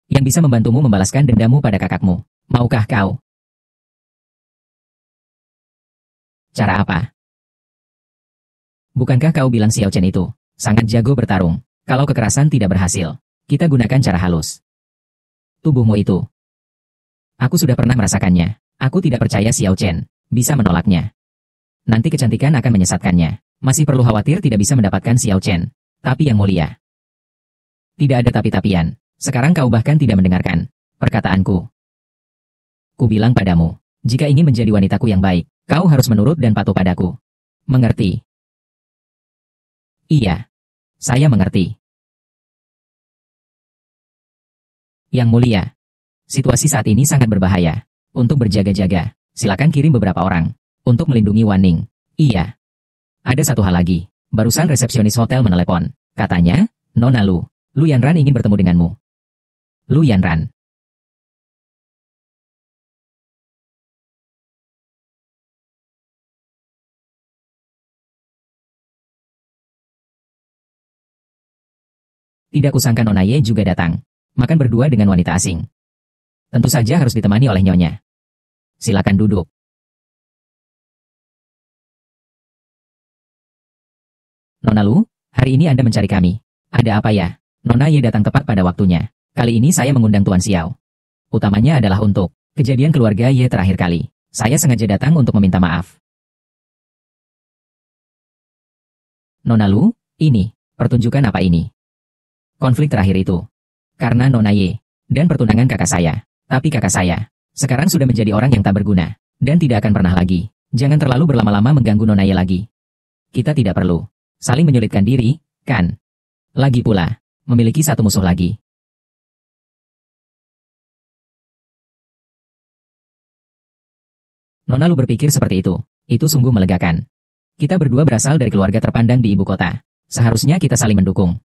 yang bisa membantumu membalaskan dendamu pada kakakmu. Maukah kau? Cara apa? Bukankah kau bilang Xiao Chen itu sangat jago bertarung? Kalau kekerasan tidak berhasil, kita gunakan cara halus. Tubuhmu itu. Aku sudah pernah merasakannya. Aku tidak percaya Xiao Chen bisa menolaknya. Nanti kecantikan akan menyesatkannya. Masih perlu khawatir tidak bisa mendapatkan Xiao Chen. Tapi yang mulia, tidak ada tapi-tapian. Sekarang kau bahkan tidak mendengarkan perkataanku. Ku bilang padamu, jika ingin menjadi wanitaku yang baik, kau harus menurut dan patuh padaku. Mengerti? Iya, saya mengerti. Yang mulia, situasi saat ini sangat berbahaya. Untuk berjaga-jaga, silakan kirim beberapa orang untuk melindungi Wan Ning. Iya. Ada satu hal lagi. Barusan resepsionis hotel menelepon. Katanya, Nona Lu Yanran ingin bertemu denganmu. Lu Yanran. Tidak kusangka Nona Ye juga datang. Makan berdua dengan wanita asing. Tentu saja harus ditemani oleh nyonya. Silakan duduk. Nona Lu, hari ini Anda mencari kami. Ada apa ya? Nona Ye datang tepat pada waktunya. Kali ini saya mengundang Tuan Xiao. Utamanya adalah untuk kejadian keluarga Ye terakhir kali. Saya sengaja datang untuk meminta maaf. Nona Lu, ini, pertunjukan apa ini? Konflik terakhir itu. Karena Nona Ye dan pertunangan kakak saya. Tapi kakak saya sekarang sudah menjadi orang yang tak berguna dan tidak akan pernah lagi. Jangan terlalu berlama-lama mengganggu Nona Ye lagi. Kita tidak perlu saling menyulitkan diri, kan? Lagi pula, memiliki satu musuh lagi. Nona Lu berpikir seperti itu. Itu sungguh melegakan. Kita berdua berasal dari keluarga terpandang di ibu kota. Seharusnya kita saling mendukung.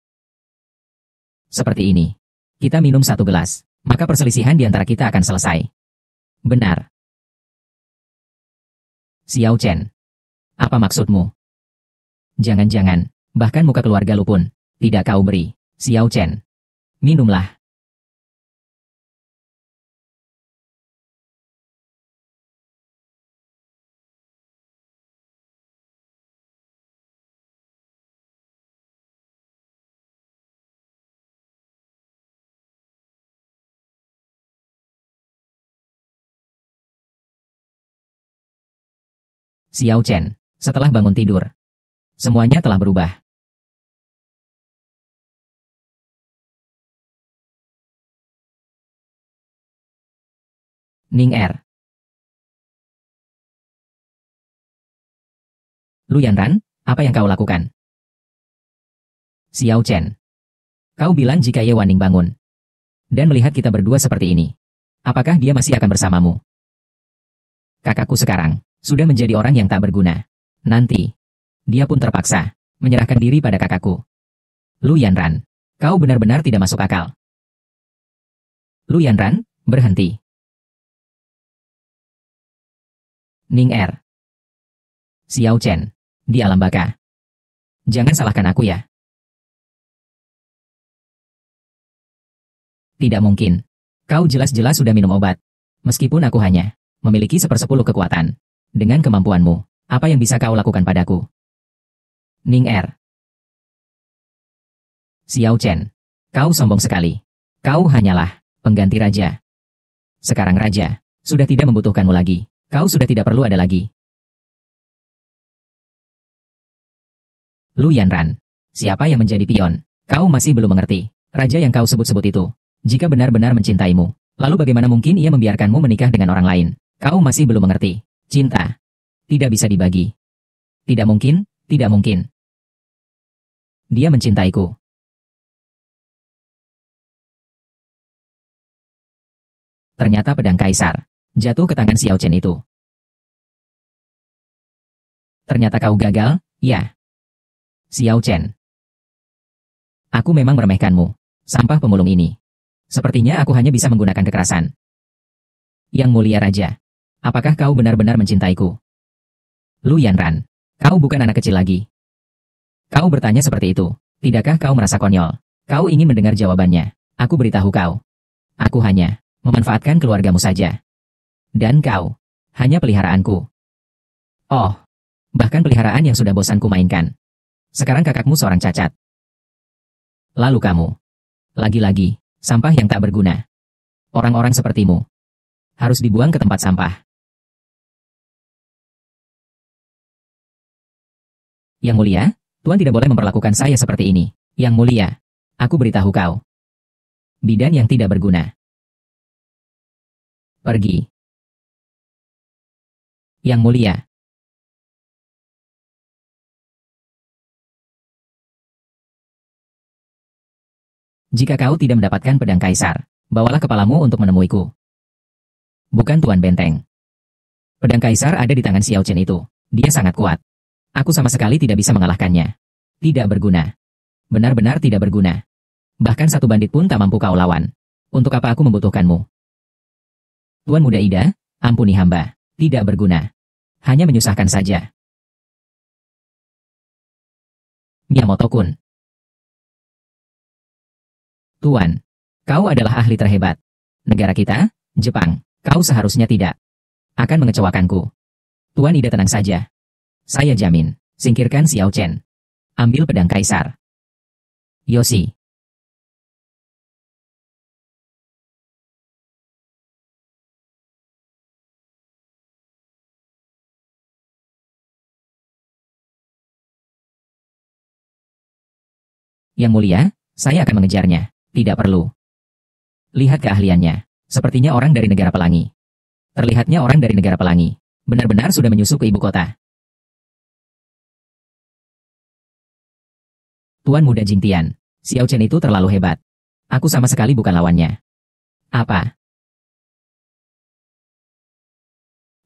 Seperti ini. Kita minum satu gelas, maka perselisihan di antara kita akan selesai. Benar. Xiao Chen. Apa maksudmu? Jangan-jangan, bahkan muka keluarga lu pun tidak kau beri. Xiao Chen. Minumlah. Xiao Chen, setelah bangun tidur, semuanya telah berubah. Ning Er. Lu Yanran, apa yang kau lakukan? Xiao Chen. Kau bilang jika Ye Wanning bangun dan melihat kita berdua seperti ini, apakah dia masih akan bersamamu? Kakakku sekarang sudah menjadi orang yang tak berguna. Nanti, dia pun terpaksa menyerahkan diri pada kakakku. Lu Yanran, kau benar-benar tidak masuk akal. Lu Yanran, berhenti. Ning Er. Xiao Chen, di alam baka. Jangan salahkan aku ya. Tidak mungkin. Kau jelas-jelas sudah minum obat. Meskipun aku hanya memiliki 1/10 kekuatan. Dengan kemampuanmu, apa yang bisa kau lakukan padaku? Ning Er. Xiao Chen, kau sombong sekali. Kau hanyalah pengganti raja. Sekarang raja sudah tidak membutuhkanmu lagi. Kau sudah tidak perlu ada lagi. Lu Yanran, siapa yang menjadi pion? Kau masih belum mengerti. Raja yang kau sebut-sebut itu, jika benar-benar mencintaimu, lalu bagaimana mungkin ia membiarkanmu menikah dengan orang lain? Kau masih belum mengerti. Cinta tidak bisa dibagi. Tidak mungkin, tidak mungkin. Dia mencintaiku. Ternyata pedang kaisar jatuh ke tangan Xiao Chen itu. Ternyata kau gagal, ya. Xiao Chen. Aku memang meremehkanmu, sampah pemulung ini. Sepertinya aku hanya bisa menggunakan kekerasan. Yang mulia raja, apakah kau benar-benar mencintaiku? Lu Yanran, kau bukan anak kecil lagi. Kau bertanya seperti itu, tidakkah kau merasa konyol? Kau ingin mendengar jawabannya. Aku beritahu kau. Aku hanya memanfaatkan keluargamu saja. Dan kau hanya peliharaanku. Oh, bahkan peliharaan yang sudah bosan ku mainkan. Sekarang kakakmu seorang cacat. Lalu kamu, lagi-lagi, sampah yang tak berguna. Orang-orang sepertimu harus dibuang ke tempat sampah. Yang mulia, Tuan tidak boleh memperlakukan saya seperti ini. Yang mulia, aku beritahu kau. Bidan yang tidak berguna. Pergi. Yang mulia. Jika kau tidak mendapatkan pedang kaisar, bawalah kepalamu untuk menemuiku. Bukan Tuan Benteng. Pedang kaisar ada di tangan Xiao Chen itu. Dia sangat kuat. Aku sama sekali tidak bisa mengalahkannya. Tidak berguna. Benar-benar tidak berguna. Bahkan satu bandit pun tak mampu kau lawan. Untuk apa aku membutuhkanmu? Tuan Muda Ida, ampuni hamba. Tidak berguna. Hanya menyusahkan saja. Miyamoto-kun. Tuan, kau adalah ahli terhebat. Negara kita, Jepang, kau seharusnya tidak akan mengecewakanku. Tuan Ida tenang saja. Saya jamin, singkirkan Xiao Chen. Ambil pedang kaisar. Yoshi. Yang mulia, saya akan mengejarnya. Tidak perlu. Lihat keahliannya. Sepertinya orang dari negara pelangi. Terlihatnya orang dari negara pelangi. Benar-benar sudah menyusup ke ibu kota. Tuan Muda Jingtian, Xiao Chen itu terlalu hebat. Aku sama sekali bukan lawannya. Apa?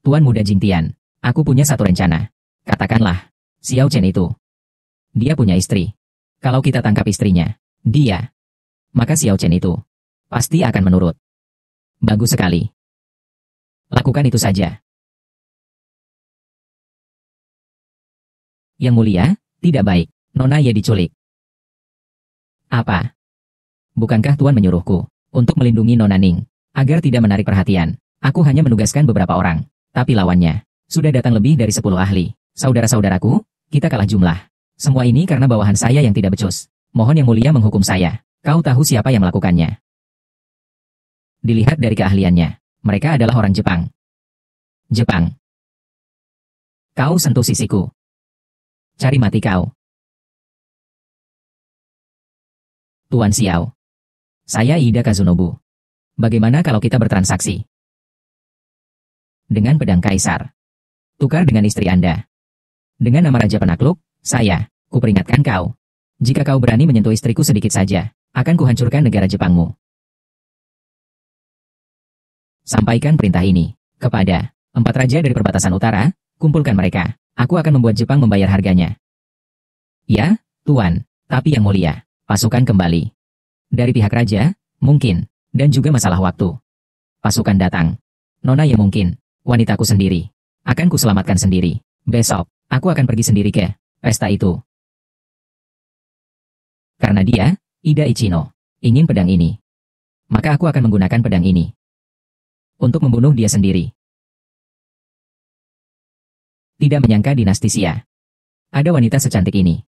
Tuan Muda Jingtian, aku punya satu rencana. Katakanlah, Xiao Chen itu. Dia punya istri. Kalau kita tangkap istrinya, dia, maka Xiao Chen itu pasti akan menurut. Bagus sekali. Lakukan itu saja. Yang mulia, tidak baik. Nona Ye diculik. Apa? Bukankah Tuan menyuruhku untuk melindungi Nona Ning agar tidak menarik perhatian? Aku hanya menugaskan beberapa orang, tapi lawannya sudah datang lebih dari 10 ahli. Saudara-saudaraku, kita kalah jumlah. Semua ini karena bawahan saya yang tidak becus. Mohon Yang Mulia menghukum saya. Kau tahu siapa yang melakukannya? Dilihat dari keahliannya, mereka adalah orang Jepang. Jepang. Kau sentuh sisiku. Cari mati kau. Tuan Xiao. Saya Ida Kazunobu. Bagaimana kalau kita bertransaksi? Dengan pedang kaisar. Tukar dengan istri Anda. Dengan nama Raja Penakluk, saya, kuperingatkan kau. Jika kau berani menyentuh istriku sedikit saja, akan kuhancurkan negara Jepangmu. Sampaikan perintah ini kepada 4 raja dari perbatasan utara, kumpulkan mereka. Aku akan membuat Jepang membayar harganya. Ya, Tuan, tapi yang mulia, pasukan kembali. Dari pihak raja, mungkin, dan juga masalah waktu. Pasukan datang. Nona ya mungkin, wanitaku sendiri. Akan kuselamatkan sendiri. Besok, aku akan pergi sendiri ke pesta itu. Karena dia, Ida Ichino, ingin pedang ini. Maka aku akan menggunakan pedang ini. Untuk membunuh dia sendiri. Tidak menyangka dinasti Xia. Ada wanita secantik ini.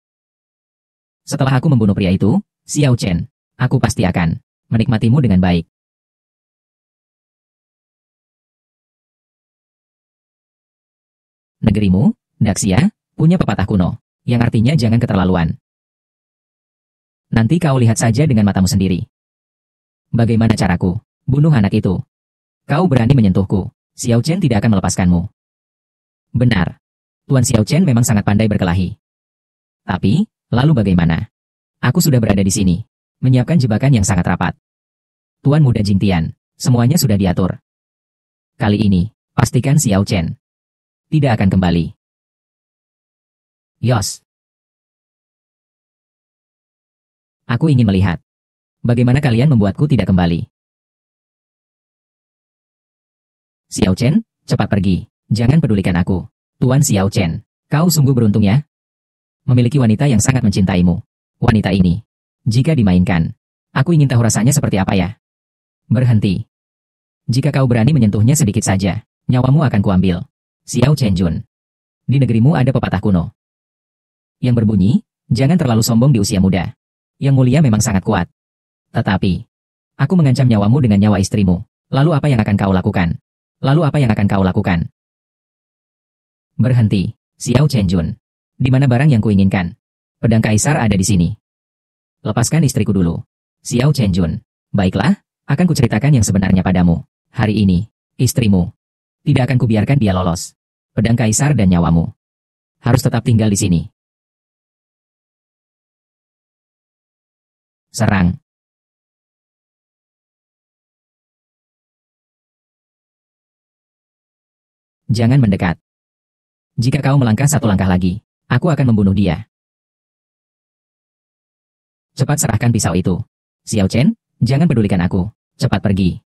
Setelah aku membunuh pria itu, Xiao Chen, aku pasti akan menikmatimu dengan baik. Negerimu, Daxia, punya pepatah kuno, yang artinya jangan keterlaluan. Nanti kau lihat saja dengan matamu sendiri. Bagaimana caraku? Bunuh anak itu. Kau berani menyentuhku, Xiao Chen tidak akan melepaskanmu. Benar. Tuan Xiao Chen memang sangat pandai berkelahi. Tapi, lalu bagaimana? Aku sudah berada di sini, menyiapkan jebakan yang sangat rapat. Tuan Muda Jingtian, semuanya sudah diatur. Kali ini, pastikan Xiao Chen tidak akan kembali. Yos. Aku ingin melihat bagaimana kalian membuatku tidak kembali. Xiao Chen, cepat pergi. Jangan pedulikan aku. Tuan Xiao Chen, kau sungguh beruntung ya. Memiliki wanita yang sangat mencintaimu. Wanita ini, jika dimainkan, aku ingin tahu rasanya seperti apa ya. Berhenti. Jika kau berani menyentuhnya sedikit saja, nyawamu akan kuambil. Xiao Chenjun. Di negerimu ada pepatah kuno yang berbunyi, jangan terlalu sombong di usia muda. Yang mulia memang sangat kuat. Tetapi, aku mengancam nyawamu dengan nyawa istrimu. Lalu apa yang akan kau lakukan? Lalu apa yang akan kau lakukan? Berhenti, Xiao Chenjun. Di mana barang yang kuinginkan? Pedang kaisar ada di sini. Lepaskan istriku dulu. Xiao Chenjun. Baiklah, akan kuceritakan yang sebenarnya padamu. Hari ini, istrimu. Tidak akan kubiarkan dia lolos. Pedang kaisar dan nyawamu harus tetap tinggal di sini. Serang. Jangan mendekat. Jika kau melangkah 1 langkah lagi, aku akan membunuh dia. Cepat serahkan pisau itu. Xiao Chen, jangan pedulikan aku. Cepat pergi.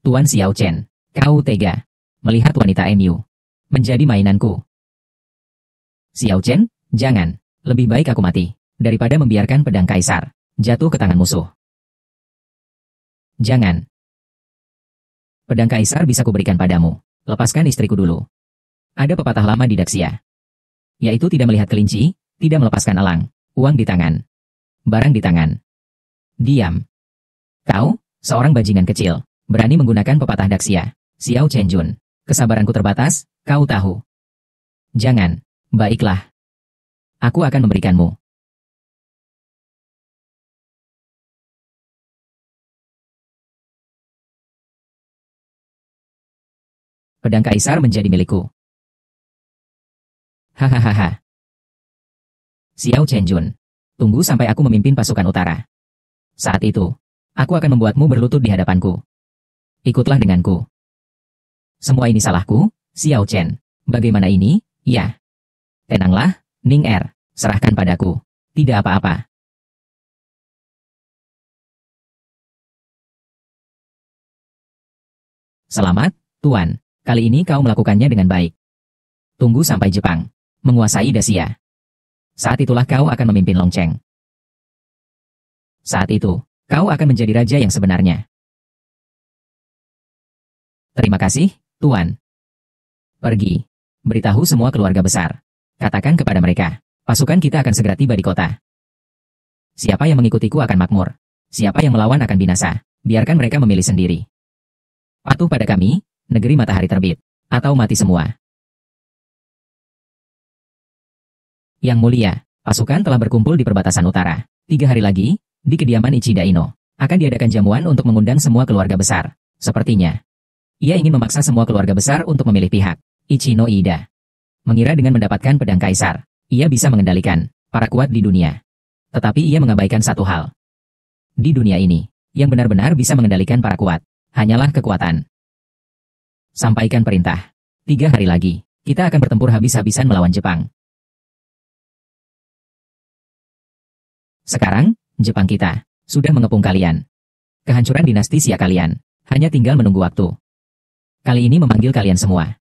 Tuan Xiao Chen, kau tega melihat wanita MU menjadi mainanku. Xiao Chen, jangan. Lebih baik aku mati daripada membiarkan pedang kaisar jatuh ke tangan musuh. Jangan. Pedang kaisar bisa kuberikan padamu. Lepaskan istriku dulu. Ada pepatah lama di Daxia, yaitu tidak melihat kelinci, tidak melepaskan elang, uang di tangan, barang di tangan. Diam. Kau, seorang bajingan kecil, berani menggunakan pepatah Daxia. Xiao Chenjun, kesabaranku terbatas, kau tahu. Jangan. Baiklah. Aku akan memberikanmu. Pedang kaisar menjadi milikku. Hahaha. Xiao Chenjun, tunggu sampai aku memimpin pasukan utara. Saat itu, aku akan membuatmu berlutut di hadapanku. Ikutlah denganku. Semua ini salahku, Xiao Chen. Bagaimana ini? Ya. Tenanglah, Ning Er, serahkan padaku. Tidak apa-apa. Selamat, Tuan. Kali ini kau melakukannya dengan baik. Tunggu sampai Jepang menguasai Daxia. Saat itulah kau akan memimpin Longcheng. Saat itu, kau akan menjadi raja yang sebenarnya. Terima kasih, Tuan. Pergi. Beritahu semua keluarga besar. Katakan kepada mereka, pasukan kita akan segera tiba di kota. Siapa yang mengikutiku akan makmur. Siapa yang melawan akan binasa. Biarkan mereka memilih sendiri. Patuh pada kami, negeri matahari terbit, atau mati semua. Yang mulia, pasukan telah berkumpul di perbatasan utara. 3 hari lagi, di kediaman Ichida Ino, akan diadakan jamuan untuk mengundang semua keluarga besar. Sepertinya, ia ingin memaksa semua keluarga besar untuk memilih pihak. Ichino Ida mengira dengan mendapatkan pedang kaisar, ia bisa mengendalikan para kuat di dunia. Tetapi ia mengabaikan satu hal. Di dunia ini, yang benar-benar bisa mengendalikan para kuat, hanyalah kekuatan. Sampaikan perintah. 3 hari lagi, kita akan bertempur habis-habisan melawan Jepang. Sekarang, Jepang kita sudah mengepung kalian. Kehancuran dinasti Xia kalian hanya tinggal menunggu waktu. Kali ini memanggil kalian semua.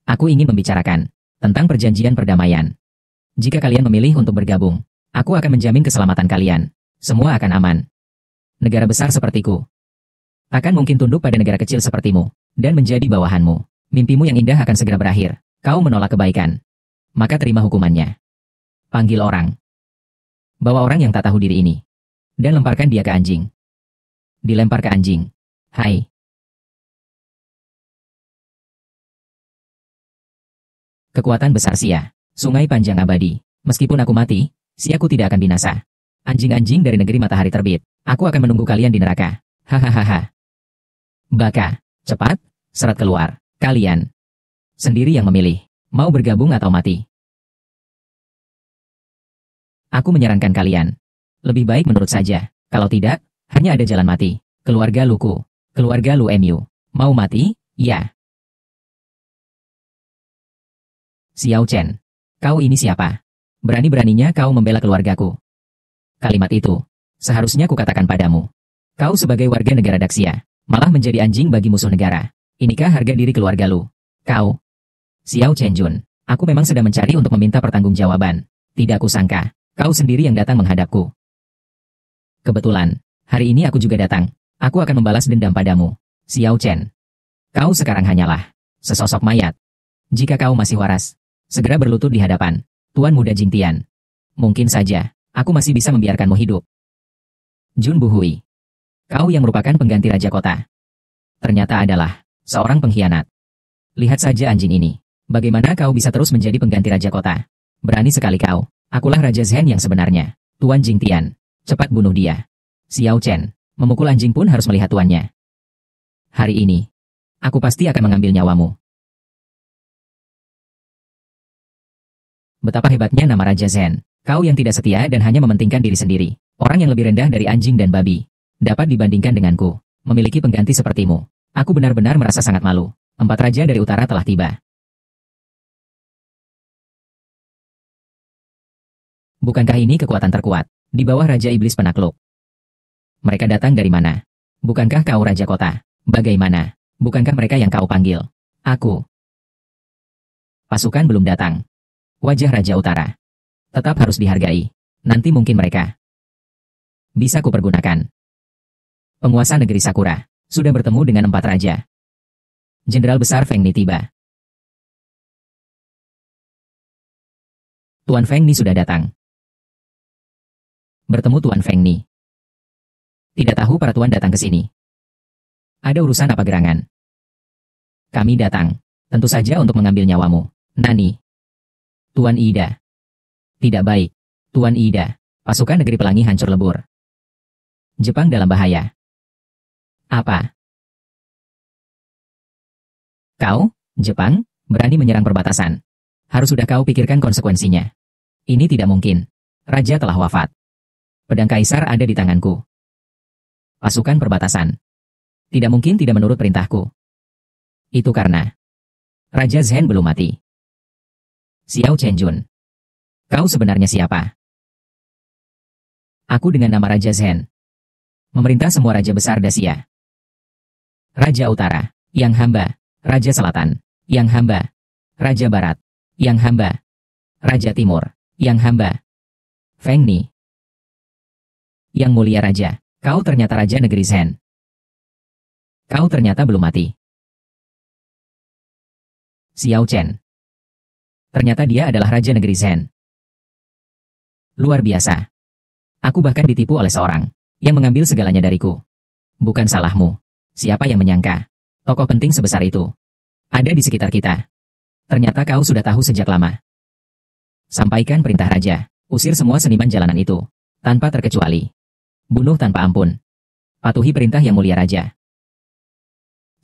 Aku ingin membicarakan tentang perjanjian perdamaian. Jika kalian memilih untuk bergabung, aku akan menjamin keselamatan kalian. Semua akan aman. Negara besar sepertiku akan mungkin tunduk pada negara kecil sepertimu dan menjadi bawahanmu. Mimpimu yang indah akan segera berakhir. Kau menolak kebaikan, maka terima hukumannya. Panggil orang. Bawa orang yang tak tahu diri ini dan lemparkan dia ke anjing. Dilempar ke anjing. Hai. Kekuatan besar Xia, sungai panjang abadi. Meskipun aku mati, Xiaku tidak akan binasa. Anjing-anjing dari negeri matahari terbit, aku akan menunggu kalian di neraka. Hahaha. Baka, cepat, serat keluar. Kalian sendiri yang memilih, mau bergabung atau mati. Aku menyarankan kalian. Lebih baik menurut saja. Kalau tidak, hanya ada jalan mati. Keluarga Luku. Keluarga Lu Mu. Mau mati? Ya. Xiao Chen. Kau ini siapa? Berani-beraninya kau membela keluargaku. Kalimat itu seharusnya kukatakan padamu. Kau sebagai warga negara Daxia, malah menjadi anjing bagi musuh negara. Inikah harga diri keluarga lu? Kau. Xiao Chen Jun. Aku memang sedang mencari untuk meminta pertanggungjawaban. Tidak kusangka. Kau sendiri yang datang menghadapku. Kebetulan, hari ini aku juga datang. Aku akan membalas dendam padamu, Xiao Chen. Kau sekarang hanyalah sesosok mayat. Jika kau masih waras, segera berlutut di hadapan Tuan Muda Jingtian. Mungkin saja, aku masih bisa membiarkanmu hidup. Jun Buhui. Kau yang merupakan pengganti Raja Kota. Ternyata adalah seorang pengkhianat. Lihat saja anjing ini. Bagaimana kau bisa terus menjadi pengganti Raja Kota? Berani sekali kau. Akulah Raja Zhen yang sebenarnya. Tuan Jingtian, cepat bunuh dia. Xiao Chen, memukul anjing pun harus melihat tuannya. Hari ini, aku pasti akan mengambil nyawamu. Betapa hebatnya nama Raja Zhen. Kau yang tidak setia dan hanya mementingkan diri sendiri. Orang yang lebih rendah dari anjing dan babi. Dapat dibandingkan denganku. Memiliki pengganti sepertimu. Aku benar-benar merasa sangat malu. 4 raja dari utara telah tiba. Bukankah ini kekuatan terkuat, di bawah Raja Iblis Penakluk? Mereka datang dari mana? Bukankah kau Raja Kota? Bagaimana? Bukankah mereka yang kau panggil? Aku. Pasukan belum datang. Wajah Raja Utara tetap harus dihargai. Nanti mungkin mereka bisa kupergunakan. Penguasa negeri Sakura sudah bertemu dengan 4 raja. Jenderal besar Feng Ni tiba. Tuan Feng Ni sudah datang. Bertemu Tuan Feng Ni. Tidak tahu para tuan datang ke sini. Ada urusan apa gerangan? Kami datang, tentu saja untuk mengambil nyawamu. Nani. Tuan Ida. Tidak baik. Tuan Ida, pasukan negeri pelangi hancur lebur. Jepang dalam bahaya. Apa? Kau, Jepang, berani menyerang perbatasan. Harus sudah kau pikirkan konsekuensinya. Ini tidak mungkin. Raja telah wafat. Pedang kaisar ada di tanganku. Pasukan perbatasan tidak mungkin tidak menurut perintahku. Itu karena Raja Zhen belum mati. Xiao Chen Jun, kau sebenarnya siapa? Aku dengan nama Raja Zhen, memerintah semua raja besar Dacia. Raja Utara, yang hamba. Raja Selatan, yang hamba. Raja Barat, yang hamba. Raja Timur, yang hamba. Feng Ni. Yang mulia Raja, kau ternyata Raja Negeri Zhen. Kau ternyata belum mati. Xiao Chen. Ternyata dia adalah Raja Negeri Zhen. Luar biasa. Aku bahkan ditipu oleh seorang yang mengambil segalanya dariku. Bukan salahmu. Siapa yang menyangka tokoh penting sebesar itu ada di sekitar kita? Ternyata kau sudah tahu sejak lama. Sampaikan perintah raja. Usir semua seniman jalanan itu. Tanpa terkecuali. Bunuh tanpa ampun. Patuhi perintah yang mulia raja.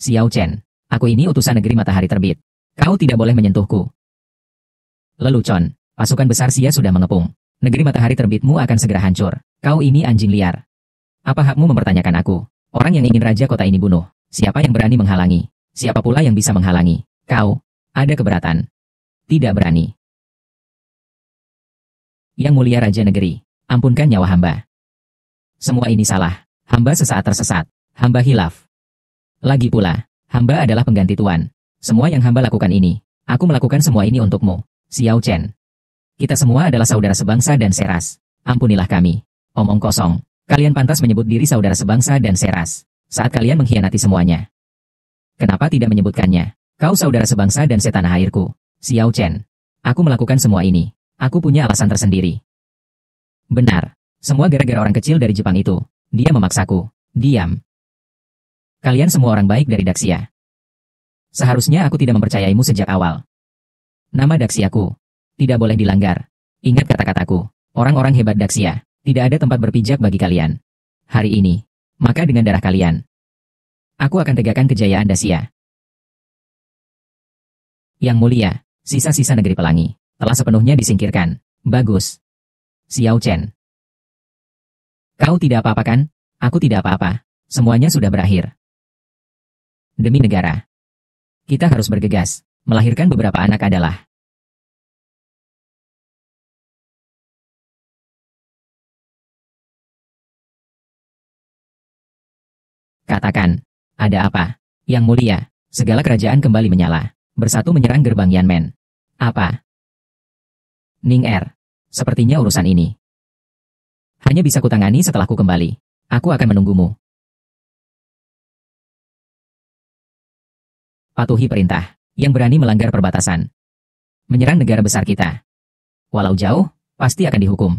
Xiao Chen, aku ini utusan negeri matahari terbit. Kau tidak boleh menyentuhku. Lelucon, pasukan besar Xia sudah mengepung. Negeri matahari terbitmu akan segera hancur. Kau ini anjing liar. Apa hakmu mempertanyakan aku? Orang yang ingin raja kota ini bunuh. Siapa yang berani menghalangi? Siapa pula yang bisa menghalangi? Kau, ada keberatan. Tidak berani. Yang mulia raja negeri, ampunkan nyawa hamba. Semua ini salah. Hamba sesaat tersesat. Hamba hilaf. Lagi pula, hamba adalah pengganti tuan. Semua yang hamba lakukan ini, aku melakukan semua ini untukmu, Xiao Chen. Kita semua adalah saudara sebangsa dan seras. Ampunilah kami. Omong kosong. Kalian pantas menyebut diri saudara sebangsa dan seras saat kalian mengkhianati semuanya. Kenapa tidak menyebutkannya? Kau saudara sebangsa dan setanah airku, Xiao Chen. Aku melakukan semua ini. Aku punya alasan tersendiri. Benar. Semua gara-gara orang kecil dari Jepang itu. Dia memaksaku. Diam. Kalian semua orang baik dari Daxia. Seharusnya aku tidak mempercayaimu sejak awal. Nama Daxiaku tidak boleh dilanggar. Ingat kata-kataku. Orang-orang hebat Daxia. Tidak ada tempat berpijak bagi kalian. Hari ini, maka dengan darah kalian, aku akan tegakkan kejayaan Daxia. Yang mulia, sisa-sisa negeri pelangi telah sepenuhnya disingkirkan. Bagus. Xiao Chen. Kau tidak apa-apa kan? Aku tidak apa-apa. Semuanya sudah berakhir. Demi negara, kita harus bergegas. Melahirkan beberapa anak adalah katakan, ada apa? Yang mulia, segala kerajaan kembali menyala. Bersatu menyerang gerbang Yanmen. Apa? Ning Er, sepertinya urusan ini hanya bisa kutangani setelah ku kembali. Aku akan menunggumu. Patuhi perintah. Yang berani melanggar perbatasan. Menyerang negara besar kita. Walau jauh, pasti akan dihukum.